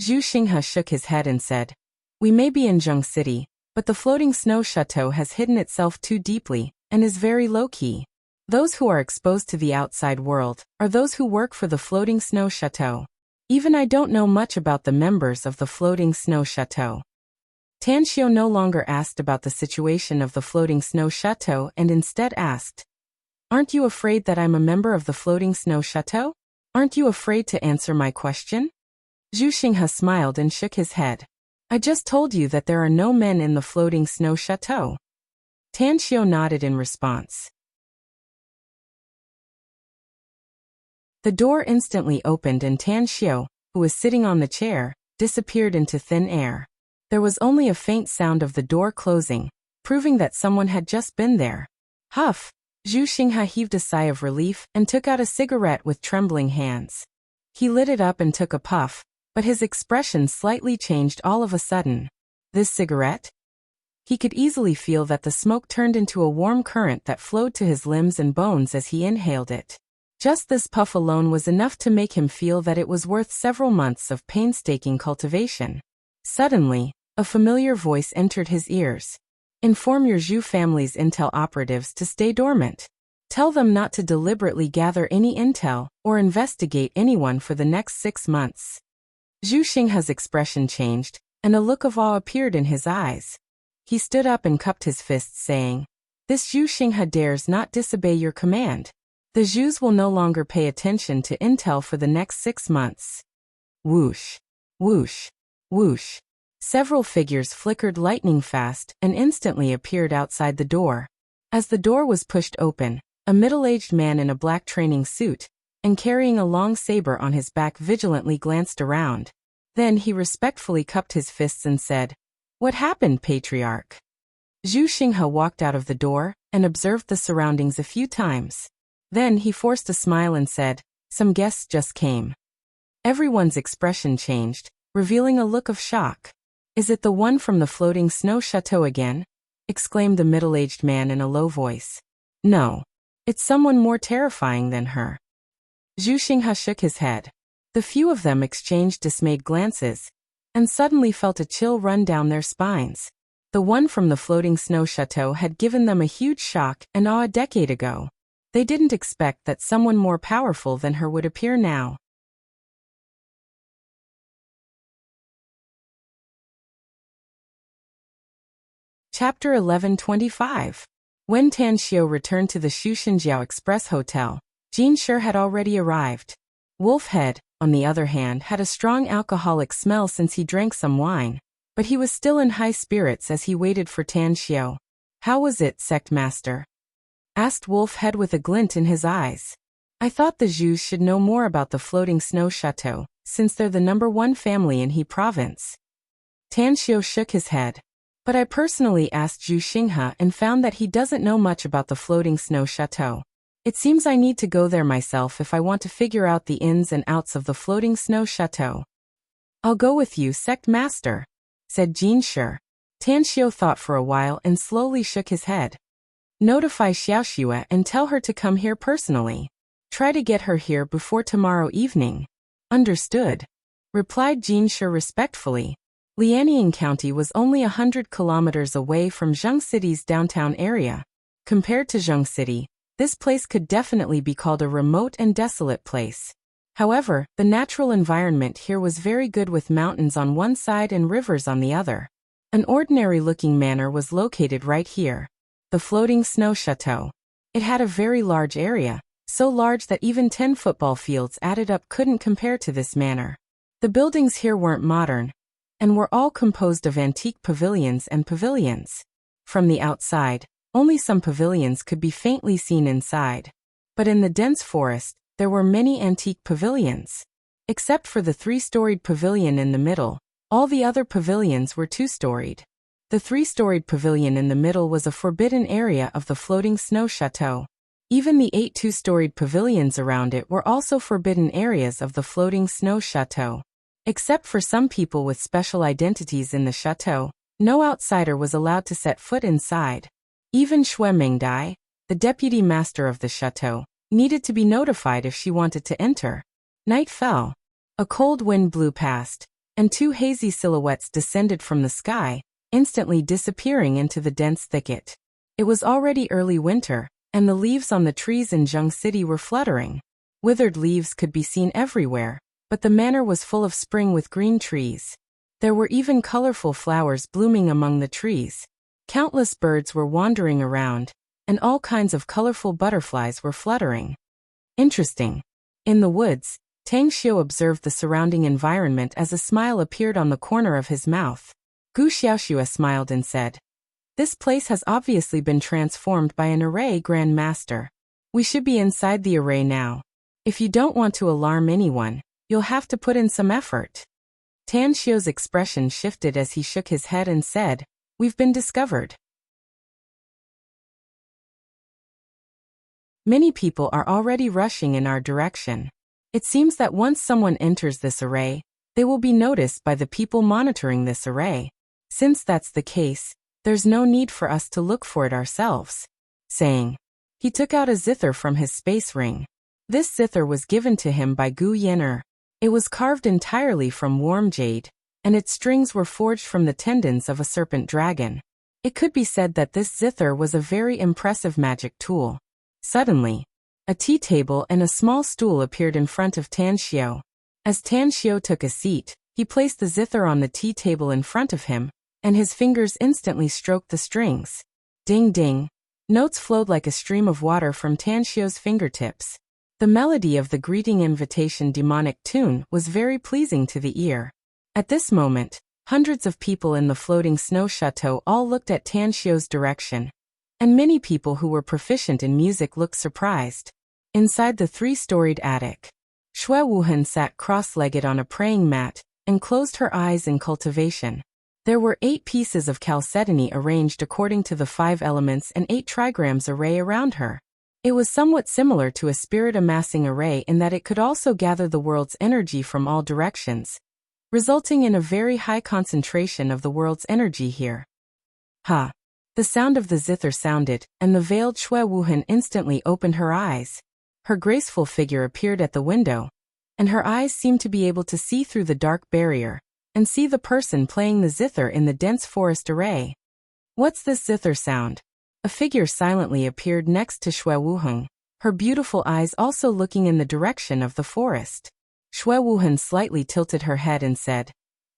Zhu Xinghe shook his head and said, we may be in Zheng City, but the floating snow chateau has hidden itself too deeply, and is very low-key. Those who are exposed to the outside world are those who work for the floating snow chateau. Even I don't know much about the members of the floating snow chateau. Tanxiu no longer asked about the situation of the floating snow chateau and instead asked, aren't you afraid that I'm a member of the floating snow chateau? Aren't you afraid to answer my question? Zhu Xinghe smiled and shook his head. I just told you that there are no men in the floating snow chateau. Tanxiu nodded in response. The door instantly opened and Tanxiu, who was sitting on the chair, disappeared into thin air. There was only a faint sound of the door closing, proving that someone had just been there. Huff! Zhu Xinghe heaved a sigh of relief and took out a cigarette with trembling hands. He lit it up and took a puff, but his expression slightly changed all of a sudden. This cigarette? He could easily feel that the smoke turned into a warm current that flowed to his limbs and bones as he inhaled it. Just this puff alone was enough to make him feel that it was worth several months of painstaking cultivation. Suddenly, a familiar voice entered his ears. Inform your Zhu family's intel operatives to stay dormant. Tell them not to deliberately gather any intel or investigate anyone for the next 6 months. Zhu Xinghe's expression changed, and a look of awe appeared in his eyes. He stood up and cupped his fists, saying, this Zhu Xinghe dares not disobey your command. The Zhus will no longer pay attention to intel for the next 6 months. Whoosh! Whoosh! Whoosh! Several figures flickered lightning fast and instantly appeared outside the door. As the door was pushed open, a middle-aged man in a black training suit, and carrying a long saber on his back vigilantly glanced around. Then he respectfully cupped his fists and said, "What happened, patriarch?" Zhu Xinghe walked out of the door and observed the surroundings a few times. Then he forced a smile and said, "Some guests just came." Everyone's expression changed, revealing a look of shock. "Is it the one from the floating snow chateau again?" exclaimed the middle-aged man in a low voice. "No. It's someone more terrifying than her." Zhu Xinghe shook his head. The few of them exchanged dismayed glances, and suddenly felt a chill run down their spines. The one from the floating snow chateau had given them a huge shock and awe a decade ago. They didn't expect that someone more powerful than her would appear now. Chapter 1125. When Tan Xiao returned to the Shushenjiao Express Hotel, Jin Shi had already arrived. Wolfhead, on the other hand, had a strong alcoholic smell since he drank some wine, but he was still in high spirits as he waited for Tan Xiao. "How was it, sect master?" asked Wolfhead with a glint in his eyes. "I thought the Zhus should know more about the floating snow chateau, since they're the #1 family in He province." Tan Xiao shook his head. "But I personally asked Zhu Xinghe and found that he doesn't know much about the floating snow chateau. It seems I need to go there myself if I want to figure out the ins and outs of the floating snow chateau." "I'll go with you, sect master," said Jin Shi. Tan Xiao thought for a while and slowly shook his head. "Notify Xiaoxue and tell her to come here personally. Try to get her here before tomorrow evening." "Understood," replied Jin Shi respectfully. Liaoning County was only 100 kilometers away from Zheng City's downtown area. Compared to Zheng City, this place could definitely be called a remote and desolate place. However, the natural environment here was very good with mountains on one side and rivers on the other. An ordinary-looking manor was located right here. The floating snow chateau. It had a very large area, so large that even 10 football fields added up couldn't compare to this manor. The buildings here weren't modern, and were all composed of antique pavilions and pavilions. From the outside, only some pavilions could be faintly seen inside. But in the dense forest, there were many antique pavilions. Except for the 3-storied pavilion in the middle, all the other pavilions were 2-storied. The 3-storied pavilion in the middle was a forbidden area of the floating snow chateau. Even the 8 2-storied pavilions around it were also forbidden areas of the floating snow chateau. Except for some people with special identities in the chateau, no outsider was allowed to set foot inside. Even Xue Mengdai, the deputy master of the chateau, needed to be notified if she wanted to enter. Night fell. A cold wind blew past, and 2 hazy silhouettes descended from the sky, instantly disappearing into the dense thicket. It was already early winter, and the leaves on the trees in Zheng City were fluttering. Withered leaves could be seen everywhere, but the manor was full of spring with green trees. There were even colorful flowers blooming among the trees. Countless birds were wandering around, and all kinds of colorful butterflies were fluttering. Interesting. In the woods, Tang Xiu observed the surrounding environment as a smile appeared on the corner of his mouth. Gu Xiaoxue smiled and said, "This place has obviously been transformed by an array Grand Master. We should be inside the array now. If you don't want to alarm anyone, you'll have to put in some effort." Tan Xiu's expression shifted as he shook his head and said, "We've been discovered." Many people are already rushing in our direction. It seems that once someone enters this array, they will be noticed by the people monitoring this array. Since that's the case, there's no need for us to look for it ourselves. Saying, he took out a zither from his space ring. This zither was given to him by Gu Yan'er. It was carved entirely from warm jade, and its strings were forged from the tendons of a serpent dragon. It could be said that this zither was a very impressive magic tool. Suddenly, a tea table and a small stool appeared in front of Tan Xiu. As Tan Xiu took a seat, he placed the zither on the tea table in front of him, and his fingers instantly stroked the strings. Ding ding. Notes flowed like a stream of water from Tan Xiu's fingertips. The melody of the greeting invitation demonic tune was very pleasing to the ear. At this moment, hundreds of people in the floating snow chateau all looked at Tan Xiu's direction, and many people who were proficient in music looked surprised. Inside the 3-storied attic, Xue Wuhan sat cross-legged on a praying mat and closed her eyes in cultivation. There were 8 pieces of chalcedony arranged according to the 5 elements and 8 trigrams array around her. It was somewhat similar to a spirit amassing array in that it could also gather the world's energy from all directions, resulting in a very high concentration of the world's energy here. Ha! The sound of the zither sounded, and the veiled Xue Wuhan instantly opened her eyes. Her graceful figure appeared at the window, and her eyes seemed to be able to see through the dark barrier, and see the person playing the zither in the dense forest array. What's this zither sound? A figure silently appeared next to Xue Wuhan, her beautiful eyes also looking in the direction of the forest. Xue Wuhan slightly tilted her head and said,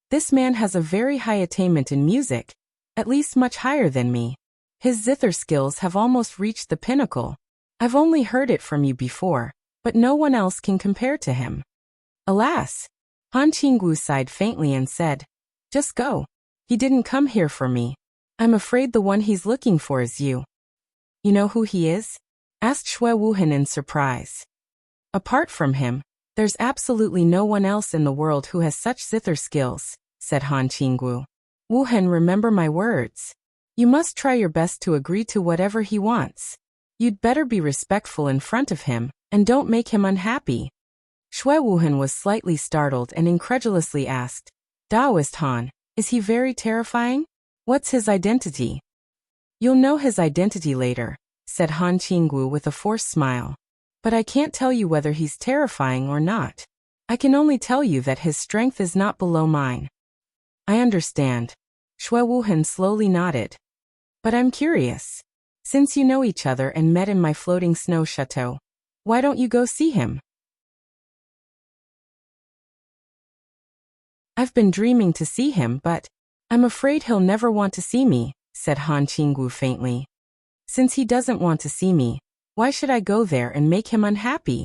"This man has a very high attainment in music, at least much higher than me. His zither skills have almost reached the pinnacle. I've only heard it from you before, but no one else can compare to him." Alas! Han Qinggu sighed faintly and said, "Just go. He didn't come here for me. I'm afraid the one he's looking for is you." "You know who he is?" asked Xue Wuhan in surprise. "Apart from him, there's absolutely no one else in the world who has such zither skills," said Han Qinggu. "Wuhan, remember my words. You must try your best to agree to whatever he wants. You'd better be respectful in front of him, and don't make him unhappy." Xue Wuhan was slightly startled and incredulously asked, "Taoist Han, is he very terrifying? What's his identity?" "You'll know his identity later," said Han Qinggu with a forced smile. "But I can't tell you whether he's terrifying or not. I can only tell you that his strength is not below mine." "I understand." Xue Wuhan slowly nodded. "But I'm curious. Since you know each other and met in my floating snow chateau, why don't you go see him?" "I've been dreaming to see him, but I'm afraid he'll never want to see me," said Han Qinggu faintly. "Since he doesn't want to see me, why should I go there and make him unhappy?"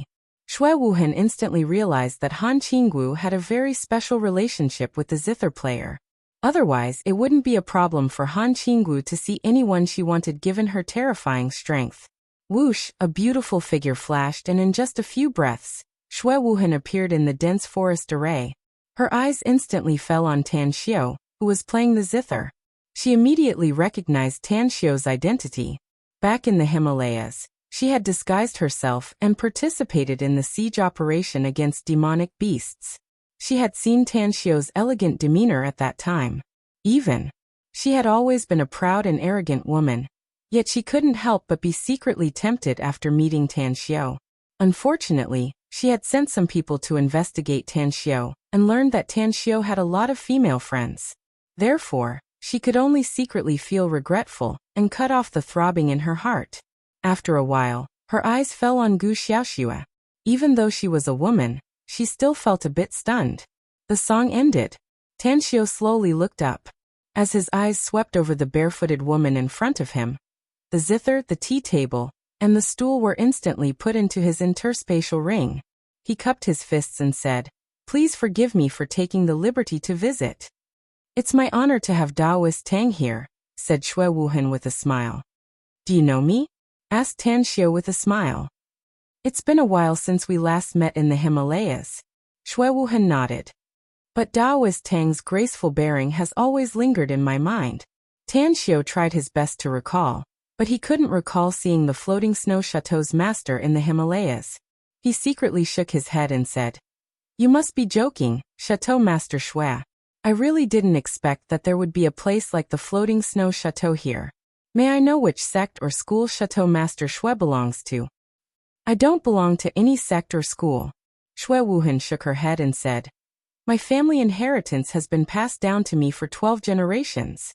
Xue Wuhan instantly realized that Han Qinggu had a very special relationship with the zither player. Otherwise, it wouldn't be a problem for Han Qinggu to see anyone she wanted given her terrifying strength. Whoosh, a beautiful figure flashed, and in just a few breaths, Xue Wuhan appeared in the dense forest array. Her eyes instantly fell on Tan Xiao, who was playing the zither. She immediately recognized Tan Xiao's identity. Back in the Himalayas, she had disguised herself and participated in the siege operation against demonic beasts. She had seen Tan Xiao's elegant demeanor at that time. She had always been a proud and arrogant woman, yet she couldn't help but be secretly tempted after meeting Tan Xiao. Unfortunately, she had sent some people to investigate Tan Xiao, and learned that Tan Xiao had a lot of female friends. Therefore, she could only secretly feel regretful, and cut off the throbbing in her heart. After a while, her eyes fell on Gu Xiaoxue. Even though she was a woman, she still felt a bit stunned. The song ended. Tan Xiao slowly looked up. As his eyes swept over the barefooted woman in front of him, the zither, the tea table, and the stool were instantly put into his interspatial ring. He cupped his fists and said, "Please forgive me for taking the liberty to visit." "It's my honor to have Taoist Tang here," said Xue Wuhan with a smile. "Do you know me?" asked Tan Xiao with a smile. "It's been a while since we last met in the Himalayas." Xue Wuhan nodded. "But Taoist Tang's graceful bearing has always lingered in my mind." Tan Xiao tried his best to recall, but he couldn't recall seeing the floating snow chateau's master in the Himalayas. He secretly shook his head and said, "You must be joking, Chateau Master Xue. I really didn't expect that there would be a place like the floating snow chateau here. May I know which sect or school Chateau Master Xue belongs to?" "I don't belong to any sect or school." Xue Wuhan shook her head and said, "My family inheritance has been passed down to me for 12 generations.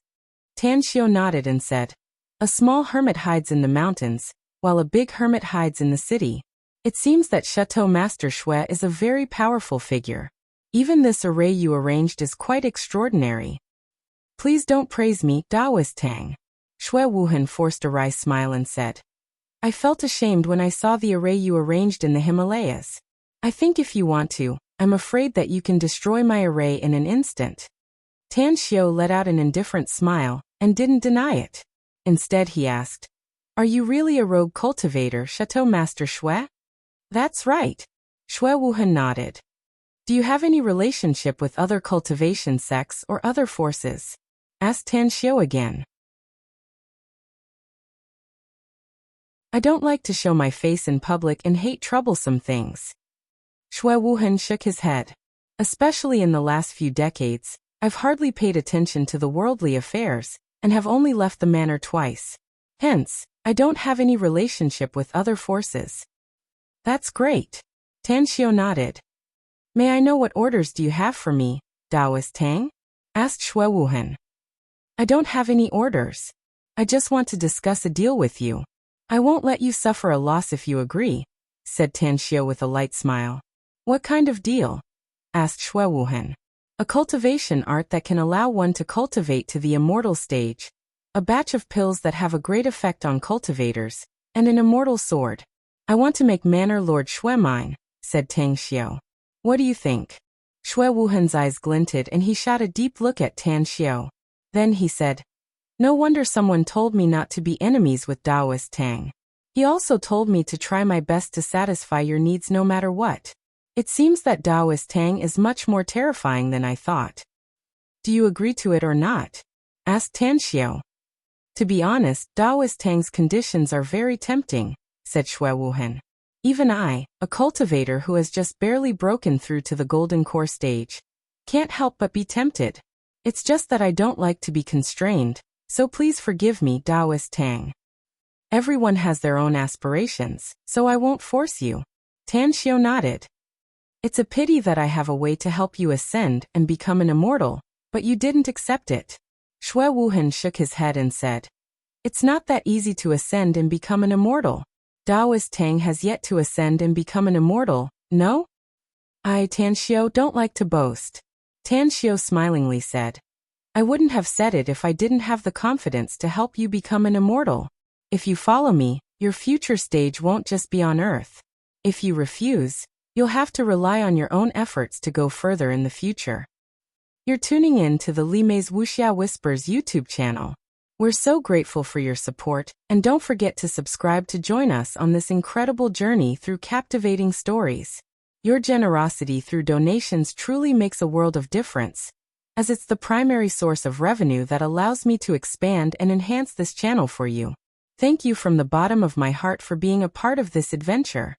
Tan Xiao nodded and said, "A small hermit hides in the mountains, while a big hermit hides in the city. It seems that Chateau Master Xue is a very powerful figure. Even this array you arranged is quite extraordinary." "Please don't praise me, Taoist Tang." Xue Wuhan forced a wry smile and said, "I felt ashamed when I saw the array you arranged in the Himalayas. I think if you want to, I'm afraid that you can destroy my array in an instant." Tan Xiao let out an indifferent smile, and didn't deny it. Instead he asked, "Are you really a rogue cultivator, Chateau Master Xue?" "That's right." Xue Wuhan nodded. "Do Do you have any relationship with other cultivation sects or other forces? Asked Tan Xiao again. I don't like to show my face in public and hate troublesome things. Shui Wuhan shook his head. Especially in the last few decades, I've hardly paid attention to the worldly affairs, and have only left the manor twice. Hence, I don't have any relationship with other forces. That's great. Tan Xiao nodded. May I know what orders do you have for me, Taoist Tang? Asked Shui Wuhan. I don't have any orders. I just want to discuss a deal with you. I won't let you suffer a loss if you agree, said Tan Xiao with a light smile. What kind of deal? Asked Shui Wuhan. A cultivation art that can allow one to cultivate to the immortal stage, a batch of pills that have a great effect on cultivators, and an immortal sword. I want to make Manor Lord Shui mine, said Tang Xiao. What do you think? Shui Wuhan's eyes glinted and he shot a deep look at Tan Xiao. Then he said, no wonder someone told me not to be enemies with Taoist Tang. He also told me to try my best to satisfy your needs no matter what. It seems that Taoist Tang is much more terrifying than I thought. Do you agree to it or not? Asked Tan Xiao. To be honest, Taoist Tang's conditions are very tempting, said Shui Wuhan. Even I, a cultivator who has just barely broken through to the golden core stage, can't help but be tempted. It's just that I don't like to be constrained, so please forgive me, Taoist Tang. Everyone has their own aspirations, so I won't force you. Tan Xiao nodded. It's a pity that I have a way to help you ascend and become an immortal, but you didn't accept it. Shui Wuhan shook his head and said, it's not that easy to ascend and become an immortal. Taoist Tang has yet to ascend and become an immortal, no? I, Tan Xiao, don't like to boast. Tan Xiao smilingly said, I wouldn't have said it if I didn't have the confidence to help you become an immortal. If you follow me, your future stage won't just be on Earth. If you refuse, you'll have to rely on your own efforts to go further in the future. You're tuning in to the Li Mei's Wuxia Whispers YouTube channel. We're so grateful for your support, and don't forget to subscribe to join us on this incredible journey through captivating stories. Your generosity through donations truly makes a world of difference, as it's the primary source of revenue that allows me to expand and enhance this channel for you. Thank you from the bottom of my heart for being a part of this adventure.